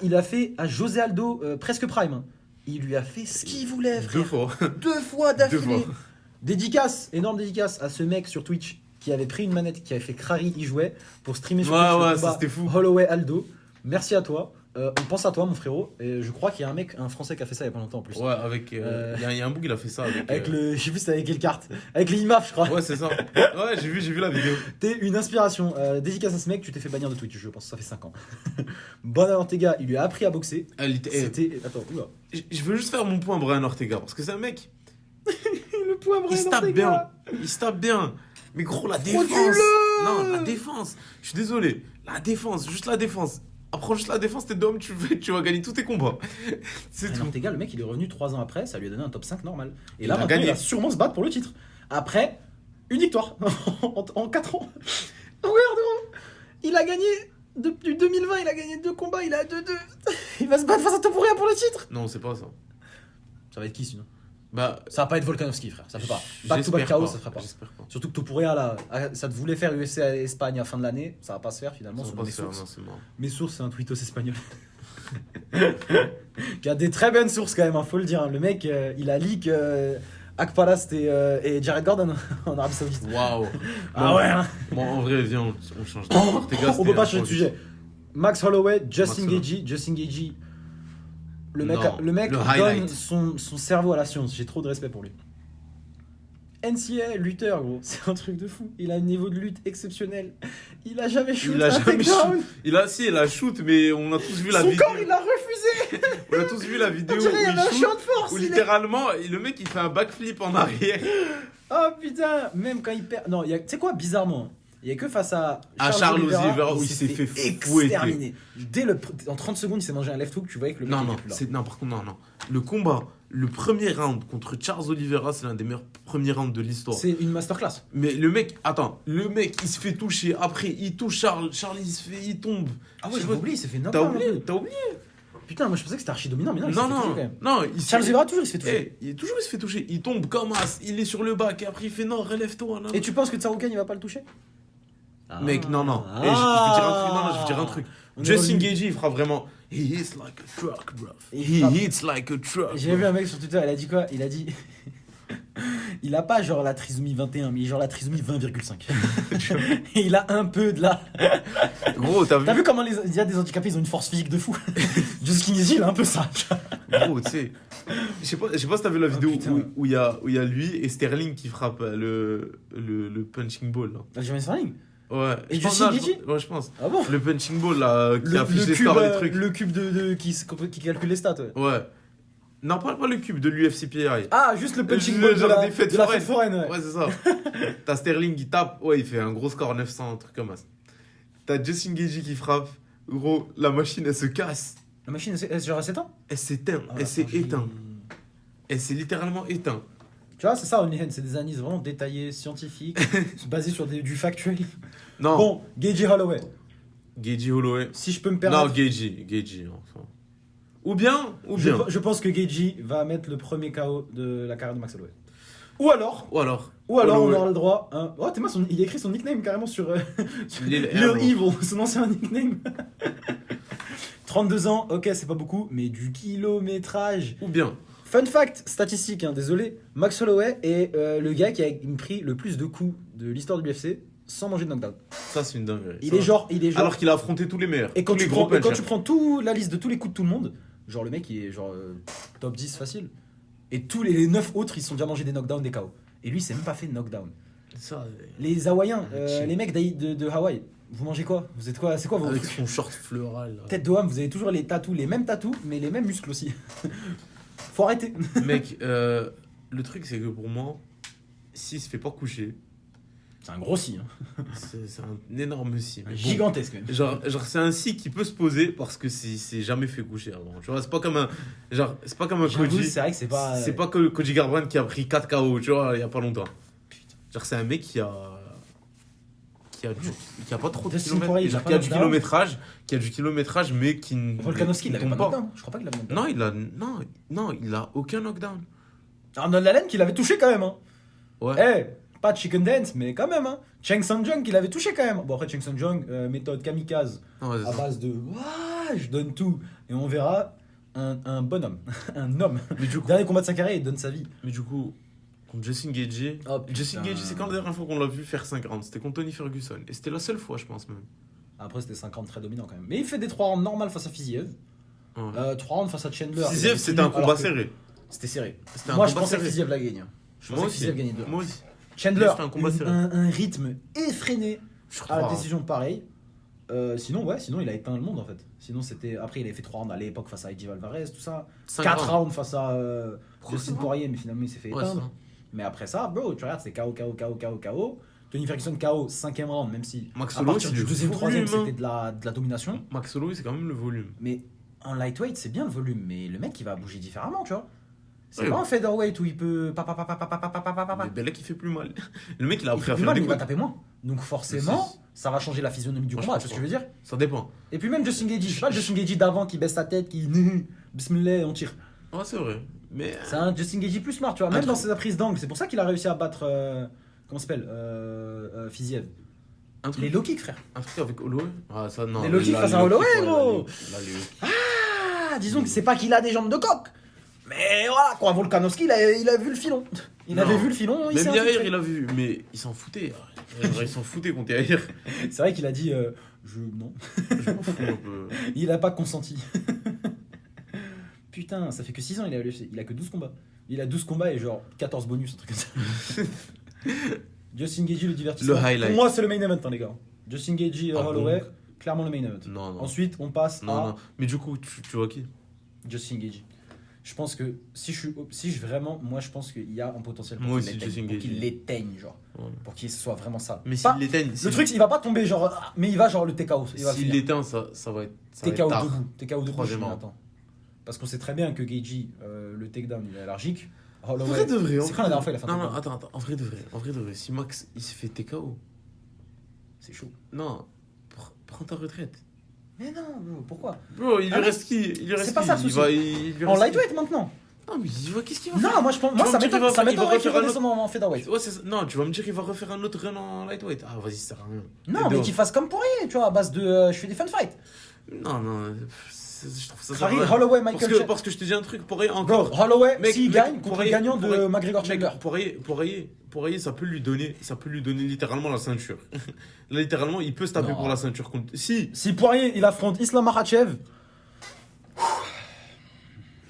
Il a fait à José Aldo presque prime. Hein. Il lui a fait ce qu'il voulait, frère. 2 fois. 2 fois d'affilée. 2 fois. Dédicace, énorme dédicace à ce mec sur Twitch qui avait pris une manette, qui avait fait Crary y jouait pour streamer sur Ouais, Twitch. ouais, le ça, combat c'était fou. Holloway Aldo. Merci à toi. On pense à toi, mon frérot. Et je crois qu'il y a un Français qui a fait ça il y a pas longtemps en plus. Ouais, avec. Il y a un bout, il a fait ça. Avec le. Je sais plus c'était avec quelle carte. Avec les IMAF, je crois. Ouais, c'est ça. Ouais, j'ai vu la vidéo. T'es une inspiration. Dédicace à ce mec, tu t'es fait bannir de Twitch, je pense. Ça fait 5 ans. Bon Ortega, il lui a appris à boxer. C'était. Attends, oula. Je veux juste faire mon point à Brian Ortega parce que c'est un mec. Le point Il se Brian tape Ortega. bien. Il se tape bien. Mais gros, la défense. Frauduleux. Non, la défense. Je suis désolé. La défense, juste la défense. Apprends juste la défense, t'es d'homme, tu vas gagner tous tes combats. C'est Brian tout. Ortega, le mec, il est revenu 3 ans après, ça lui a donné un top 5 normal. Et Il là, a maintenant, gagné. il va sûrement se battre pour le titre. Après, une victoire en 4 ans. Regarde, gros. Il a gagné. Depuis 2020, il a gagné 2 combats, il est à 2-2. Il va se battre face à Topuria pour le titre. Non, c'est pas ça. Ça va être qui sinon? Bah, Ça va pas être Volkanovski, frère. Ça peut pas. Back to back j'espère KO, pas, ça fera pas. J'espère pas. Surtout que Topuria, là, ça te voulait faire UFC à Espagne à fin de l'année. Ça va pas se faire finalement, Ça selon va pas mes se faire, sources. non, c'est mort. Mes sources, c'est un tweetos espagnol. Qui a des très bonnes sources quand même, hein, faut le dire. Hein. Le mec, il a leak Akparast et Jared Gordon en Arabie Saoudite. Waouh. Ah Bon, ouais, hein. Bon, en vrai, viens, on change de Ortega, On c'était peut pas un changer de pro. sujet. Max Holloway, Justin Max Gaethje. Justin Gaethje, le mec, Non, le mec le donne highlight. son cerveau à la science. J'ai trop de respect pour lui. NCA, lutteur, gros, c'est un truc de fou. Il a un niveau de lutte exceptionnel. Il a jamais shoot Il a un jamais takedown. shoot. Il a shoot, mais on a tous vu la Son vidéo. corps, il a refusé. On a tous vu la On vidéo où dirait qu'il y il avait un shoot. champ de force. Où il est- littéralement, le mec il fait un backflip en arrière. Oh putain, même quand il perd. Non, tu sais quoi, bizarrement, il y a que face à Charles Oliveira, où il il s'est fait exterminer. En 30 secondes, il s'est mangé un left hook, tu voyais que le mec Non, était non, plus là. non, par contre, non. Le combat, le premier round contre Charles Oliveira, c'est l'un des meilleurs premiers rounds de l'histoire. C'est une masterclass. Mais le mec, il se fait toucher. Après, il touche Charles. Charles, il tombe. Ah Je ouais, sais j'avais pas- oublié, il s'est fait T'as knock-down. oublié, t'as oublié. Putain, moi je pensais que c'était archi dominant, mais non, il s'est Non, fait toucher non, quand même. non. Charles Oliveira, toujours, il se fait toucher. Il se fait toucher. Il tombe comme as. Il est sur le bac. Et après, il fait non, relève-toi. Non. Et tu penses que Tsaroukan, il va pas le toucher? Mec, non. Ah. Je vais dire un truc. Non, je vais dire un truc. On est Justin revenu. Gaethje, il fera vraiment. He hits like a truck, bro. Il He frappe. hits like a truck. J'ai vu un mec sur Twitter, il a dit quoi? Il a dit. Il a pas genre la trisomie 21, mais genre la trisomie 20,5. Et il a un peu de la. Gros, t'as T'as vu vu comment il y a des handicapés, ils ont une force physique de fou. Justin Gaethje, il a un peu ça. Gros, tu sais. Je sais pas si t'as vu la vidéo putain. où il y a lui et Sterling qui frappent le punching ball. Là. Jamais Sterling. Ouais. Et je pense, Justin non, Gaethje Ouais, je pense. Ah bon? Le punching ball là, qui affiche les scores, les trucs. Le cube qui calcule les stats. Ouais. Ouais. Non, pas le cube de l'UFCPI. Ah, juste le punching Le ball de genre la, des fêtes de la foraines. fête foraine. Ouais. Ouais, c'est ça. T'as Sterling qui tape, ouais, il fait un gros score 900, un truc comme ça. T'as Justin Gaethje qui frappe, gros, la machine elle se casse, La machine, elle genre, elle s'éteint. elle s'éteint, Ah, elle s'est attends, j'ai- éteinte, elle s'est littéralement éteinte. Tu vois, c'est ça, OnlyHand, c'est des analyses vraiment détaillées, scientifiques, basées sur du factuel. Non, Bon, Gaethje Holloway, Gaethje Holloway. si je peux me Non, permettre. Gaethje, enfin. Ou bien. Je pense que Gaethje va mettre le premier KO de la carrière de Max Holloway. Ou alors Ou alors. on Holloway. aura le droit. Hein. Oh, t'es mal, il a écrit son nickname carrément sur sur Lil Lil Hero. Evil, son ancien nickname. 32 ans, ok, c'est pas beaucoup, mais du kilométrage. Ou bien. Fun fact, statistique, hein, désolé. Max Holloway est le gars qui a pris le plus de coups de l'histoire de l'UFC sans manger de knockdown. Ça, c'est une dinguerie. Il Ça. est genre. Alors qu'il a affronté tous les meilleurs. Et quand, tous tu les prends, gros et quand punchers. tu prends tout, la liste de tous les coups de tout le monde, genre le mec il est genre top 10 facile. Et tous les 9 autres ils sont déjà mangés des knockdowns, des KO. Et lui il s'est même pas fait de knockdown. Ça, Les Hawaïens, chill. les mecs de Hawaï, vous mangez quoi? Vous êtes quoi? C'est quoi vos avec trucs? son short floral. là. Tête de homme, vous avez toujours les tatous, les mêmes tatous, mais les mêmes muscles aussi. Faut arrêter. Mec, le truc, c'est que pour moi, s'il se fait pas coucher, C'est un gros si, hein. c'est un énorme si. Mais bon. Gigantesque même. Genre c'est un si qui peut se poser parce que c'est jamais fait coucher avant. Tu vois, c'est pas comme un. Genre, c'est pas comme un J'avoue, Koji. c'est vrai que c'est pas. C'est pas que Koji Garbrandt qui a pris 4 KO, tu vois, il y a pas longtemps. Genre, c'est un mec qui a pas trop de Dustin kilomètres. Poirier, il a Genre, pas qui a du knockdown. kilométrage, mais qui ne. Volkanovski, il qui avait tombe pas de knockdown. Je crois pas qu'il avait knockdown. Non, il a aucun knockdown. Arnold Allen qui l'avait touché quand même, hein. Ouais. Eh, Pas Chicken Dance, mais quand même. Hein. Cheng Sang-jung, il avait touché quand même. Bon, après, Cheng Sang-jung, méthode kamikaze, Non, ouais, c'est à ça. base de Ouah, je donne tout. Et on verra un bonhomme, un homme. Mais du coup, Dernier combat de sa carrière, il donne sa vie. contre Justin Gaethje, Oh, Justin putain. Gaethje, c'est quand la dernière fois qu'on l'a vu faire 5 rounds? C'était contre Tony Ferguson. Et c'était la seule fois, je pense même. Après, c'était 50 très dominant quand même. Mais il fait des 3 rounds normales face à Fiziev. Ouais. 3 rounds face à Chandler. Fiziev, c'était un combat serré. C'était serré. C'était un Moi, je combat pensais que serré. Fiziev la gagne. Je Moi pensais que aussi. Fiziev gagnait 2. Moi aussi. Chandler, C'était un combat serré. un rythme effréné Sur à la 3 décision pareil. Sinon, il a éteint le monde en fait. Sinon, c'était. Après, il avait fait 3 rounds à l'époque face à Eddie Alvarez, tout ça. 4 rounds face à Dustin Poirier, mais finalement, il s'est fait Ouais, éteindre. ça. Mais après ça, bro, tu regardes, c'est KO, KO, KO, KO, KO. Tony Ferguson KO, 5ème round, même si Max à Holloway, partir c'est du du 2ème, 3ème, volume, c'était de la domination. Max Holloway, c'est quand même le volume. Mais en lightweight, c'est bien le volume. Mais le mec, il va bouger différemment, tu vois. C'est Ouais, pas ouais. un featherweight où il peut. Pa, pa, pa, pa, pa, pa, pa, pa, pa, pa, pa. Mais Belek, il fait plus mal. Le mec, il a Il appris fait à plus faire mal, des mais il va coups. taper moins. Donc forcément, Mais ça va changer la physionomie du Moi, je combat, pense tu vois ce que pas. je veux dire. Ça dépend. Et puis même Justin Gaethje, c'est pas le Justin Gaethje d'avant qui baisse sa tête, qui bismillah, on tire. Ouais, c'est vrai. Mais. C'est un Justin Gaethje plus smart, tu vois, Un même dans truc- sa prise d'angle. C'est pour ça qu'il a réussi à battre comment ça s'appelle Fiziev. Un Les truc, low kicks, frère. un truc avec Holloway. Ah, ça, non. Les low kicks Là, face les à low Holloway, kicks, ouais, gros. là, les low kicks. Ah, disons que c'est pas qu'il a des jambes de coq. Mais voilà, quoi, Volkanovski, il a vu le filon. Il Non. avait vu le filon, il s'est Même Yair, infiltré. il a vu. Mais il s'en foutait. Genre, il s'en foutait contre Yair. C'est vrai qu'il a dit non. Je m'en fous un peu. Il a pas consenti. Putain, ça fait que 6 ans il a à l'UFC. Il a que 12 combats. Il a 12 combats et genre 14 bonus, un truc comme ça. Justin Gaethje, le divertissement. Le highlight. Pour moi, c'est le main event, hein, les gars. Justin Gaethje, Ah Holloway, bon clairement le main event. Non, non. Ensuite, on passe Non, à non. Mais du coup, tu vois qui? Justin Gaethje. Je pense que si je vraiment, moi je pense qu'il y a un potentiel pour Moi qu'il aussi, l'éteigne, Justin pour qu'il Gaethje. l'éteigne, genre. Ouais. Pour qu'il soit vraiment ça. Mais Pas- s'il l'éteigne. le truc, il va pas tomber genre, mais il va genre le TKO. Il va S'il finir. l'éteint, ça va être. Ça va être TKO tard. debout. TKO debout, Troisième je round. attends. Parce qu'on sait très bien que Gaethje, le takedown, il est allergique. En Holloway, vrai de vrai. c'est quand la dernière fois il a fait un Non, non, takedown attends. En vrai de vrai. Si Max, il s'est fait TKO. C'est chaud. Non. Prends ta retraite. Mais non, bro, pourquoi Bro, il lui Ah, reste qui? Il lui reste c'est pas qui ça le Il souci. va- il lui En reste qui lightweight maintenant. Non, mais il va- qu'est-ce qu'il va faire? Non, moi je pense, moi vas ça me dire qu'il m'étonne, va- ça il va m'étonnerait qu'il refaire un redescende en featherweight. Ouais, c'est ça. Non, tu vas me dire qu'il va refaire un autre run en lightweight. Ah, vas-y, ça sert à rien. Non, mais qu'il fasse comme Poirier, tu vois, à base de je fais des fun fights. Non, je trouve ça. Harry, sert à rien. Holloway, Parce Michael que, Chandler. parce que je te dis un truc, Poirier Bro, encore. Holloway, Mec, s'il mec, gagne contre le Poirier- gagnant de Poirier- McGregor Mec, Chandler. Poirier, ça peut lui donner littéralement la ceinture. Là, littéralement, il peut se taper Non. pour la ceinture contre. Si, Si Poirier il affronte Islam Makhachev,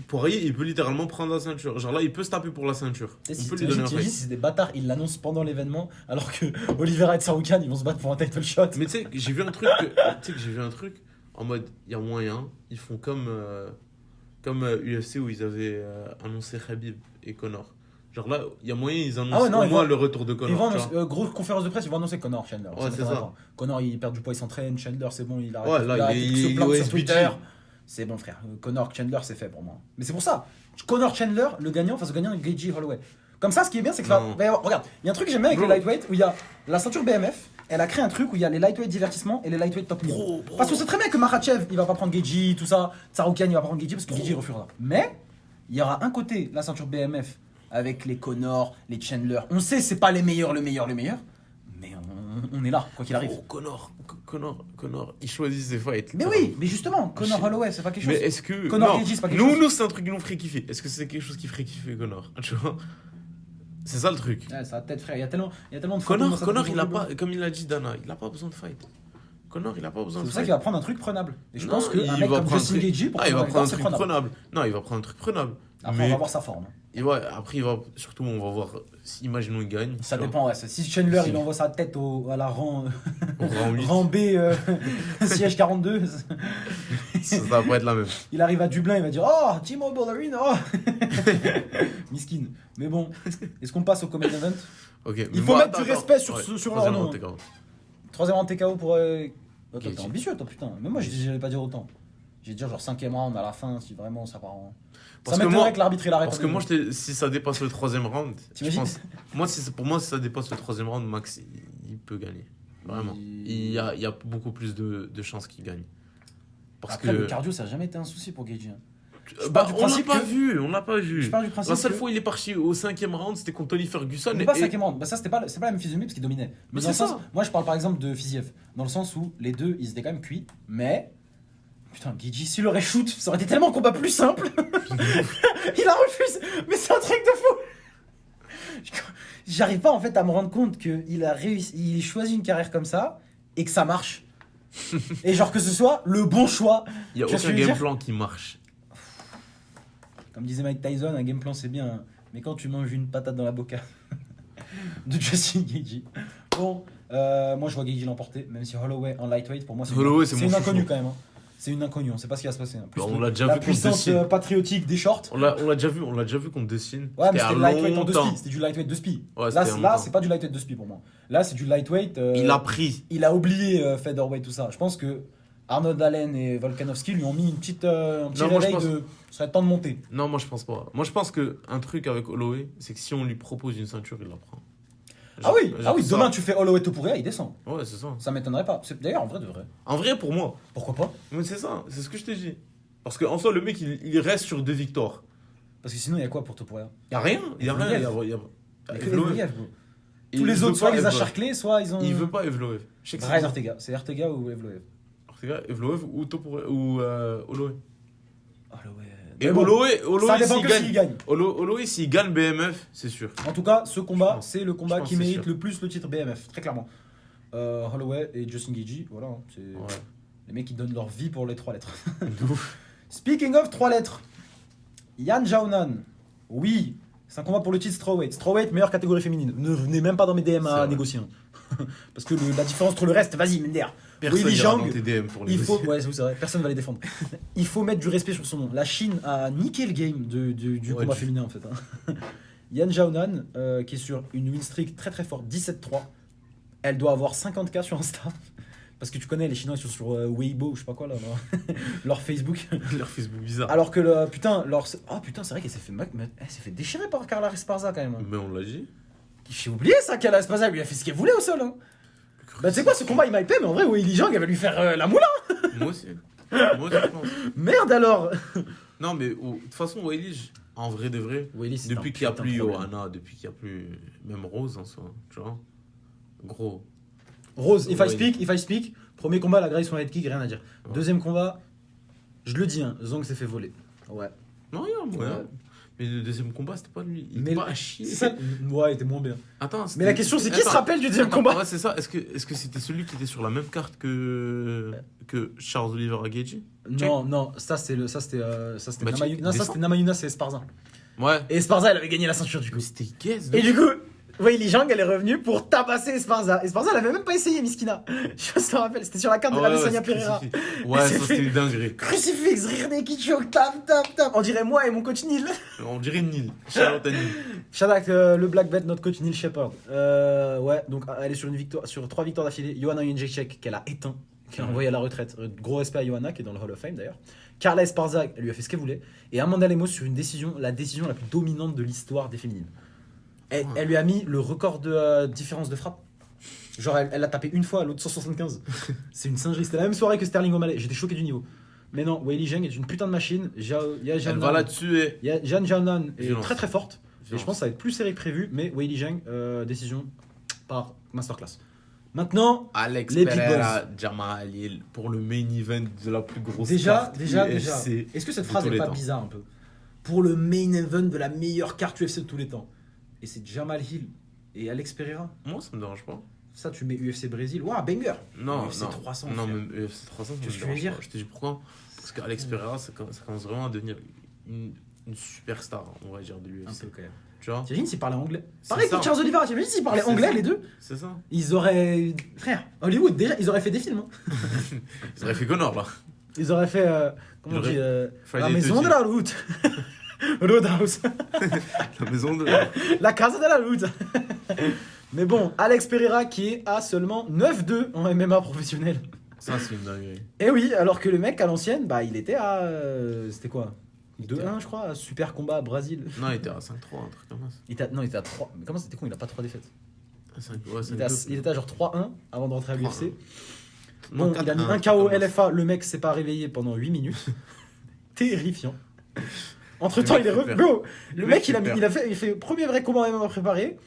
Poirier, il peut littéralement prendre la ceinture. Genre là, il peut se taper pour la ceinture. On peut lui donner un t'imagines fight. si c'est des bâtards, ils l'annoncent pendant l'événement, alors que Oliveira et Saroukan ils vont se battre pour un title shot. Mais tu sais, j'ai vu un truc. Tu sais que j'ai vu un truc en mode, il y a moyen. Ils font comme UFC où ils avaient annoncé Khabib et Conor. Genre là, il y a moyen, ils annoncent Ah ouais, non, au ils moins vont- le retour de Ils Conor. vont tu annoncer, grosse conférence de presse, ils vont annoncer Conor Chandler. Ouais, c'est m'étonnerait ça. pas. Conor il perd du poids, il s'entraîne. Chandler c'est bon, il arrête. Ouais, là, arrête il de se est plaindre sur OSBG. Twitter. C'est bon frère. Conor Chandler c'est fait pour moi. Mais c'est pour ça. Conor Chandler, le gagnant face au gagnant de Gaethje Holloway. Comme ça, ce qui est bien, c'est que Non. regarde, il y a un truc que j'aime bien avec Bro. le lightweight où il y a la ceinture BMF. Elle a créé un truc où il y a les lightweight divertissement et les lightweight top niveau. Bro. Parce que c'est très bien que Makhachev il va pas prendre Gaethje, tout ça. Tsaroukian il va pas prendre Gaethje parce que Gaethje refusera. Mais il y aura un côté la ceinture BMF avec les Conor, les Chandler. On sait c'est pas les meilleurs, mais on est là quoi qu'il arrive. Oh, Conor, il choisit ses fights. Mais oui, mais justement, Conor Holloway c'est pas quelque chose. Mais est-ce que. Conor non, Gaethje, c'est pas quelque chose. nous, c'est un truc qui nous ferait kiffer. Est-ce que c'est quelque chose qui ferait kiffer Conor? Tu vois? C'est ça le truc. Ouais, ça a tête frère, il y a tellement de Conor, fantômes dans sa il a tête. pas, comme il l'a dit Dana, il a pas besoin de fight. Conor, il a pas besoin C'est de pour ça fight. qu'il va prendre un truc prenable. Et je Non, pense qu'un il mec va comme prendre un Justin truc- Gaethje pour Ah, il va prendre prendre un c'est truc prenable. prenable. Non, il va prendre un truc prenable. Après Mais- on va voir sa forme. Et ouais, après, surtout, on va voir. Imaginons il gagne. Ça tu vois. dépend, ouais. Si Chandler Si. il envoie sa tête à la rang, On va en huit. rang B, siège 42, Ça va pas être la même. il arrive à Dublin, il va dire oh, Timo Bollering, oh Miskin. Mais bon, est-ce qu'on passe au Common Event? Ok. Il mais faut moi, mettre du attends, respect sur ouais, leur troisième nom. round, TKO. Troisième round TKO pour. Toi, t'es Gaethje. ambitieux, toi, putain. Mais moi, j'allais pas dire autant. J'ai dire genre 5ème round à la fin, si vraiment ça part en. Parce Ça que m'étonnerait moi- que l'arbitre il arrête. Parce que moi, si ça dépasse le troisième round, je T'imagines pense. Pour moi, si ça dépasse le troisième round, Max, il peut gagner. Vraiment. Il y a beaucoup plus de chances qu'il gagne. Parce Après, que. le cardio, ça a jamais été un souci pour Gaethje. Hein. Bah, du on l'a principe pas que- vu, on l'a pas vu. Je pars du principe La seule que- fois où il est parti au 5e round, c'était contre Tony Ferguson. Mais pas 5ème round. Bah ça, c'est pas la même physionomie parce qu'il dominait. Mais dans le c'est sens, ça. moi, je parle par exemple de Fiziev. Dans le sens où les deux, ils étaient quand même cuits. Mais. Putain, Gaethje, s'il aurait shoot, ça aurait été tellement un combat plus simple. Il a refusé. Mais c'est un truc de fou. J'arrive pas en fait à me rendre compte qu'il a réussi. Il choisit une carrière comme ça et que ça marche. Et genre que ce soit le bon choix. Il y a Tu vois ce que aucun je veux game dire plan qui marche. Comme disait Mike Tyson, un game plan c'est bien, hein. Mais quand tu manges une patate dans la boca de Justin Gaethje. Bon, moi je vois Gaethje l'emporter, même si Holloway en lightweight pour moi Holloway, c'est c'est mon une chouchou. inconnue quand même. Hein. C'est une inconnue, on sait pas ce qui va se passer. Hein. Plus Bah, on le- l'a déjà la vu contre puissance Dustin. patriotique des shorts. On l'a déjà vu contre Dustin. Ouais, mais C'était c'était à le lightweight en 2 longtemps. spi. C'était du lightweight 2 spi. Ouais, là, c'était là longtemps. c'est pas du lightweight 2 spi pour moi. Là, c'est du lightweight. Il a pris. Il a oublié featherweight, tout ça. Je pense que Arnold Allen et Volkanovski lui ont mis un petit Non, moi, je réveil pense- de. Ça serait temps de monter. Non, moi je pense pas. Moi je pense qu'un truc avec Holloway, c'est que si on lui propose une ceinture, il la prend. Ah oui, Genre ça. demain tu fais Holloway Topuria, il descend. Ouais, c'est ça. Ça m'étonnerait pas. D'ailleurs, en vrai de vrai. En vrai, pour moi. Pourquoi pas? Mais c'est ça, c'est ce que je t'ai dit. Parce qu'en soi, le mec, il reste sur 2 victoires. Parce que sinon, il y a quoi pour Topuria? Il y a rien. Il y a rien. Evloev. Il y a- Il y a que Evloev. Evloev, bro. Et Tous il les veut autres, soit pas il les a Evloev. charclés, soit ils ont. Il veut pas Evloev. Je sais que Brian Ortega. C'est Ortega ou Evloev? Ortega, Evloev ou Topuria ou Holloway. Holloway. Et Mais bon, Holloway, ça dépend s'il que s'il gagne. Holloway, s'il gagne BMF, c'est sûr. En tout cas, ce combat, Je pense. c'est le combat Je pense qui que c'est mérite sûr. le plus le titre BMF, très clairement. Holloway et Justin Gaethje, voilà. Hein, c'est Ouais. les mecs qui donnent leur vie pour les 3 lettres. De ouf. Speaking of 3 lettres, Yan Xiaonan. Oui, c'est un combat pour le titre strawweight. Strawweight, meilleure catégorie féminine. Ne venez même pas dans mes DM C'est à vrai. négocier. Hein. Parce que la différence entre le reste, vas-y, Mender. Personne Willy ira Zhang, dans tes DM pour les Il faut, négocier. ouais, c'est vrai, personne va les défendre. Il faut mettre du respect sur son nom. La Chine a niqué le game du Ouais, combat du- féminin en fait. Hein. Yan Xiaonan, qui est sur une win streak très très forte, 17-3. Elle doit avoir 50K sur Insta. Parce que tu connais, les Chinois ils sont sur Weibo, je sais pas quoi là, leur Facebook. Leur Facebook bizarre. Alors que putain, oh putain, c'est vrai qu'elle s'est fait, elle s'est fait déchirer par Carla Esparza quand même. Hein. Mais on l'a dit. J'ai oublié ça, Carla Esparza, elle lui a fait ce qu'elle voulait au sol. Hein. Bah tu sais quoi, ce combat il m'a hypé, mais en vrai, Weili Zhang elle va lui faire la moula. Moi aussi. Moi aussi, je pense. Merde alors. Non, mais de toute façon, Weili, en vrai de vrai, Weili, c'est depuis un qu'il n'y a putain plus de problème. Johanna, depuis qu'il n'y a plus même Rose en soi, tu vois. Gros. Rose, if Ouais. I speak, premier combat, la Grayson head kick, rien à dire. Ouais. Deuxième combat, je le dis, hein, Zhang s'est fait voler. Ouais. Non, rien, moi. Ouais. Mais le deuxième combat, c'était pas lui. Il Mais était pas à chier. C'est ça. Ouais, il était moins bien. Attends, Mais la question, c'est qui se rappelle du deuxième combat? Ouais, c'est ça. Est-ce que c'était celui qui était sur la même carte que Charles Oliver Gaethje? Non, non, ça c'était Bah, Namayuna. Non, ça descends. c'était Namayuna, c'est Esparza. Ouais. Et Esparza, elle avait gagné la ceinture du coup. Mais c'était guess. Et du coup, Weili Zhang, elle est revenue pour tabasser Esparza. Esparza, elle avait même pas essayé, Miskina. Je sais pas si tu te rappelles, c'était sur la carte de la Sonia Pereira. Ouais, C'est ça fait- c'était une dinguerie. Crucifix, rire des choke, tap, tap, tap. On dirait moi et mon coach Neil. On dirait Neil. Charlotte Neil. Shadak, le Black Belt, notre coach Neil Shepard. Ouais, donc elle est sur une victoire, sur 3 victoires d'affilée. Johanna Jędrzejczyk qu'elle a éteint, qu'elle a envoyé à la retraite. Gros respect à Johanna qui est dans le Hall of Fame d'ailleurs. Carla Esparza, elle lui a fait ce qu'elle voulait. Et Amanda Lemos sur une décision, la décision la plus dominante de l'histoire des féminines. Elle lui a mis le record de différence de frappe. Genre elle l'a tapé une fois, l'autre 175. C'est une singerie. C'était la même soirée que Sterling O'Malley. J'étais choqué du niveau. Mais non, Weili Zhang est une putain de machine. Elle va la tuer. Jan Xiaonan est Violence. très très forte. Et Violence. je pense que ça va être plus serré que prévu. Mais Weili Zhang, décision par masterclass. Maintenant, Alex Les big Pereira, Jamal Hill pour le main event de la plus grosse déjà. carte UFC Est-ce que cette de phrase tous est les pas temps. bizarre un peu? Pour le main event de la meilleure carte UFC de tous les temps. Et c'est Jamal Hill et Alex Pereira. Moi, ça me dérange pas. Ça, tu mets UFC Brésil. Waouh, banger! Non, UFC non. 300, Non, frère. mais UFC 300, ça Tu me vois ce que je veux dérange dire pas. Je te dis pourquoi. Parce qu'Alex Pereira, ça commence vraiment à devenir une superstar, on va dire, de Un l'UFC. peu quand même. Tu vois? T'imagines s'ils parlaient anglais? C'est Pareil ça. pour Charles Oliveira. T'imagines s'ils parlaient C'est anglais ça. les deux? C'est ça. Ils auraient. Frère, Hollywood, déjà, ils auraient fait des films. Hein. Ils auraient fait Connor, là. Ils auraient fait. Comment on Ils dit Friday la maison 13. de la route. Roadhouse. La maison de. La casa de la route. Mais bon, Alex Pereira qui est à seulement 9-2 en MMA professionnel. Ça, c'est une dinguerie. Et oui, alors que le mec à l'ancienne, bah il était à. C'était quoi? était 2-1, je crois, super combat Brésil. Non, il était à 5-3, un truc comme ça. Non, il était à 3. Mais comment c'était con, il a pas 3 défaites. 5, ouais, Il était à genre 3-1 avant de rentrer à l'UFC. 3-1. Bon, il a mis un KO LFA, le mec s'est pas réveillé pendant 8 minutes. Terrifiant. Entre-temps, Le il est mec fait Bro, le Le mec, mec il fait a fait le premier vrai combat MMA préparé.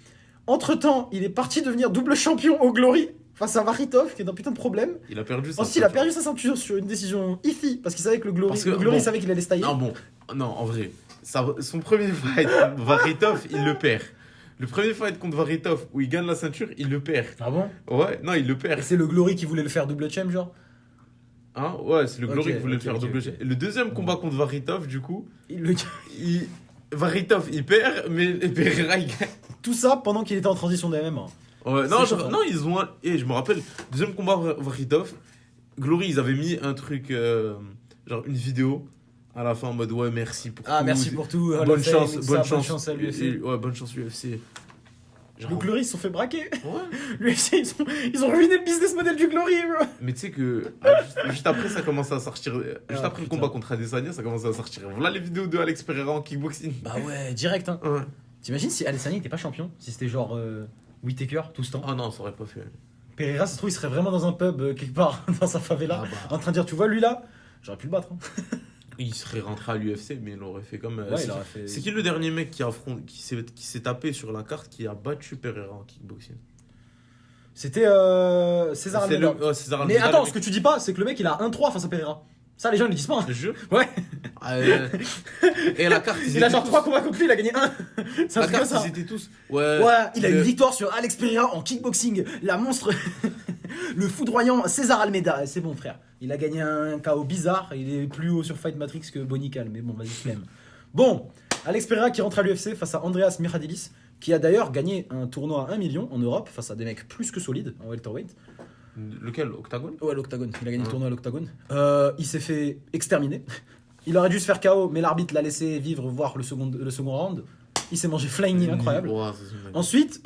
Entre-temps, il est parti devenir double champion au Glory face à Varitov, qui est un putain de problème. Il a perdu ça. Ensuite, il a perdu sa ceinture sur une décision iffy, parce qu'il savait que le Glory, Parce que, il bon, savait qu'il allait se tailler. Non, bon, non, en vrai, son premier fight, Varitov, il le perd. Le premier fight contre Varitov, où il gagne la ceinture, il le perd. Ah bon? Ouais, non, il le Et perd. c'est le Glory qui voulait le faire double champ, genre? Hein, ouais, c'est le Glory Ok, qui voulait ok, le faire ok, double. ok. Et le deuxième combat contre Varitov, du coup, Il le- Varitov, il perd, mais Pereira, il gagne. Tout ça pendant qu'il était en transition de MMA. Ouais, C'est non, choquant. non, ils ont. Et je me rappelle, deuxième combat Varitov, Glory, ils avaient mis un truc, genre une vidéo à la fin en mode ouais, merci pour Ah, tout. merci pour tout. Bonne le chance, fame, tout bonne ça, chance. à l'UFC. Ouais, bonne chance UFC. Genre, Le Glory, ils se sont fait braquer. ouais. L'UFC, ils ont ruiné le business model du Glory, bro. Mais tu sais que juste après, ça commençait à sortir. Juste après le putain. combat contre Adesanya, ça commençait à sortir. Voilà les vidéos de Alex Pereira en kickboxing. Bah ouais, direct, hein. Ouais. T'imagines si Adesanya était pas champion? Si c'était genre Whittaker tout ce temps? Ah non, ça aurait pas fait. Pereira, ça se trouve, il serait vraiment dans un pub quelque part, dans sa favela, Ah bah. en train de dire, tu vois, lui là, j'aurais pu le battre. Hein. Il serait rentré à l'UFC, mais il aurait fait comme. Ouais, c'est il aurait fait. c'est qui le dernier mec qui s'est tapé sur la carte qui a battu Pereira en kickboxing? C'était César C'est Almeida. ouais, César Mais Almeida, attends, le ce mec. que tu dis pas, c'est que le mec il a 1-3 face à Pereira. Ça, les gens ils le disent pas. Hein. Je te jure. Ouais, Ah, et la carte, ils il a étaient genre tous- 3 combats contre lui, il a gagné 1. C'est un La truc comme carte, ça. ils étaient tous. Ouais. Ouais, il a le- une victoire sur Alex Pereira en kickboxing, la monstre, le foudroyant César Almeida. C'est bon, frère. Il a gagné un KO bizarre. Il est plus haut sur Fight Matrix que Bonical, mais bon, vas-y, flemme. Bon, Alex Pereira qui rentre à l'UFC face à Andreas Mikhailis, qui a d'ailleurs gagné un tournoi à 1 million en Europe face à des mecs plus que solides en welterweight. Lequel? Octagone? Ouais, l'Octagone. Il a gagné le Ouais. tournoi à l'Octagone. Il s'est fait exterminer. Il aurait dû se faire KO, mais l'arbitre l'a laissé vivre, voir le second round. Il s'est mangé flying, incroyable. Ouais, ça, c'est une dinguerie. Ensuite,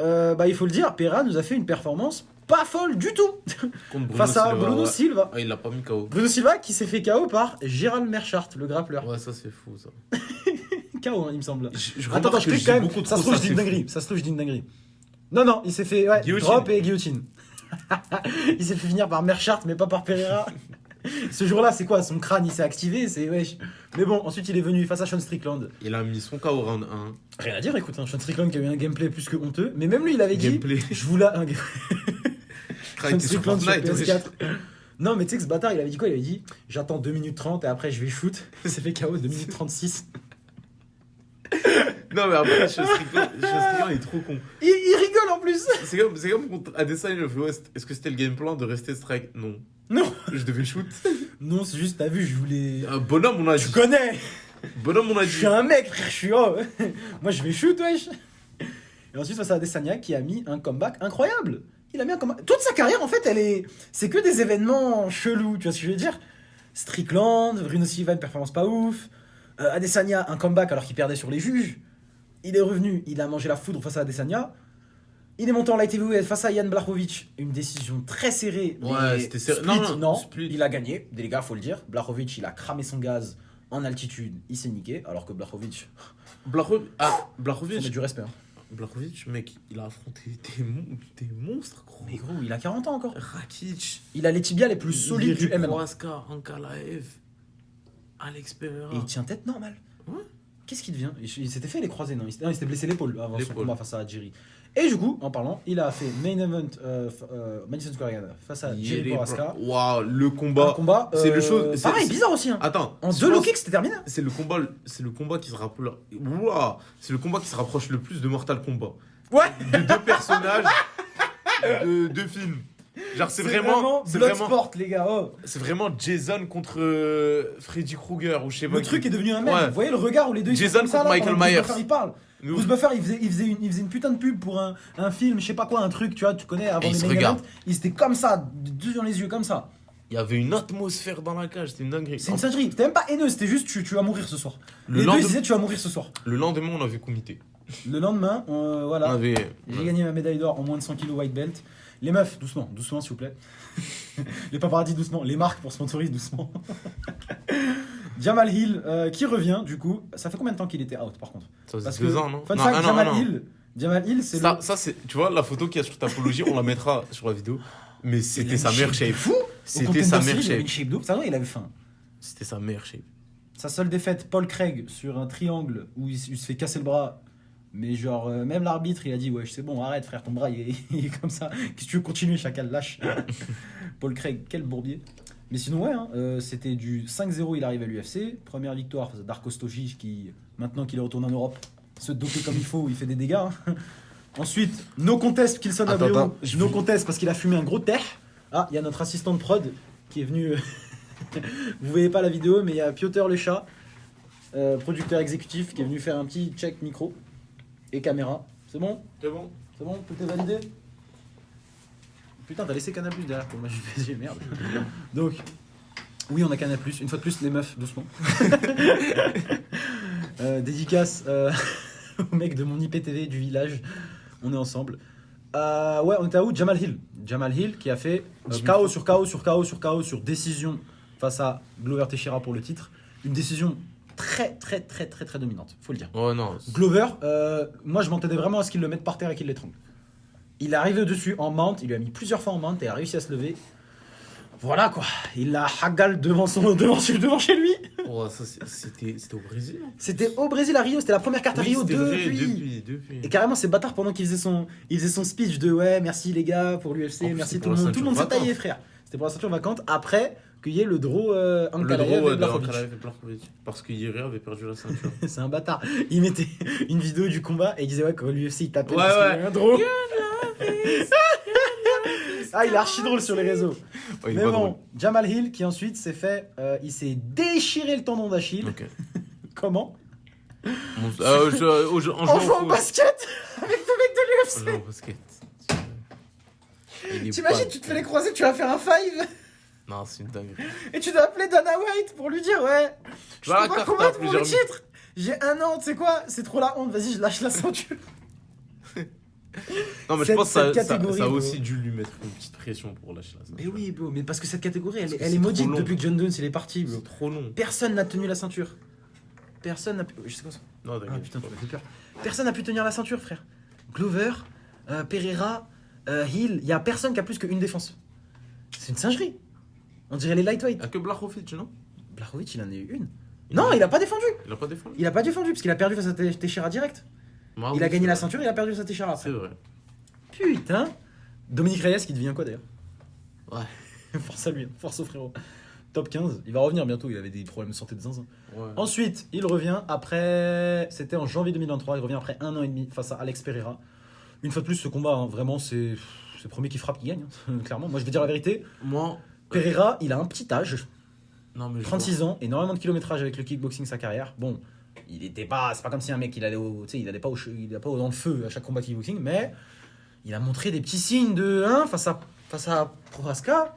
il faut le dire, Pereira nous a fait une performance pas folle du tout Contre Bruno face à Silva, Bruno ouais. Silva. Ah, il l'a pas mis KO. Bruno Silva qui s'est fait KO par Gérald Merchart, le grappleur. Ouais, ça c'est fou ça. KO, hein, il me semble. Je Attends, remarque je que clique dis quand même. beaucoup Ça se trop trouve, je dis une c'est dinguerie. fou. Ça se trouve, je dis une dinguerie. Non, il s'est fait Guillotine. drop et guillotine. Il s'est fait finir par Merchart, mais pas par Pereira. Ce jour-là, c'est quoi? Son crâne, il s'est activé. C'est wesh. Mais bon, ensuite, il est venu face à Sean Strickland. Il a mis son KO round 1. Rien à dire, écoute, hein, Sean Strickland qui a eu un gameplay plus que honteux. Mais même lui, il avait dit. Gameplay. Je vous la. Craqué sur Strickland sur Fortnite. PS4. Non, mais tu sais que ce bâtard, il avait dit quoi? Il avait dit j'attends 2 minutes 30 et après je vais shoot. Il s'est fait KO 2 minutes 36. Non mais après, Strickland est trop con. Il rigole en plus. C'est comme contre Adesanya, le fait, ouais, est-ce que c'était le game plan de rester strike? Non. Non, Je devais shoot. non, c'est juste, t'as vu, je voulais. Bonhomme, on a Tu dit. connais. Bonhomme, on a Je dit. suis un mec, frère, je suis. Oh. Moi, je vais shoot, wesh. Et ensuite, face à Adesanya qui a mis un comeback incroyable. Il a mis un comeback. Toute sa carrière, en fait, c'est que des événements chelous, tu vois ce que je veux dire? Strickland, Bruno Silva, une performance pas ouf. Adesanya, un comeback alors qu'il perdait sur les juges. Il est revenu, il a mangé la foudre face à Adesanya. Il est monté en light heavyweight face à Jan Blachowicz. Une décision très serrée. Ouais, mais c'était serré. split, Non, split. il a gagné. Les gars, faut le dire. Blachowicz, il a cramé son gaz en altitude. Il s'est niqué. Alors que Blachowicz, faut Blachowicz. mettre du respect. Hein. Blachowicz, mec, il a affronté des monstres, gros. Mais gros, il a 40 ans encore. Rakic. Il a les tibias les plus solides du MMA. Prohaska, Ankalaev, Alex Pereira. Et il tient tête normale. Ouais. Qu'est-ce qu'il devient? Il s'était fait les croisés, non? Il s'était blessé l'épaule avant son L'épaule. combat face à Jerry. Et du coup, en parlant, il a fait main event Madison Square Garden face à Jerry Prohaska. Waouh, le Un combat. combat. c'est le chose- c'est- Pareil, c'est- bizarre aussi. Hein. Attends. En je 2 low pense- kicks, c'était terminé. C'est le combat qui se rapproche. Waouh, c'est le combat qui se rapproche le plus de Mortal Kombat. Ouais. De deux personnages de deux films. Genre c'est vraiment Bloodsport, les gars. Oh. c'est vraiment Jason contre Freddy Krueger ou je sais pas. Le truc est devenu un mec. Ouais. Vous voyez le regard où les deux ils Jason sont comme ça, contre là, Michael pendant que Bruce Myers. Buffer, il parle. Nous- Bruce Buffer, il faisait une putain de pub pour un film, je sais pas quoi, un truc, tu vois, tu connais, avant Et ils les se main regardent. events, ils étaient comme ça, deux dans les yeux, comme ça. Il y avait une atmosphère dans la cage, c'était une dinguerie. C'est une singerie. C'était même pas haineux, c'était juste tu vas mourir ce soir. Le Les deux lendemain- ils disaient tu vas mourir ce soir. Le lendemain, on avait comité. Le lendemain, On voilà, avait j'ai gagné ma médaille d'or en moins de 100 kg white belt. Les meufs, doucement, doucement s'il vous plaît. Les paparazzis, doucement. Les marques pour sponsoriser, doucement. Jamal Hill qui revient du coup. Ça fait combien de temps qu'il était out par contre? ça faisait Parce 2 que, ans, non? fun Non, fact, un an, Jamal un an. Hill. Jamal Hill, c'est Ça, c'est, tu vois, la photo qu'il y a sur Tapologie, on la mettra sur la vidéo. Mais c'était sa meilleure shape. Fou. C'était sa meilleure Il avait shape. une shape d'ouf. Ça, non, il avait faim. C'était sa meilleure shape. Sa seule défaite, Paul Craig, sur un triangle où il se fait casser le bras. Mais genre, même l'arbitre, il a dit, ouais, c'est bon, arrête frère, ton bras, il est comme ça. Qu'est-ce que tu veux continuer, chacal, lâche. Paul Craig, quel bourbier. Mais sinon, ouais, hein, c'était du 5-0, il arrive à l'UFC. Première victoire face à Darko Stojic, qui, maintenant qu'il est retourné en Europe, se doper comme il faut, il fait des dégâts. Hein. Ensuite, no contest, Kilson Abreu. No contest, parce qu'il a fumé un gros terre. Ah, il y a notre assistant de prod qui est venu... Vous voyez pas la vidéo, mais il y a Piotr le chat, producteur exécutif, qui est venu faire un petit check micro et caméra. C'est bon? C'est bon. C'est bon? Tout est validé? Putain, t'as laissé Canal+ derrière pour moi, je fais merde. Donc, oui, on a Canal+. Une fois de plus, les meufs, doucement. Dédicace au mec de mon IPTV du village. On est ensemble. Ouais, on était à où? Jamal Hill. Jamal Hill qui a fait KO sur KO sur KO sur KO sur décision face à Glover Teixeira pour le titre. Une décision très dominante, faut le dire. Oh non. Glover, moi je m'entendais vraiment à ce qu'il le mette par terre et qu'il l'étrangle. Il est arrivé dessus en mount, il lui a mis plusieurs fois en mount et a réussi à se lever. Voilà quoi, il l'a hagal devant chez lui. Oh, ça c'était au Brésil. Hein. C'était au Brésil à Rio, c'était la première carte à Rio depuis. Et carrément c'est bâtard pendant qu'il faisait son speech de ouais merci les gars pour l'UFC, merci tout le monde. Tout le monde s'est taillé frère. C'était pour la ceinture vacante après qu'il y ait le draw Ankalaev et Blachowicz. Parce que Yuri avait perdu la ceinture. C'est un bâtard. Il mettait une vidéo du combat et il disait ouais quand l'UFC il tapait parce qu'il y avait un draw. Ah, il est archi drôle sur les réseaux. Ouais, mais bon, drôle. Jamal Hill qui ensuite s'est fait. Il s'est déchiré le tendon d'Achille. Okay. Comment? En jouant au basket avec ton mec de l'UFC. En jouant au basket. T'imagines, tu te fais les croisés, tu vas faire un five. Non, c'est une dinguerie. Et tu dois appeler Dana White pour lui dire ouais. Je peux pas combattre pour le titre. J'ai 1 an, tu sais quoi? C'est trop la honte, vas-y, je lâche la ceinture. Non mais je pense que ça a aussi dû lui mettre une petite pression pour lâcher la ceinture. Mais oui bro, mais parce que cette catégorie elle est maudite depuis que John Jones il est parti bro. C'est trop long. Personne n'a tenu la ceinture. Personne n'a pu... Je sais quoi ça? Non d'accord. Ah putain tu m'as fait peur. Personne n'a pu tenir la ceinture frère. Glover, Pereira, Hill, il y a personne qui a plus qu'une défense. C'est une singerie. On dirait les lightweight. Ah que Blachowicz non? Blachowicz il en a eu une. Non il a pas défendu. Il a pas défendu. Il a pas défendu parce qu'il a perdu face à Teixeira direct. Il a gagné la ceinture, il a perdu sa Teixeira après. C'est vrai. Putain. Dominique Reyes qui devient quoi d'ailleurs? Ouais. Force à lui, force au frérot. Top 15, il va revenir bientôt, il avait des problèmes de santé de zinzin. Ouais. Ensuite, il revient après... C'était en janvier 2023, il revient après 1 an et demi face à Alex Pereira. Une fois de plus, ce combat, hein, vraiment, c'est le premier qui frappe qui gagne, hein, clairement. Moi, je vais dire la vérité. Moi... Pereira, il a un petit âge. Non, mais 36 ans, énormément de kilométrage avec le kickboxing sa carrière. Bon, il était pas... C'est pas comme si un mec, il allait pas dans le feu à chaque combat kickboxing, mais... Il a montré des petits signes de 1 face à Prohaska.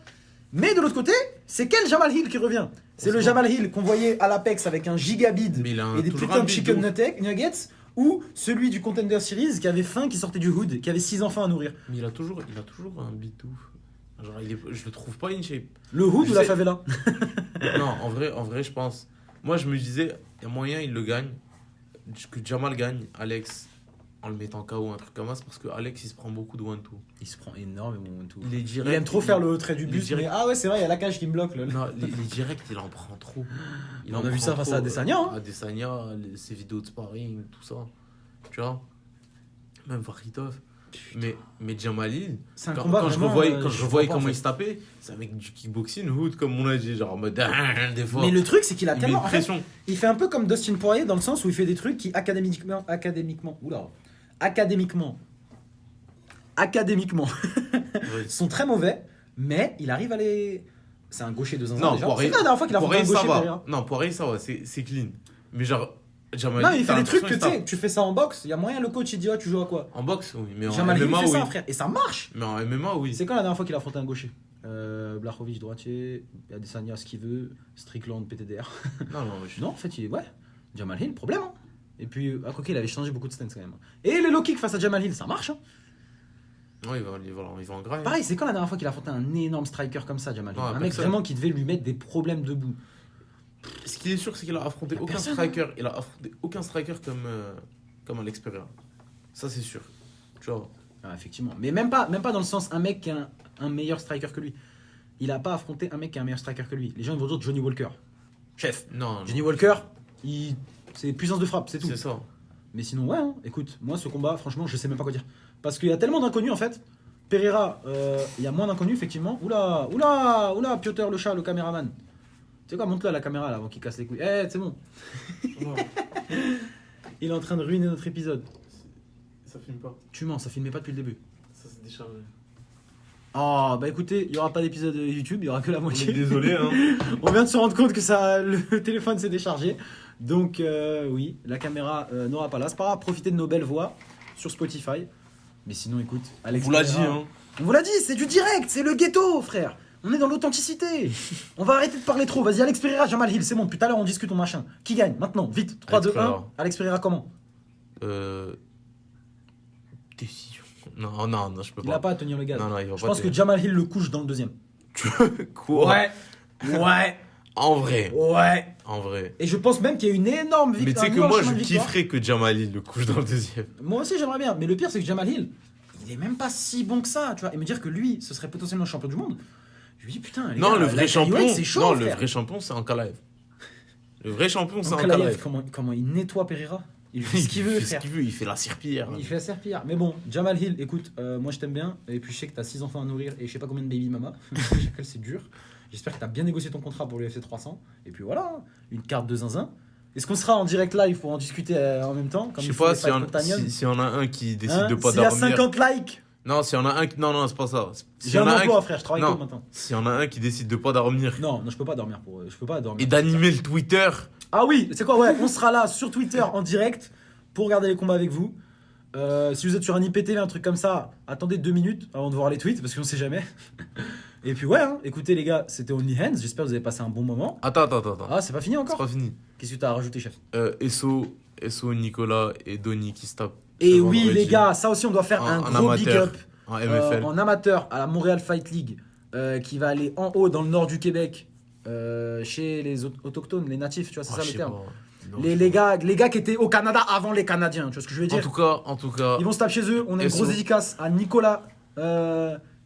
Mais de l'autre côté, c'est quel Jamal Hill qui revient? C'est le Jamal Hill qu'on voyait à l'Apex avec un gigabid et des putains de chicken nuggets, ou celui du Contender Series qui avait faim, qui sortait du hood, qui avait 6 enfants à nourrir. Mais il a toujours un bitouf. Genre, je le trouve pas in shape. Le hood ou la favela? Non, en vrai, je pense. Moi, je me disais, il y a moyen, il le gagne. Que Jamal gagne, Alex, en le mettant KO, un truc comme ça, parce que Alex, il se prend beaucoup de 1-2. Il se prend énormément de 1-2. Il est direct. Il aime trop faire le trait du bus. Mais ah ouais, c'est vrai, il y a la cage qui me bloque. Là. Non, les directs, il en prend trop. On a vu ça face à Adesanya. Hein. Adesanya, ses vidéos de sparring, tout ça. Tu vois? Même Vakhitov. Mais Jamal Hill, c'est un combat quand vraiment, je voyais comment il se tapait, c'est avec du kickboxing hood, comme on a dit, genre en mode des fois. Mais le truc, c'est qu'il a tellement. Pression. En fait, il fait un peu comme Dustin Poirier dans le sens où il fait des trucs qui académiquement sont très mauvais, mais il arrive à les. C'est un gaucher de zinzin. Non, déjà. Poirier, c'est la dernière fois qu'il a fait un gaucher derrière. Non, Poirier, ça va, c'est clean. Mais genre. Jamal non, il fait des trucs que tu sais, tu fais ça en boxe, il y a moyen, le coach il dit, oh, tu joues à quoi? En boxe, oui, mais en Jamal MMA, fait oui. Ça, frère, et ça marche. Mais en MMA, oui. C'est quand la dernière fois qu'il a affronté un gaucher? Blachowicz droitier, Adesanya ce qu'il veut, Strickland PTDR. Non, en fait, ouais, Jamal Hill, problème. Hein. Et puis, à quoi il avait changé beaucoup de stance quand même. Et les low kicks face à Jamal Hill, ça marche. Hein. Ouais, il va en grave. Pareil, c'est quand la dernière fois qu'il a affronté un énorme striker comme ça, Jamal Hill? Un mec vraiment qui devait lui mettre des problèmes debout. Ce qui est sûr, c'est qu'il a affronté aucun striker. Il a affronté aucun striker comme Alex Pereira. Ça, c'est sûr. Tu vois. Ah, effectivement. Mais même pas dans le sens un mec qui a un meilleur striker que lui. Il a pas affronté un mec qui a un meilleur striker que lui. Les gens ils vont dire Johnny Walker. chef. Non, Johnny Walker, c'est puissance de frappe, c'est tout. c'est ça. Mais sinon, ouais, hein, écoute, moi ce combat, franchement, je sais même pas quoi dire. Parce qu'il y a tellement d'inconnus en fait. Pereira, il y a moins d'inconnus effectivement. Oula, Piotr le chat, le caméraman. Tu sais quoi, monte-le à la caméra là avant qu'il casse les couilles. C'est bon. Il est en train de ruiner notre épisode. Ça filme pas. Tu mens, ça filmait pas depuis le début. Ça s'est déchargé. Oh, bah écoutez, il y aura pas d'épisode YouTube, il y aura que la On moitié. est désolé, hein. On vient de se rendre compte que le téléphone s'est déchargé. Donc, oui, la caméra n'aura pas là. C'est pas grave, profitez de nos belles voix sur Spotify. Mais sinon, écoute, Alex. On vous l'a dit, Pereira, hein. On vous l'a dit, c'est du direct, c'est le ghetto, frère. On est dans l'authenticité. On va arrêter de parler trop. Vas-y, Alex Pereira, Jamal Hill, c'est bon. Depuis tout à l'heure, on discute, on machin. Qui gagne maintenant? Vite, 3, Alex 2, 1. Pereira. Alex Pereira, comment? Décision. Non, je peux Il a pas. pas à tenir le gaz. Non, il va Je pas pense que Jamal Hill le couche dans le deuxième. Quoi? Ouais. En vrai. Ouais. En vrai. Et je pense même qu'il y a une énorme victoire. Mais tu sais un que énorme moi, chemin je de victoire. kifferais que Jamal Hill le couche dans le deuxième. Moi aussi, j'aimerais bien. Mais le pire, c'est que Jamal Hill, il est même pas si bon que ça, tu vois. Et me dire que lui, ce serait potentiellement champion du monde. Je lui dis, putain, les Non, gars, le la vrai champion. heavyweight, c'est chaud, Non, le frère. vrai champion, c'est Ankalaev. Le vrai champion, c'est Ankalaev, Ankalaev. comment il nettoie Pereira. Il fait ce qu'il veut, Il fait ce frère. qu'il veut, il fait la serpillière. Il fait la serpillière. Mais bon, Jamal Hill, écoute, moi je t'aime bien. Et puis je sais que t'as 6 enfants à nourrir et je sais pas combien de baby mama. Chacal, c'est dur. J'espère que t'as bien négocié ton contrat pour l'UFC 300. Et puis voilà, hein, une carte de zinzin. Est-ce qu'on sera en direct live pour en discuter en même temps comme Je il sais faut pas les s'il y, fights Companion si y en a un qui décide Hein, de pas s'il y a dormir. 50 likes, Non, s'il y en a un qui. Non, c'est pas ça. S'il y j'ai un en a emploi, frère, je travaille Non. tôt maintenant. S'il y en a un qui décide de pas dormir Non, je peux pas dormir pour eux. Je peux pas dormir. et d'animer le Twitter. Ah oui, c'est quoi? Ouais, on sera là sur Twitter en direct pour regarder les combats avec vous. Si vous êtes sur un IPTV, un truc comme ça, attendez 2 minutes avant de voir les tweets parce qu'on sait jamais. Et puis ouais, hein, écoutez les gars, c'était Only Hands. J'espère que vous avez passé un bon moment. Attends. Ah, c'est pas fini C'est encore? pas fini. Qu'est-ce que t'as à rajouter, chef? Esso, Nicolas et Donny qui se tapent. Et ce oui, vendredi les gars, ça aussi, on doit faire En- un en gros big amateur. up En MFL. en amateur à la Montréal Fight League qui va aller en haut dans le nord du Québec chez les autochtones, les natifs, tu vois, c'est Ah, ça je le sais terme. pas. Non, Les, je les sais pas. gars qui étaient au Canada avant les Canadiens, tu vois ce que je veux dire? En tout cas. Ils vont se taper chez eux. On a une Esso. grosse dédicace à Nicolas.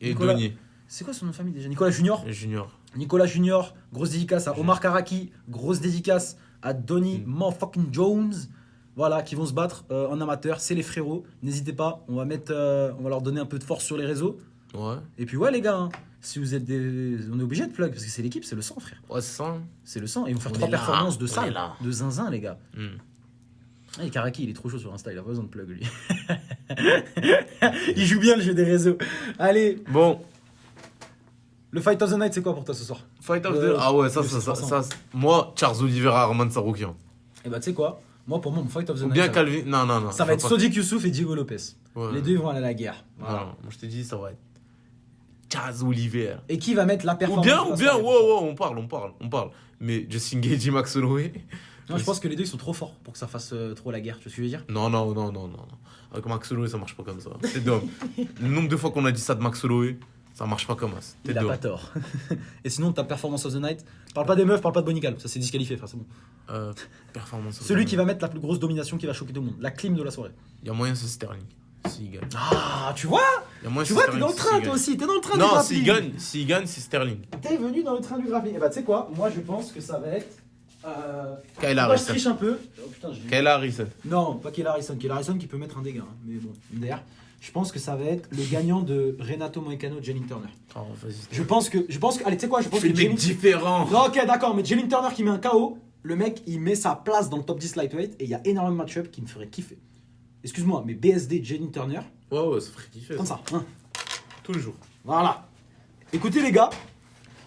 Et Nicolas- Donny, C'est quoi son nom de famille déjà? Nicolas Junior. Junior. Nicolas Junior, grosse dédicace à Omar Karaki, grosse dédicace à Donny motherfucking Jones. Voilà, qui vont se battre en amateur. C'est les frérots. N'hésitez pas, on va leur donner un peu de force sur les réseaux. Ouais. Et puis ouais les gars, hein, si vous êtes on est obligé de plug parce que c'est l'équipe, c'est le sang frère. Ouais, c'est ça. Hein. C'est le sang. Et ils vont faire On 3 est là, performances de on salle, est là. de zinzin les gars. Hmm. Et Karaki, il est trop chaud sur Insta, il a pas besoin de plug lui. Il joue bien le jeu des réseaux. Allez, Bon, le Fight of the Night, c'est quoi pour toi ce soir? Fight of Le- the. Ah ouais, le 300. Moi, Charles Oliveira, Arman Saroukian. Et bah tu sais quoi? Moi pour moi mon Fight of the Ou Night, bien ça, Calvin. Non. ça va être Sodiq Youssouf et Diego Lopez. Ouais. Les deux ils vont aller à la guerre. Non, Voilà. moi je te dis, ça va être Charles Oliveira. Et qui va mettre la Ou performance bien, de la ouais, soirée? on parle. Mais Justin Gage, Max Holloway. Non, je pense que les deux ils sont trop forts pour que ça fasse trop la guerre, tu vois ce que je veux dire? Non. Avec Max Holloway, ça marche pas comme ça. C'est dumb. Le nombre de fois qu'on a dit ça de Max Holloway, ça marche pas comme ça. T'es Il a dumb. pas tort. Et sinon ta performance of the night, parle pas des meufs, parle pas de Bonical, ça c'est disqualifié frère, c'est bon. Performance. Celui qui va mettre la plus grosse domination qui va choquer tout le monde, la clim de la soirée. Il y a moyen, c'est Sterling. S'il gagne. Ah, tu vois? Il y a moyen, Tu c'est vois, t'es Sterling dans le s'il train gagne. toi aussi, t'es dans le train du Non, grappling. s'il gagne, c'est Sterling. T'es venu dans le train du grappling. Et bah tu sais quoi, moi je pense que ça va être... Kyle Moi je Harrison. triche un peu. Oh, putain, j'ai- Kyle Harrison. Non, pas Kyle Harrison. Kyle Harrison qui peut mettre un dégât, hein. Mais bon, d'ailleurs, je pense que ça va être le gagnant de Renato Moicano, Jalen Turner. Oh, vas-y. Je pense que, allez, tu sais quoi, je pense Fais que des mecs Jalen... différents. Non, ok, d'accord, mais Jalen Turner qui met un KO, le mec, il met sa place dans le top 10 lightweight et il y a énormément de match-up qui me ferait kiffer. Excuse-moi, mais BSD, Jalen Turner, Ouais, ça ferait kiffer. comme ça. Hein. Tous les jours. Voilà. Écoutez les gars,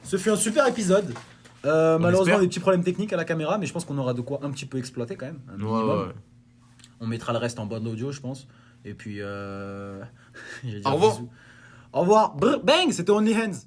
ce fut un super épisode. Malheureusement, espère. des petits problèmes techniques à la caméra, mais je pense qu'on aura de quoi un petit peu exploiter quand même. Un minimum. Ouais. On mettra le reste en bande audio, je pense. Et puis, j'allais dire Au revoir. bisous. Au revoir. Brr, bang, c'était Only Hands.